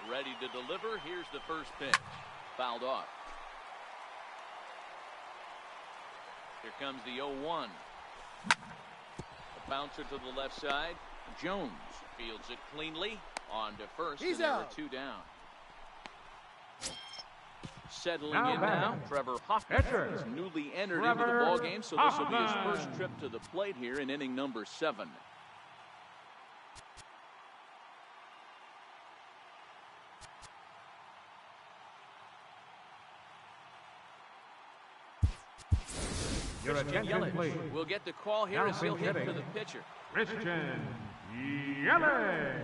Ready to deliver. Here's the first pitch. Fouled off. Here comes the 0-1. A bouncer to the left side. Jones fields it cleanly. On to first. He's and there are out. 2 down. Settling Now in batting. now, Trevor Hoffman Pitcher, is newly entered into the Trevor ball game, so this will be his Hoffman. first trip to the plate here in inning number 7. Your Christian attention, Yelich please. will get the call here Now as he'll hit hitting. for the pitcher. Christian Yelich.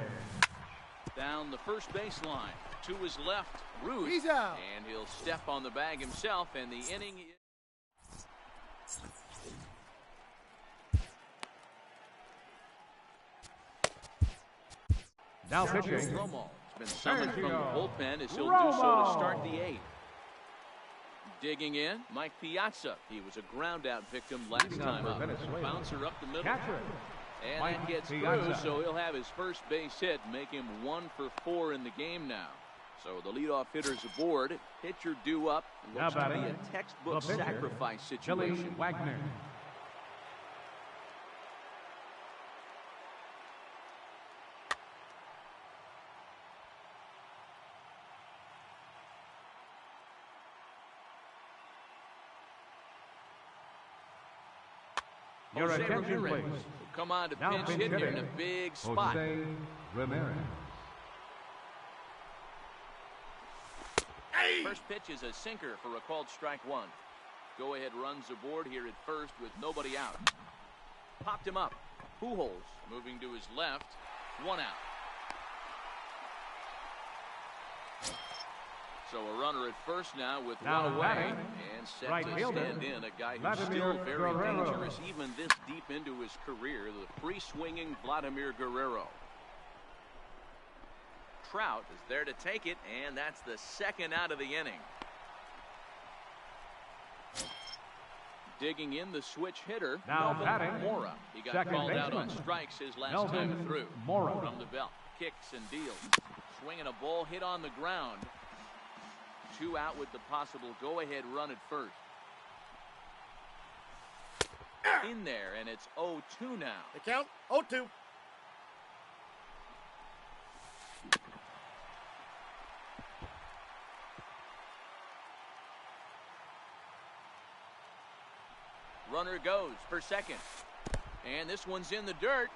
Down the first baseline. To his left, Ruth. He's out. And he'll step on the bag himself, and the inning. Now pitching. Romo has been summoned from the Sergio bullpen as he'll do so to Romo. start the 8th. Digging in, Mike Piazza. He was a ground out victim last Leading off time for up. Venezuela. Bouncer up the middle. Catcher, And Mike that gets Piazza. through, so he'll have his first base hit, make him 1 for 4 in the game now. So the leadoff hitter's aboard. Pitcher due up. Now Looks to be batting, a textbook the pitcher, sacrifice Billy situation. Wagner. Your Jose attention, Ramirez please. will come on to Now pinch pinch hit here in a hitting, big spot. Jose Ramirez. First pitch is a sinker for a called strike 1. Go ahead runs aboard here at first with nobody out. Popped him up. Pujols moving to his left. 1 out. So a runner at first now with Now 1 away batting, and set right to fielder, stand in. A guy who's Vladimir still very Guerrero. dangerous even this deep into his career. The free-swinging Vladimir Guerrero. Trout is there to take it, and that's the 2nd out of the inning. Digging in the switch hitter, Now Melvin batting, Mora. He got second called out on baseman, strikes his last Melvin time through. Mora. From the belt, kicks and deals. Swinging a ball hit on the ground. 2 out with the possible go-ahead run at first. In there, and it's 0-2 now. The count, 0-2. Runner goes for second. And this one's in the dirt.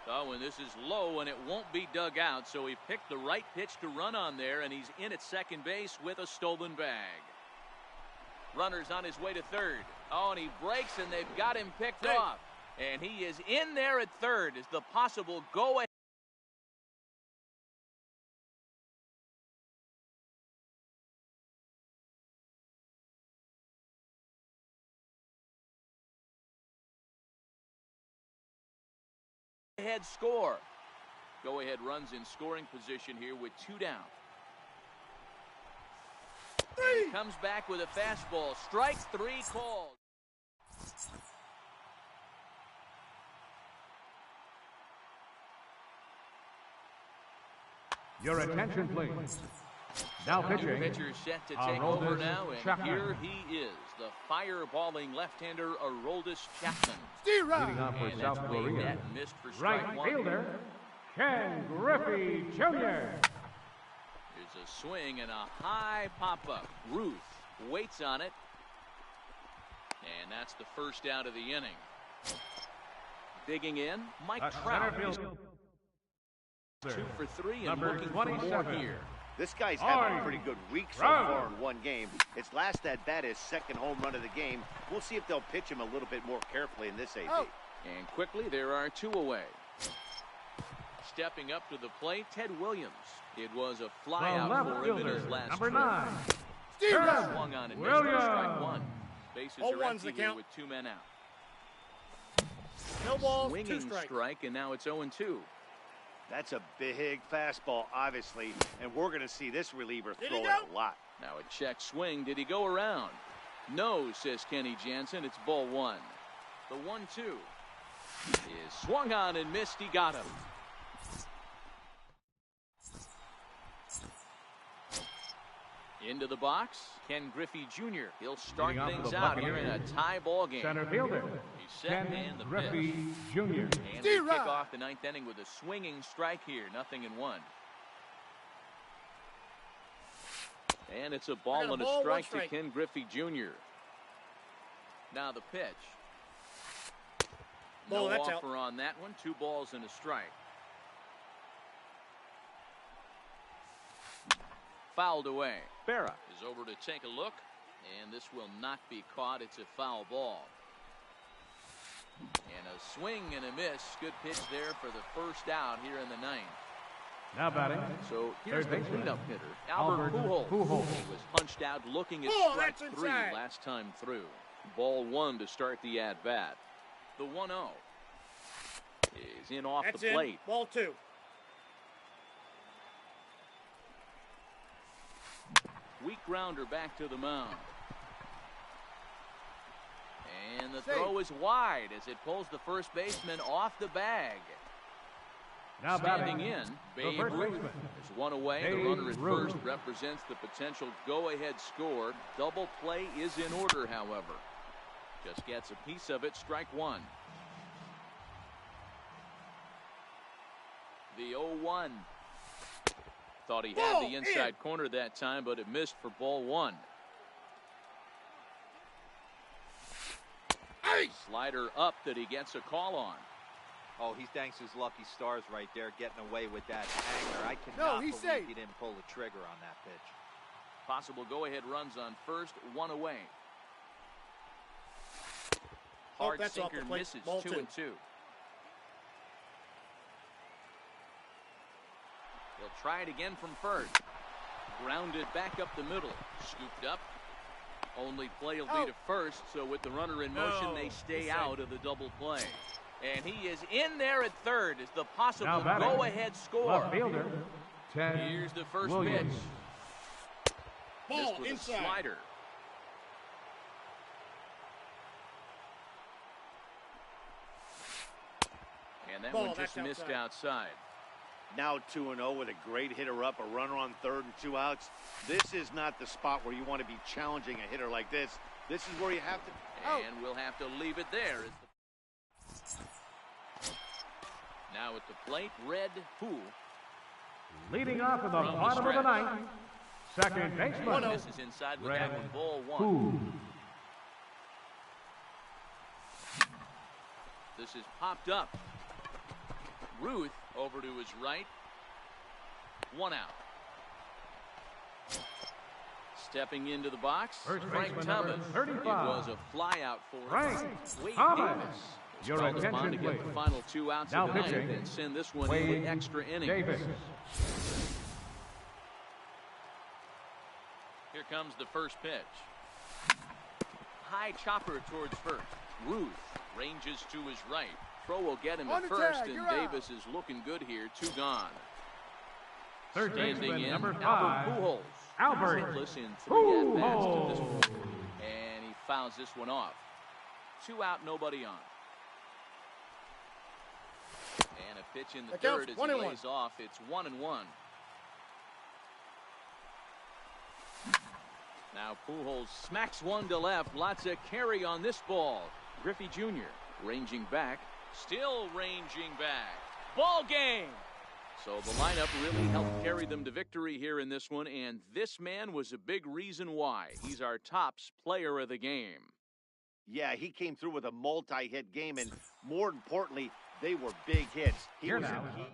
Oh, and this is low, and it won't be dug out, so he picked the right pitch to run on there, and he's in at second base with a stolen bag. Runner's on his way to third. Oh, and he breaks, and they've got him picked off. And he is in there at third as the possible go-ahead. Head score. Go ahead runs in scoring position here with 2 down. He comes back with a fastball. Strike 3 called. Your attention, please. Now New pitching, pitcher set to take over Aroldis now, and Chapman. here he is, the fireballing left-hander Aroldis Chapman. Leading off for And South that's way Korea, net missed for strike right one. fielder, Ken Griffey Jr. There's a swing and a high pop-up. Ruth waits on it, and that's the first out of the inning. Digging in, Mike Trout is 2 for 3 and Number looking for more 27. here. This guy's having a Oi. pretty good week so Run. far in one game. His last at bat is second home run of the game. We'll see if they'll pitch him a little bit more carefully in this AB. Oh. And quickly, there are 2 away. Stepping up to the plate, Ted Williams. It was a The flyout left for him in fielder, his last number trip. 9. Ted swung on and missed for strike Williams. 1. Bases Oh, are one's empty the here count. with 2 men out. No balls, 2 Swinging strikes. strike, and now it's 0-2. That's a big fastball, obviously, and we're going to see this reliever Did throw he it go? a lot. Now a check swing. Did he go around? No, says Kenny Jansen. It's ball 1. The 1-2 is swung on and missed. He got him. Into the box, Ken Griffey Jr. He'll start Leading off for things the out here in a Buccaneers. tie ball game. Center fielder, He's set Ken and the Griffey pitch. Jr. And we D-Rod. kick off the 9th inning with a swinging strike here. 0-1. And it's a ball I got a and a ball, one strike to strike. Ken Griffey Jr. Now the pitch. Ball, No that's out. offer on that one. 2 balls and a strike. Fouled away. Berra is over to take a look, and this will not be caught. It's a foul ball. And a swing and a miss. Good pitch there for the first out here in the 9th. Now batting, So here's third the baseman, cleanup hitter, Albert Pujols. Pujols. He was punched out looking at Ball, strike that's 3 inside. last time through. Ball 1 to start the at-bat. The 1-0 is in off That's the in. plate. Ball 2. Weak grounder back to the mound. And the Safe. throw is wide as it pulls the first baseman off the bag. now Standing batting, in, the Babe first Ruth. baseman, There's one away. The Babe runner at Ruth. first represents the potential go-ahead score. Double play is in order, however. Just gets a piece of it. Strike 1. The 0-1. Thought he had Ball the inside corner that time, but it missed for ball 1. Slider up that he gets a call on. Oh, he thanks his lucky stars right there, getting away with that hanger. I cannot he's believe safe. he didn't pull the trigger on that pitch. Possible go-ahead runs on first, 1 away. Oh, Hard that's off sinker the plate. misses, Ball 2-2. He'll try it again from first. Grounded back up the middle. Scooped up. Only play will be to first, so with the runner in motion, No, they stay he's out safe. of the double play. And he is in there at third as the possible Now batting, go-ahead score. left fielder, Ted Here's the first Williams. pitch. Ball This was inside. a slider. And that Ball, one just that's missed outside. outside. Now 2-0 with a great hitter up, a runner on third and 2 outs. This is not the spot where you want to be challenging a hitter like this. This is where you have to. And we'll have to leave it there. Now at the plate, Red Poole. Leading off in the From the bottom of the stretch. 9th, second baseman, This is inside with that Red one. Ball 1. Poole. This is popped up. Ruth over to his right. 1 out. Stepping into the box, First Frank baseman number Thomas. 35. It was a flyout for Frank Wade Thomas. Davis. It's Your called upon attention, to get the please. final 2 outs Now of the ninth pitching, and send this one Wade into extra innings. Davis. Here comes the first pitch. High chopper towards first. Ruth ranges to his right. Throw will get him On at the first, tag, and you're out. Davis is looking good here. 2 gone. Third Standing baseman, in, number Albert 5, Pujols. Albert Hitless in 3 at-bats to this Pujols. point. And he fouls this one off. 2 out, nobody on. And a pitch in the That counts. third as 1 he and 1. lays off. It's 1-1. Now Pujols smacks one to left. Lots of carry on this ball. Griffey Jr. ranging back. Still ranging back. Ball game. So the lineup really helped carry them to victory here in this one, and this man was a big reason why. He's our tops player of the game. Yeah, he came through with a multi-hit game, and more importantly, they were big hits. He Here was now a key.